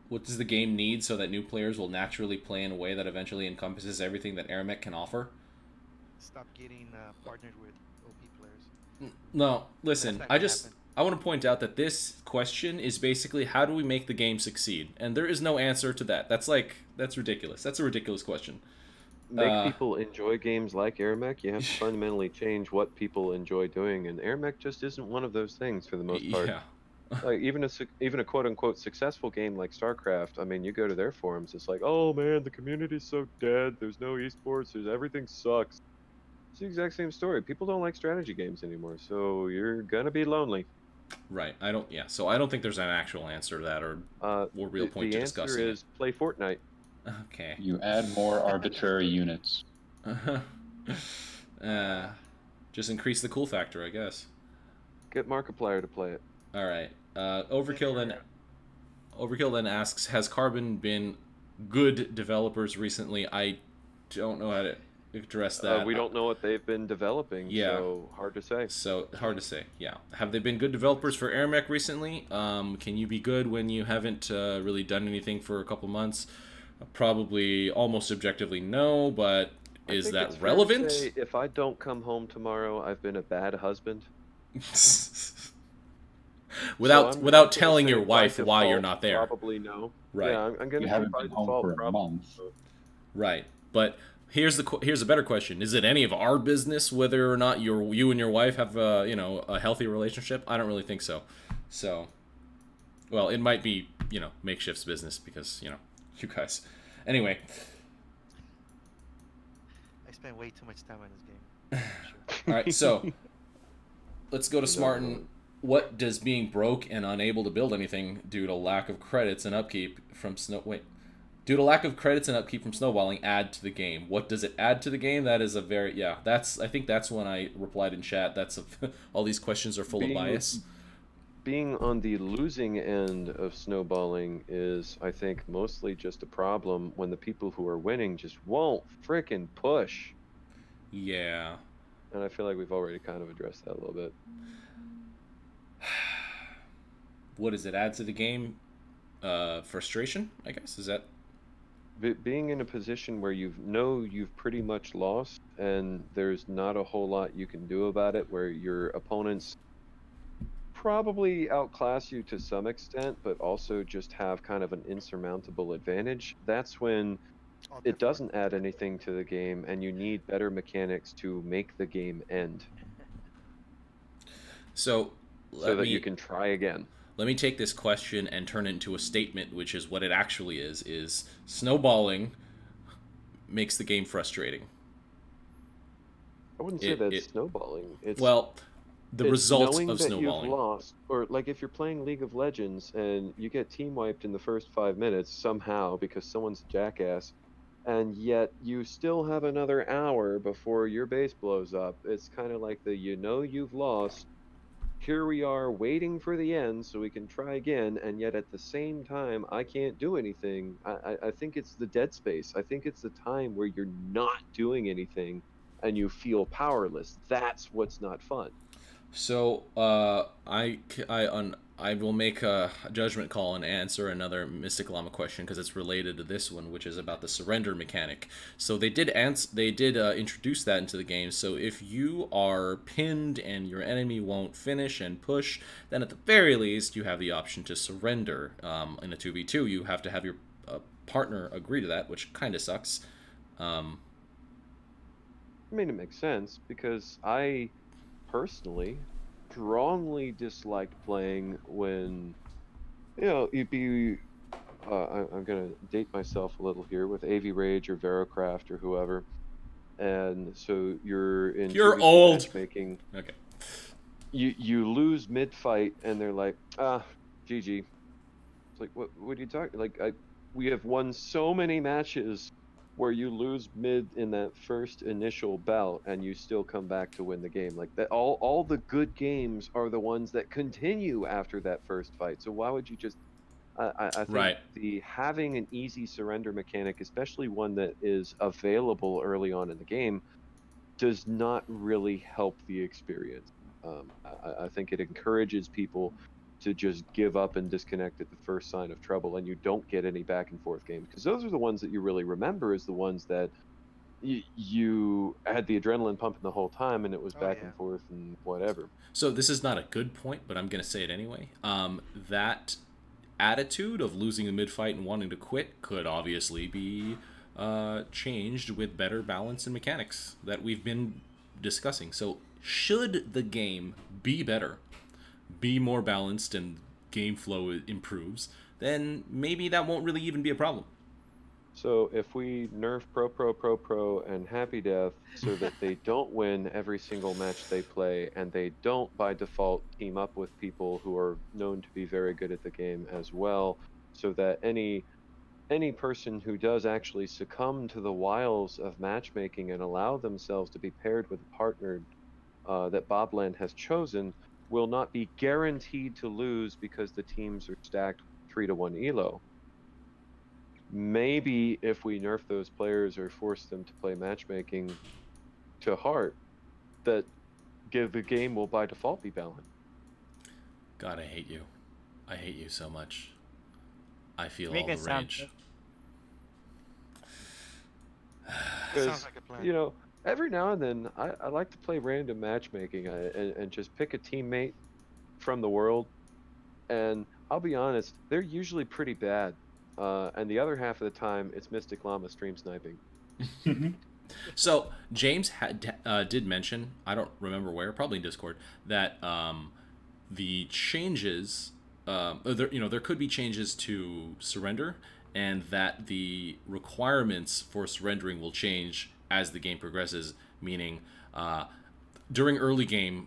What does the game need so that new players will naturally play in a way that eventually encompasses everything that AirMech can offer? Stop getting partnered with OP players. No, listen, That's not gonna happen. I want to point out that this question is basically how do we make the game succeed? And there is no answer to that. That's ridiculous. That's a ridiculous question. Make people enjoy games like AirMech. You have to fundamentally change what people enjoy doing, and AirMech just isn't one of those things for the most part. Yeah. Like even a quote unquote successful game like StarCraft, I mean, you go to their forums, it's like, oh man, the community's so dead. There's no esports. Everything sucks. It's the exact same story. People don't like strategy games anymore, so you're gonna be lonely. Right. So I don't think there's an actual answer to that or real point The to answer discussing is play Fortnite. it. Okay. You add more arbitrary units. Just increase the cool factor, I guess. Get Markiplier to play it. All right. Overkill then asks, has Carbon been good developers recently? I don't know how to address that. We don't know what they've been developing, Yeah. so hard to say. So hard to say. Yeah. Have they been good developers for AirMech recently? Can you be good when you haven't really done anything for a couple months? Probably almost objectively no, but is I think that it's fair to relevant? say, if I don't come home tomorrow, I've been a bad husband. without telling your wife why you're not there. Probably no. Right. Yeah, I'm gonna You say haven't by been home default, for a probably month. no. Right. But here's a better question: is it any of our business whether or not you and your wife have a healthy relationship? I don't really think so. So, well, it might be Makeshift's business because you guys. Anyway. I spend way too much time on this game. Sure. All right. So let's go to Smartin. What does being broke and unable to build anything due to lack of credits and upkeep from due to lack of credits and upkeep from snowballing add to the game? What does it add to the game? That is a very I think that's when I replied in chat. That's all these questions are full of bias. Being on the losing end of snowballing is, I think, mostly just a problem when the people who are winning just won't frickin' push. Yeah. And I feel like we've already kind of addressed that a little bit. What does it add to the game? Frustration, I guess. Is that Being in a position where you've pretty much lost and there's not a whole lot you can do about it, where your opponents probably outclass you to some extent, but also just have kind of an insurmountable advantage, that's when it doesn't add anything to the game and you need better mechanics to make the game end. so So that you can try again. let me take this question and turn it into a statement, which is what it actually is snowballing makes the game frustrating. I wouldn't say that's snowballing. It's the it's result knowing of that snowballing. you've lost, or like if you're playing League of Legends and you get team wiped in the first 5 minutes somehow because someone's a jackass, and yet you still have another hour before your base blows up. It's kind of like you've lost. Here we are waiting for the end so we can try again, and yet at the same time I can't do anything. I think it's the dead space. I think it's the time where you're not doing anything and you feel powerless. That's what's not fun. So I will make a judgment call and answer another Mystic Llama question because it's related to this one, which is about the surrender mechanic. So they did introduce that into the game. So if you are pinned and your enemy won't finish and push, then at the very least you have the option to surrender. In a 2v2, you have to have your partner agree to that, which kind of sucks. I mean, it makes sense because I personally strongly disliked playing when, you'd be, I'm going to date myself a little here, with AV Rage or Verocraft or whoever, and so you're in You're 2v2 old. matchmaking. Okay. You lose mid-fight, and they're like, GG. It's like, what are you talking, like, we have won so many matches where you lose mid in that first initial bout and you still come back to win the game. Like that, all the good games are the ones that continue after that first fight. So why would you just I think Right. the having an easy surrender mechanic, especially one that is available early on in the game, does not really help the experience. I think it encourages people to just give up and disconnect at the first sign of trouble, and you don't get any back and forth games, because those are the ones that you really remember as the ones that you had the adrenaline pumping the whole time, and it was back and forth and whatever. So this is not a good point, but I'm going to say it anyway. That attitude of losing the mid-fight and wanting to quit could obviously be changed with better balance and mechanics that we've been discussing. So should the game be better, be more balanced, and game flow improves, then maybe that won't really even be a problem. So if we nerf Pro, and Happy Death so that they don't win every single match they play, and they don't by default team up with people who are known to be very good at the game as well, so that any person who does actually succumb to the wiles of matchmaking and allow themselves to be paired with a partner that Bobland has chosen will not be guaranteed to lose because the teams are stacked 3-to-1 elo. Maybe if we nerf those players or force them to play matchmaking to heart, that the game will by default be balanced. God, I hate you. I hate you so much. I feel Make all the it sound rage. Sounds like a plan. Every now and then I like to play random matchmaking and just pick a teammate from the world, and I'll be honest, they're usually pretty bad. And the other half of the time, it's Mystic Llama stream sniping. So James did mention, I don't remember where, probably in Discord, that the changes, there could be changes to surrender, and that the requirements for surrendering will change as the game progresses. Meaning, during early game,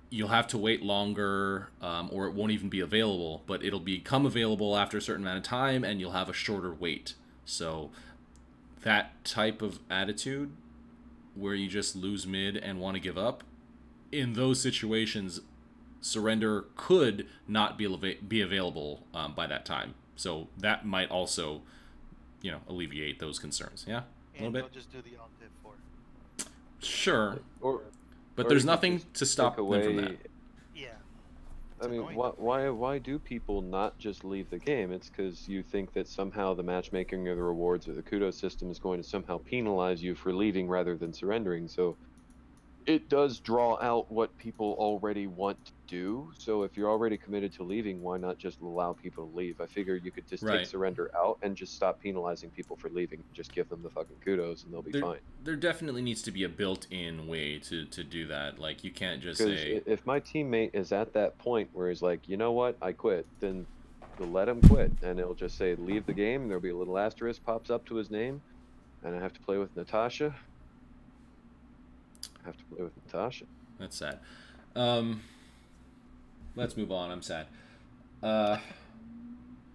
you'll have to wait longer, or it won't even be available, but it'll become available after a certain amount of time, and you'll have a shorter wait. So that type of attitude where you just lose mid and want to give up, in those situations, surrender could not be available by that time. So that might also, alleviate those concerns. Yeah, a little bit. They'll just do the alt div 4. Sure. But or there's you could nothing just to stop take them from that. Yeah. I mean, why do people not just leave the game? It's because you think that somehow the matchmaking or the rewards or the kudos system is going to somehow penalize you for leaving rather than surrendering. So it does draw out what people already want to do. So if you're already committed to leaving, why not just allow people to leave? I figure you could just Right. take surrender out and just stop penalizing people for leaving. Just give them the fucking kudos and they'll be fine. There definitely needs to be a built-in way to do that. Like, you can't just Because say... if my teammate is at that point where he's like, you know what, I quit, then you'll let him quit. And it'll just say, leave the game. And there'll be a little asterisk pops up to his name. And I have to play with Natasha. That's sad. Let's move on. I'm sad. Oh,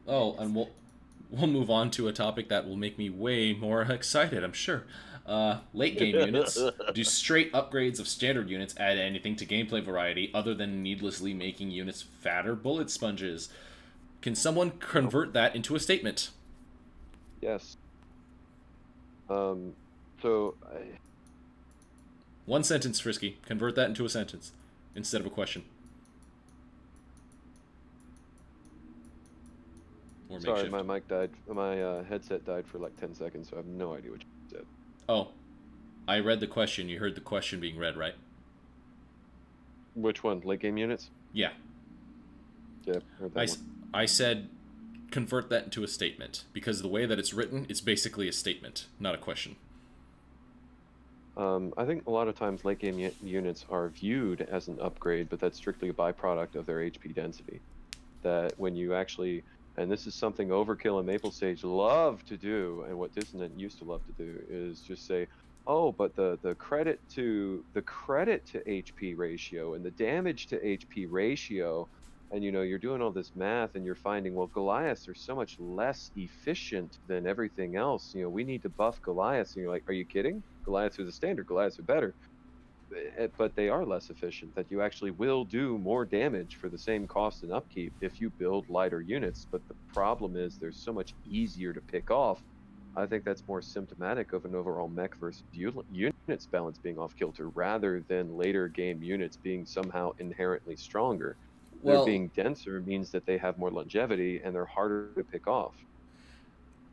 and we'll move on to a topic that will make me way more excited, I'm sure. Late game units. Do straight upgrades of standard units add anything to gameplay variety other than needlessly making units fatter bullet sponges? Can someone convert that into a statement? Yes. One sentence, Frisky. Convert that into a sentence instead of a question. Or Sorry, makeshift. my mic died. My headset died for like 10 seconds, so I have no idea what you said. Oh, I read the question. You heard the question being read, right? Which one? Late game units? Yeah. Yeah, heard that one. I said convert that into a statement because the way that it's written, it's basically a statement, not a question. I think a lot of times late game units are viewed as an upgrade, but that's strictly a byproduct of their HP density. That when you actually, and this is something Overkill and Maple Sage love to do, and what Dissonant used to love to do, is just say, oh, but the credit to HP ratio and the damage to HP ratio, and you're doing all this math and you're finding, well, Goliaths are so much less efficient than everything else. We need to buff Goliaths. And you're like, are you kidding? Goliaths are the standard. Goliaths are better. But they are less efficient. That you actually will do more damage for the same cost and upkeep if you build lighter units. But the problem is they're so much easier to pick off. I think that's more symptomatic of an overall mech versus units balance being off kilter rather than later game units being somehow inherently stronger. They're being denser means that they have more longevity and they're harder to pick off.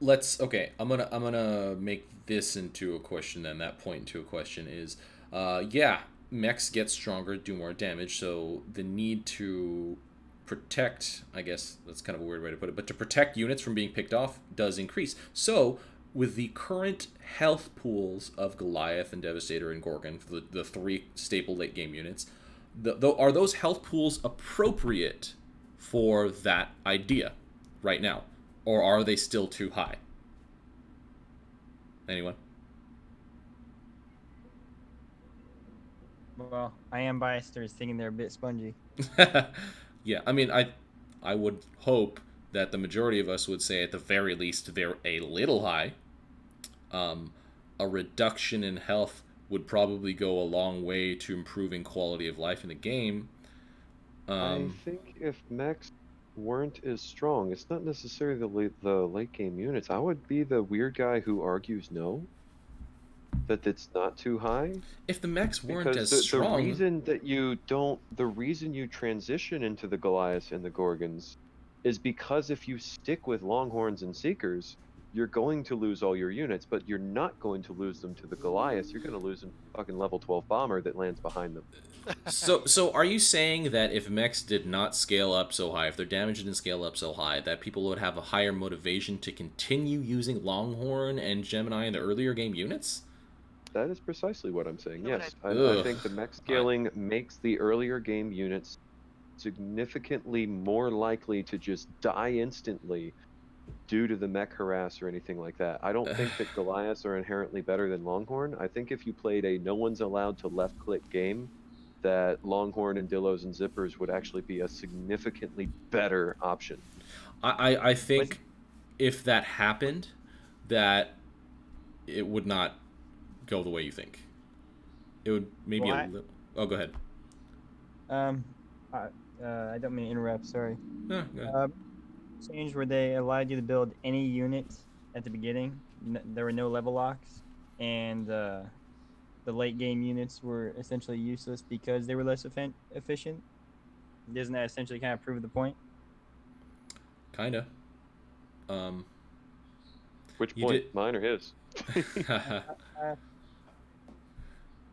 Okay, I'm gonna make this into a question then. That point into a question is, yeah, mechs get stronger, do more damage, so the need to protect, I guess that's kind of a weird way to put it, but to protect units from being picked off does increase. So with the current health pools of Goliath and Devastator and Gorgon, the three staple late game units, are those health pools appropriate for that idea right now? Or are they still too high? Anyone? Well, I am biased towards thinking they're a bit spongy. Yeah, I mean, I would hope that the majority of us would say at the very least they're a little high. A reduction in health would probably go a long way to improving quality of life in the game. I think if mechs weren't as strong, it's not necessarily the late game units. I would be the weird guy who argues no, that it's not too high. If the mechs weren't because as strong, the reason you transition into the Goliaths and the Gorgons is because if you stick with Longhorns and Seekers, you're going to lose all your units, but you're not going to lose them to the Goliaths. You're going to lose them to the fucking level 12 bomber that lands behind them. So are you saying that if mechs did not scale up so high, if their damage didn't scale up so high, that people would have a higher motivation to continue using Longhorn and Gemini in the earlier game units? That is precisely what I'm saying, No, yes. I think the mech scaling makes the earlier game units significantly more likely to just die instantly due to the mech harass or anything like that. I don't think that Goliaths are inherently better than Longhorn. I think if you played a no one's allowed to left click game, that Longhorn and Dillos and Zippers would actually be a significantly better option. I think if that happened, that it would not go the way you think. It would maybe a little... Oh, go ahead. I don't mean to interrupt, sorry. No, go ahead. Change where they allowed you to build any unit at the beginning. There were no level locks, and the late game units were essentially useless because they were less efficient. Doesn't that essentially kind of prove the point? Kinda. Which point? Mine or his?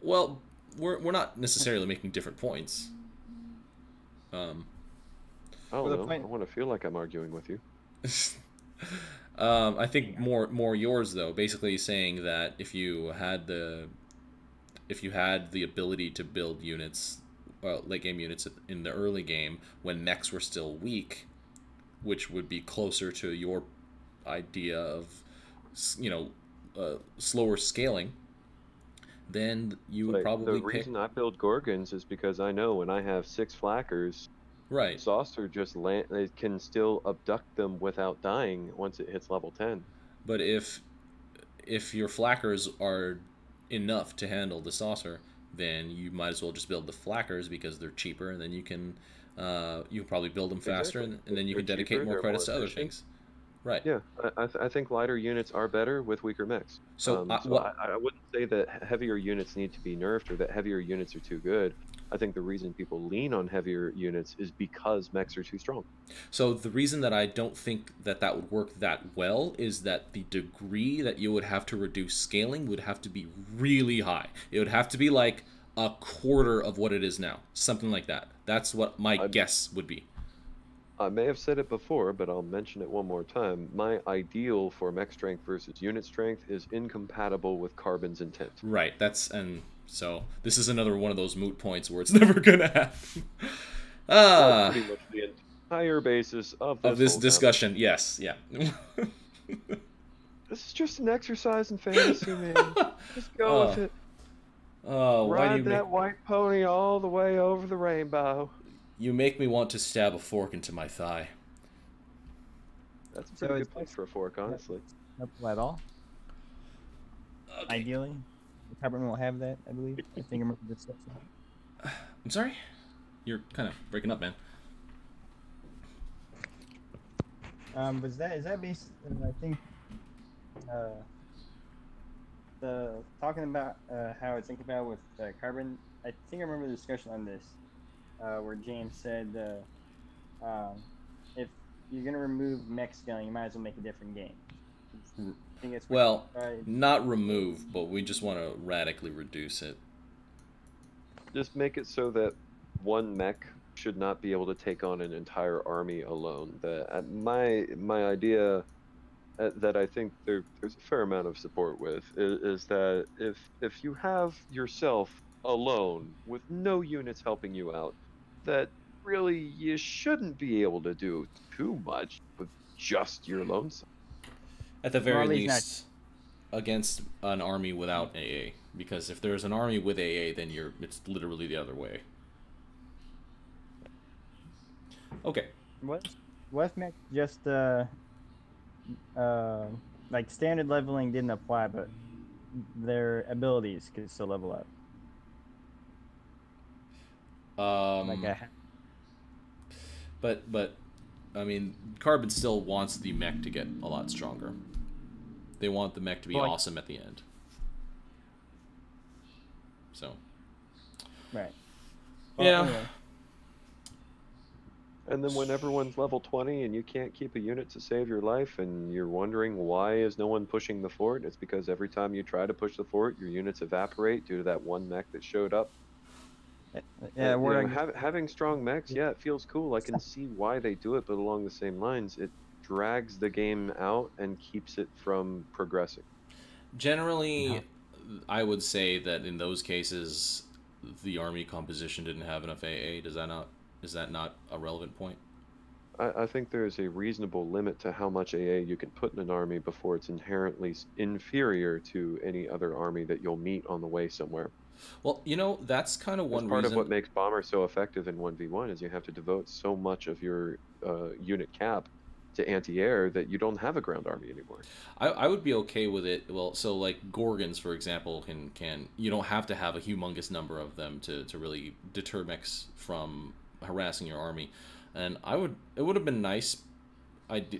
Well, we're not necessarily making different points. I Well, the don't know. point- I want to feel like I'm arguing with you. I think more yours though. Basically saying that if you had the ability to build units, late game units in the early game when mechs were still weak, which would be closer to your idea of, slower scaling, then you would Like, probably the pick reason I build Gorgons is because I know when I have 6 flackers, right. Saucer just it can still abduct them without dying once it hits level 10. But if your flackers are enough to handle the saucer, then you might as well just build the flackers because they're cheaper, and then you can probably build them faster, Exactly. and then you They're can dedicate cheaper, more they're credits more to other efficient. things. Right. Yeah, I think lighter units are better with weaker mechs. So, I wouldn't say that heavier units need to be nerfed or that heavier units are too good. I think the reason people lean on heavier units is because mechs are too strong. So the reason that I don't think that would work that well is that the degree that you would have to reduce scaling would have to be really high. It would have to be like a quarter of what it is now, something like that. That's what my guess would be. I may have said it before, but I'll mention it one more time. My ideal for mech strength versus unit strength is incompatible with Carbon's intent. Right. So this is another one of those moot points where it's never gonna happen. That's pretty much the entire basis of this whole discussion. Yes. Yeah. This is just an exercise in fantasy, man. Just go with it. Oh, why do you Ride that white pony all the way over the rainbow. You make me want to stab a fork into my thigh. That's a pretty good place for a fork, honestly. No pull at all. Okay. Ideally, the Carbon will have that, I believe. I think I remember this section. I'm sorry? You're kind of breaking up, man. Is that based? I think the talking about how it's incompatible with Carbon. I think I remember the discussion on this, where James said if you're gonna remove mech scaling, you might as well make a different game. I think it's not remove, but we just want to radically reduce it. Just make it so that one mech should not be able to take on an entire army alone. My idea that I think there's a fair amount of support with is that if you have yourself alone with no units helping you out, that really you shouldn't be able to do too much with just your lonesome. At the very least, against an army without AA, because if there's an army with AA, then it's literally the other way. Okay. What if mech just like standard leveling didn't apply, but their abilities could still level up? But I mean, Carbon still wants the mech to get a lot stronger. They want the mech to be awesome at the end. So. Right. Well, yeah. Anyway. And then when everyone's level 20 and you can't keep a unit to save your life and you're wondering why is no one pushing the fort, it's because every time you try to push the fort, your units evaporate due to that one mech that showed up. Yeah, having strong mechs, yeah, it feels cool. I can see why they do it, but along the same lines, it drags the game out and keeps it from progressing. Generally, I would say that in those cases, the army composition didn't have enough AA. Is that not a relevant point? I think there's a reasonable limit to how much AA you can put in an army before it's inherently inferior to any other army that you'll meet on the way somewhere. Well, that's kind of one reason. Part of what makes Bomber so effective in 1v1 is you have to devote so much of your unit cap to anti-air that you don't have a ground army anymore. I would be okay with it. Well, so like Gorgons, for example, can you don't have to have a humongous number of them to really deter mechs from harassing your army. And it would have been nice,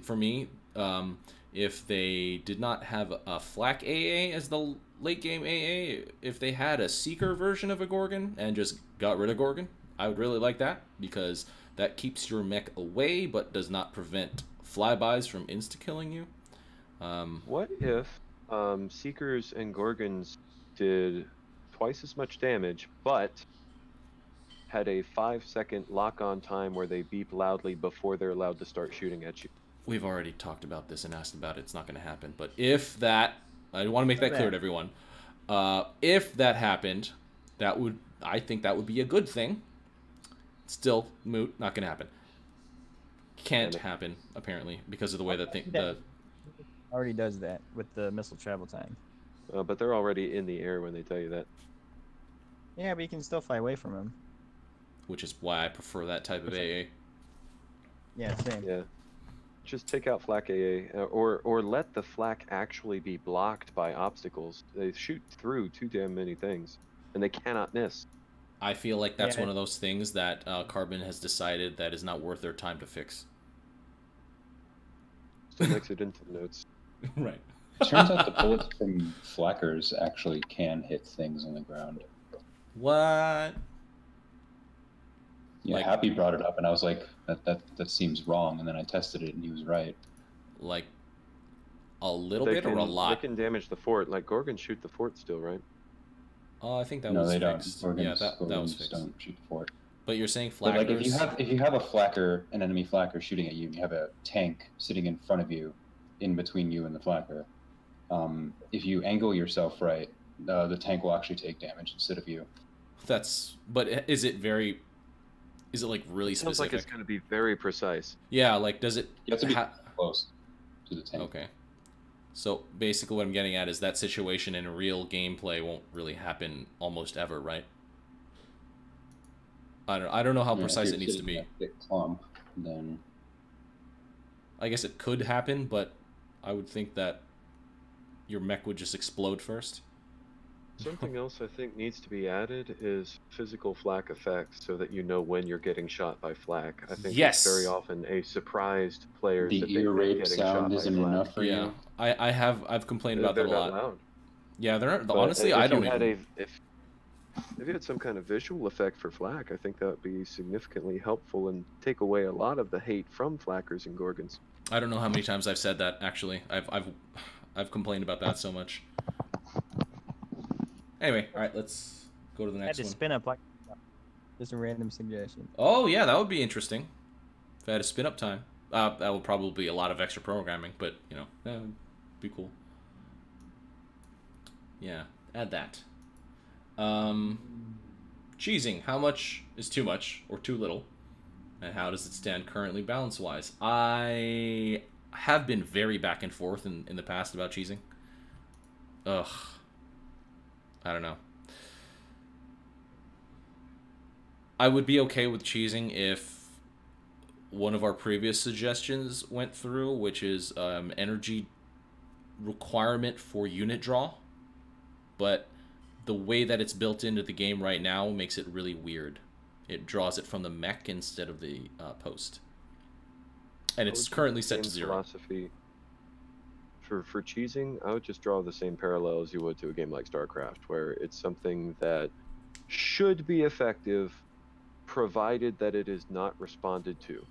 for me, if they did not have a flak AA as the late game AA. If they had a Seeker version of a Gorgon and just got rid of Gorgon, I would really like that, because that keeps your mech away but does not prevent flybys from insta-killing you. What if Seekers and Gorgons did twice as much damage, but had a 5-second lock-on time where they beep loudly before they're allowed to start shooting at you. We've already talked about this and asked about it. It's not going to happen. But if that, I want to make that clear to everyone. If that happened, I think that would be a good thing. Still, moot, not going to happen. Can't happen, apparently, because of the way that the already does that with the missile travel time. But they're already in the air when they tell you that. Yeah, but you can still fly away from them. Which is why I prefer that type of AA. Yeah, same. Yeah. Just take out flak AA, or let the flak actually be blocked by obstacles. They shoot through too damn many things, and they cannot miss. I feel like that's one of those things that Carbon has decided that is not worth their time to fix. Still makes it into the notes. Right. It turns out the bullets from flackers actually can hit things on the ground. What? Yeah, Happy brought it up, and I was like, that seems wrong. And then I tested it, and he was right. Like a little bit or a lot? They can damage the fort. Like Gorgons shoot the fort still, right? Oh, I think that no, was they fixed. don't. Yeah, that was fixed. Don't shoot the fort. But you're saying flackers? But like if you have a flacker, an enemy flacker shooting at you, and you have a tank sitting in front of you, in between you and the flacker, if you angle yourself right, the tank will actually take damage instead of you. But is it like really specific? Sounds like it's going to be very precise. Yeah, like does it? You have to be close to the tank. Okay. So basically, what I'm getting at is that situation in real gameplay won't really happen almost ever, right? I don't know how precise it needs to be. Clump, then I guess it could happen, but I would think that your mech would just explode first. Something else I think needs to be added is physical flak effects, so that you know when you're getting shot by flak. I think it's very often a surprise to players. The ear rape sound isn't enough for you. I've complained about that a lot. Loud. Yeah, they're honestly I don't even. If you had some kind of visual effect for flak, I think that would be significantly helpful and take away a lot of the hate from flackers and Gorgons. I don't know how many times I've said that. Actually, I've complained about that so much. Anyway, all right, let's go to the next one. I had to spin up like just a random suggestion. Oh yeah, that would be interesting. If I had a spin up time, that would probably be a lot of extra programming, but you know, that would be cool. Yeah, add that. Cheesing. How much is too much or too little? And how does it stand currently balance-wise? I have been very back and forth in the past about cheesing. Ugh. I don't know. I would be okay with cheesing if one of our previous suggestions went through, which is energy requirement for unit draw. But the way that it's built into the game right now makes it really weird. It draws it from the mech instead of the post. And it's currently set to 0. Philosophy. For cheesing, I would just draw the same parallel as you would to a game like StarCraft, where it's something that should be effective, provided that it is not responded to.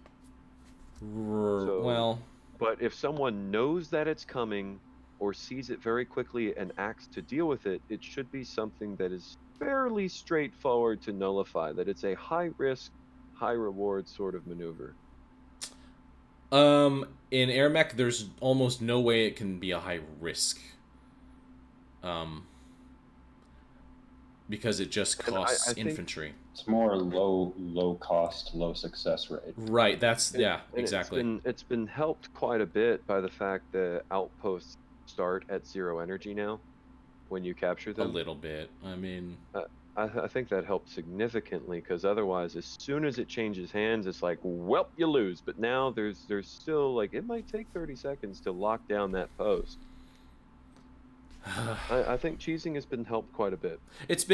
But if someone knows that it's coming, or sees it very quickly and acts to deal with it, it should be something that is fairly straightforward to nullify, that it's a high-risk, high-reward sort of maneuver. In AirMech, there's almost no way it can be a high risk. Because it just costs infantry. It's more low cost, low success rate. Right, exactly. It's been helped quite a bit by the fact that outposts start at 0 energy now when you capture them. A little bit. I mean, I think that helped significantly, because otherwise, as soon as it changes hands, it's like, well, you lose. But now there's still, like, it might take 30 seconds to lock down that post. I think cheesing has been helped quite a bit. It's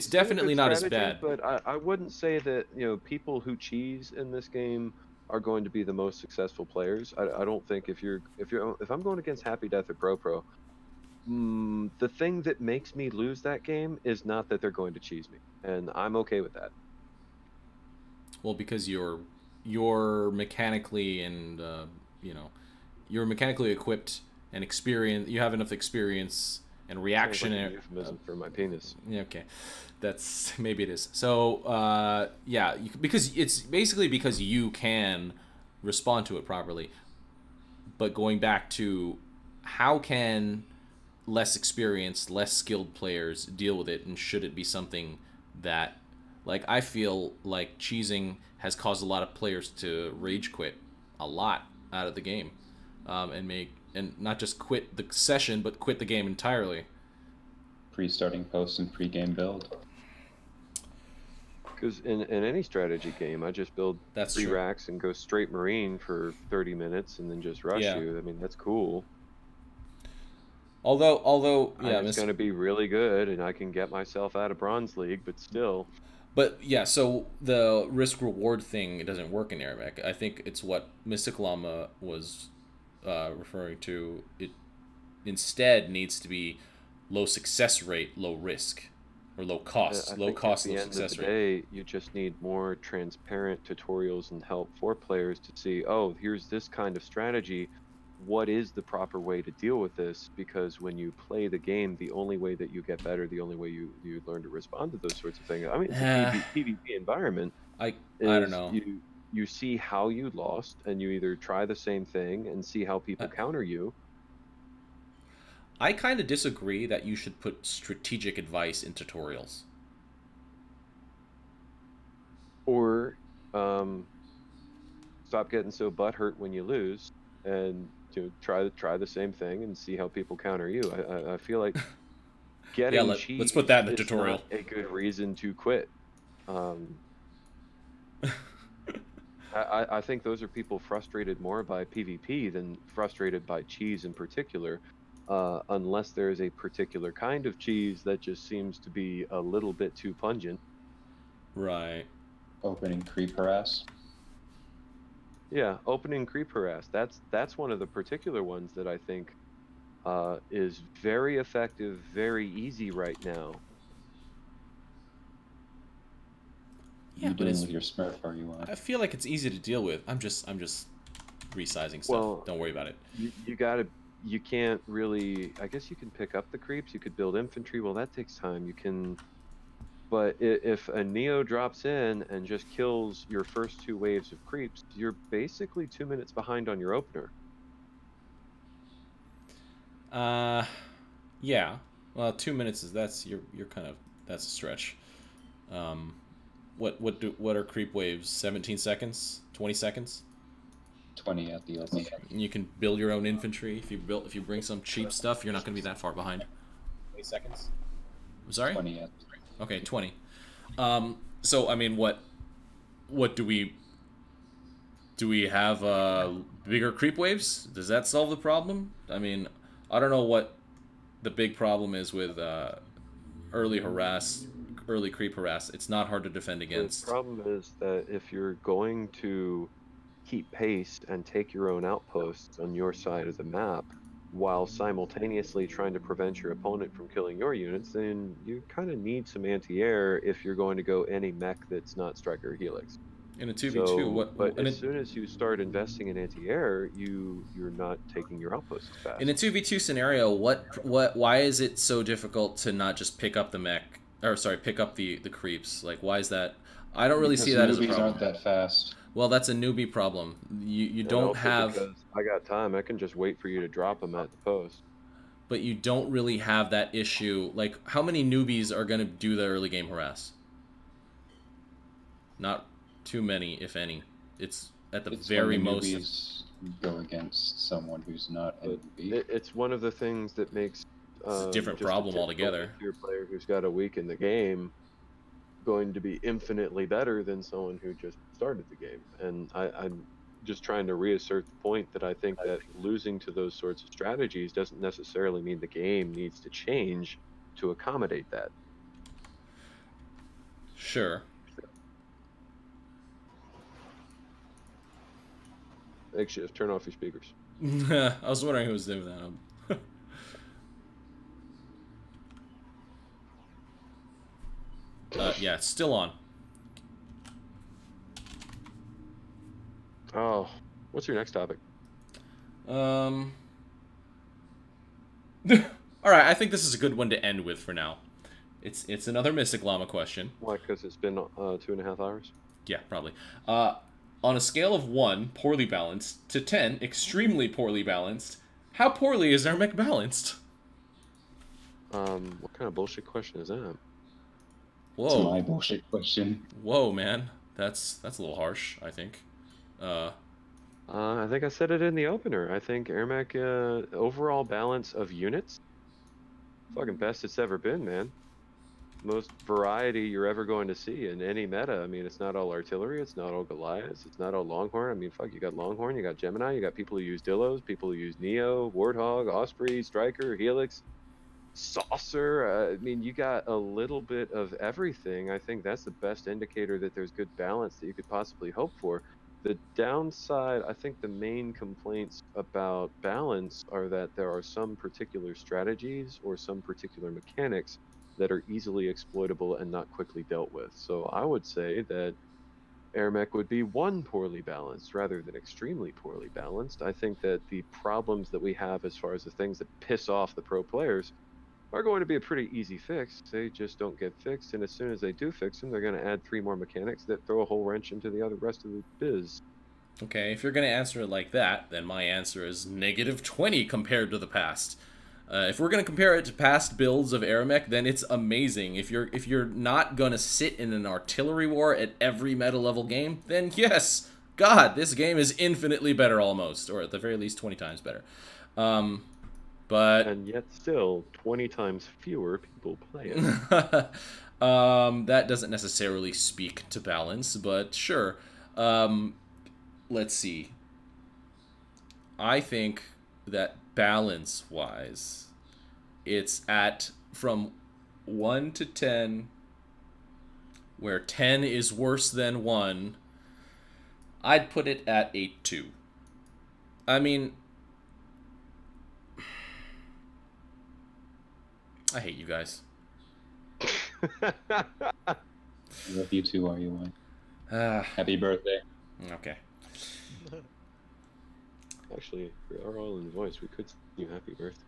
definitely not as bad. But I wouldn't say that, you know, people who cheese in this game are going to be the most successful players. I don't think if I'm going against Happy Death or Pro, the thing that makes me lose that game is not that they're going to cheese me, and I'm okay with that. Well, because you're mechanically and you're mechanically equipped and experienced. You have enough experience and reaction. Sounds like a euphemism for my penis. Yeah, okay, that's maybe it is. So yeah, because it's basically because you can respond to it properly. But going back to how can less experienced, less skilled players deal with it, and should it be something that, like, I feel like cheesing has caused a lot of players to rage quit a lot out of the game, and not just quit the session, but quit the game entirely. Pre-starting posts and pre-game build. Because in any strategy game, I just build That's 3 true. racks and go straight Marine for 30 minutes and then just rush Yeah. you. I mean, that's cool. Although yeah, it's going to be really good, and I can get myself out of Bronze League, but still. But yeah, so the risk reward thing, it doesn't work in AirMech. I think it's what Mystic Llama was referring to. It instead needs to be low success rate, low risk, or low cost. I Low think cost, at low the end of success the rate. day, you just need more transparent tutorials and help for players to see, oh, here's this kind of strategy. What is the proper way to deal with this? Because when you play the game, the only way that you get better, the only way you learn to respond to those sorts of things. I mean, it's a PvP environment. I don't know. You see how you lost, and you either try the same thing and see how people counter you. I kind of disagree that you should put strategic advice in tutorials. Or stop getting so butthurt when you lose, and try the same thing and see how people counter you. I feel like getting let's put that in the is tutorial. not a good reason to quit. I think those are people frustrated more by PvP than frustrated by cheese in particular, unless there is a particular kind of cheese that just seems to be a little bit too pungent. Right. Opening creep harass. Yeah, opening creep harass. That's one of the particular ones that I think is very effective, very easy right now. Yeah, You're but dealing with your Smurf, are you? I feel like it's easy to deal with. I'm just resizing stuff. Well, don't worry about it. You can't really. I guess you can pick up the creeps. You could build infantry. Well, that takes time. You can. But if a Neo drops in and just kills your first 2 waves of creeps, you're basically 2 minutes behind on your opener. Yeah. Well, 2 minutes is that's a stretch. What are creep waves? 17 seconds? 20 seconds? 20 at the ultimate. You can build your own infantry. If you bring some cheap stuff, you're not going to be that far behind. 20 seconds. I'm sorry? 20 at. Okay, 20. So I mean, what do we have? Bigger creep waves? Does that solve the problem? I mean, I don't know what the big problem is with early creep harass. It's not hard to defend against. The problem is that if you're going to keep pace and take your own outposts on your side of the map, while simultaneously trying to prevent your opponent from killing your units, then you kind of need some anti-air if you're going to go any mech that's not Striker or Helix. In a 2v2, but as soon as you start investing in anti-air, you're not taking your outposts as fast. In a 2v2 scenario, why is it so difficult to not just pick up the mech, or sorry, pick up the creeps? Like, why is that? I don't really see that as a problem. Newbies aren't that fast. Well, that's a newbie problem. You don't have. Because I got time. I can just wait for you to drop them at the post. But you don't really have that issue. Like, how many newbies are going to do the early game harass? Not too many, if any. It's at the very most. Newbies go against someone who's not a newbie. It's one of the things that makes It's a different problem altogether. Your player who's got a week in the game going to be infinitely better than someone who just started the game. And I'm just trying to reassert the point that I think that losing to those sorts of strategies doesn't necessarily mean the game needs to change to accommodate that. Sure. Makeshift, turn off your speakers. I was wondering who was doing that. Yeah, it's still on. Oh, what's your next topic? Are All right, I think this is a good one to end with for now. It's another Mystic Llama question. Why? Because it's been 2.5 hours. Yeah, probably. On a scale of 1, poorly balanced, to 10, extremely poorly balanced, how poorly is AirMech balanced? What kind of bullshit question is that? Whoa. It's my bullshit question. Whoa, man. That's a little harsh, I think. I think I said it in the opener. I think AirMech overall balance of units, fucking best it's ever been, man. Most variety you're ever going to see in any meta. I mean, it's not all artillery, it's not all Goliaths, it's not all Longhorn. I mean, fuck, you got Longhorn, you got Gemini, you got people who use Dillos, people who use Neo, Warthog, Osprey, Striker, Helix, Saucer. I mean, you got a little bit of everything. I think that's the best indicator that there's good balance that you could possibly hope for. The downside, I think the main complaints about balance are that there are some particular strategies or some particular mechanics that are easily exploitable and not quickly dealt with. So I would say that AirMech would be 1 poorly balanced rather than extremely poorly balanced. I think that the problems that we have as far as the things that piss off the pro players are going to be a pretty easy fix. They just don't get fixed, and as soon as they do fix them, they're going to add 3 more mechanics that throw a whole wrench into the rest of the biz. Okay, if you're going to answer it like that, then my answer is -20 compared to the past. If we're going to compare it to past builds of AirMech, then it's amazing. If you're not going to sit in an artillery war at every meta level game, then yes, God, this game is infinitely better almost, or at the very least 20 times better. But and yet still 20 times fewer people play it. that doesn't necessarily speak to balance, but sure. Let's see. I think that balance-wise, it's at from 1 to 10, where 10 is worse than 1. I'd put it at 8-2. I mean, I hate you guys. Love you too, RUI. Happy birthday. Okay. Actually, for our all-in voice, we could sing you happy birthday.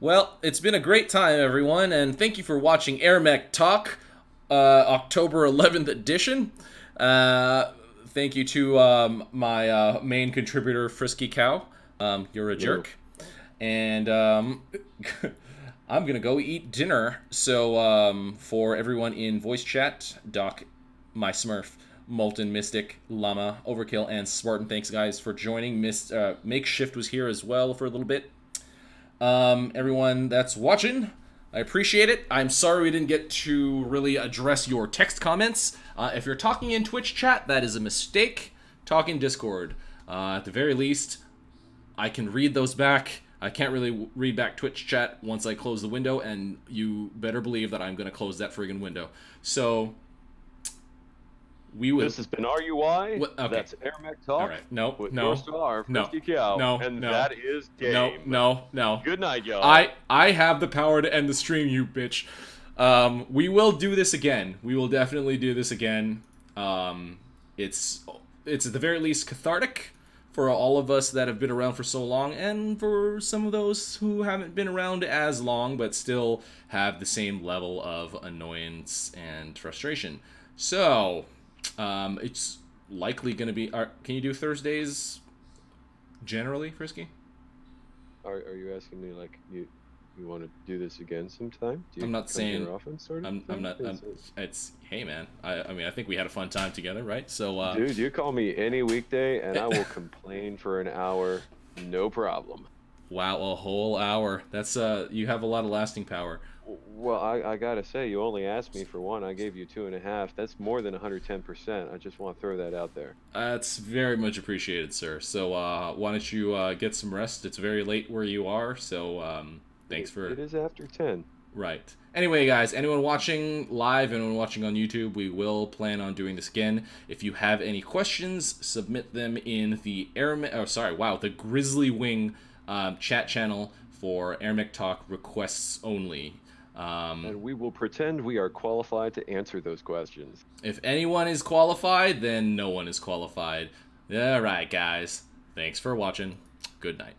Well, it's been a great time, everyone, and thank you for watching AirMech Talk, October 11th edition. Thank you to my main contributor, FriskyCow. You're a jerk. And I'm going to go eat dinner. So for everyone in voice chat, Doc, my Smurf, Molten, Mystic, Llama, Overkill, and Spartan, thanks guys for joining. Makeshift was here as well for a little bit. Everyone that's watching, I appreciate it. I'm sorry we didn't get to really address your text comments. If you're talking in Twitch chat, that is a mistake. Talk in Discord. At the very least, I can read those back. I can't really read back Twitch chat once I close the window, and you better believe that I'm going to close that friggin' window. So we will. This has been RUI. Okay. That's AirMech Talk. All right. No, with no, your star, no, FriskyCow, no, and no, that is game. No. Good night, y'all. I have the power to end the stream, you bitch. We will do this again. We will definitely do this again. It's at the very least cathartic for all of us that have been around for so long, and for some of those who haven't been around as long but still have the same level of annoyance and frustration. So it's likely going to be... can you do Thursdays generally, Frisky? Are you asking me, like, you want to do this again sometime? Do you I'm not saying... here often, sort of I'm not... it's... Hey, man. I mean, I think we had a fun time together, right? So, Dude, you call me any weekday, and I will complain for an hour. No problem. Wow, a whole hour. That's... you have a lot of lasting power. Well, I gotta say, you only asked me for 1. I gave you 2.5. That's more than 110%. I just want to throw that out there. That's very much appreciated, sir. So, why don't you get some rest? It's very late where you are, so thanks for... It is after 10. Right. Anyway, guys, anyone watching live, anyone watching on YouTube, we will plan on doing this again. If you have any questions, submit them in the the Grizzly Wing chat channel for AirMech Talk requests only. And we will pretend we are qualified to answer those questions. If anyone is qualified, then no one is qualified. All right, guys. Thanks for watching. Good night.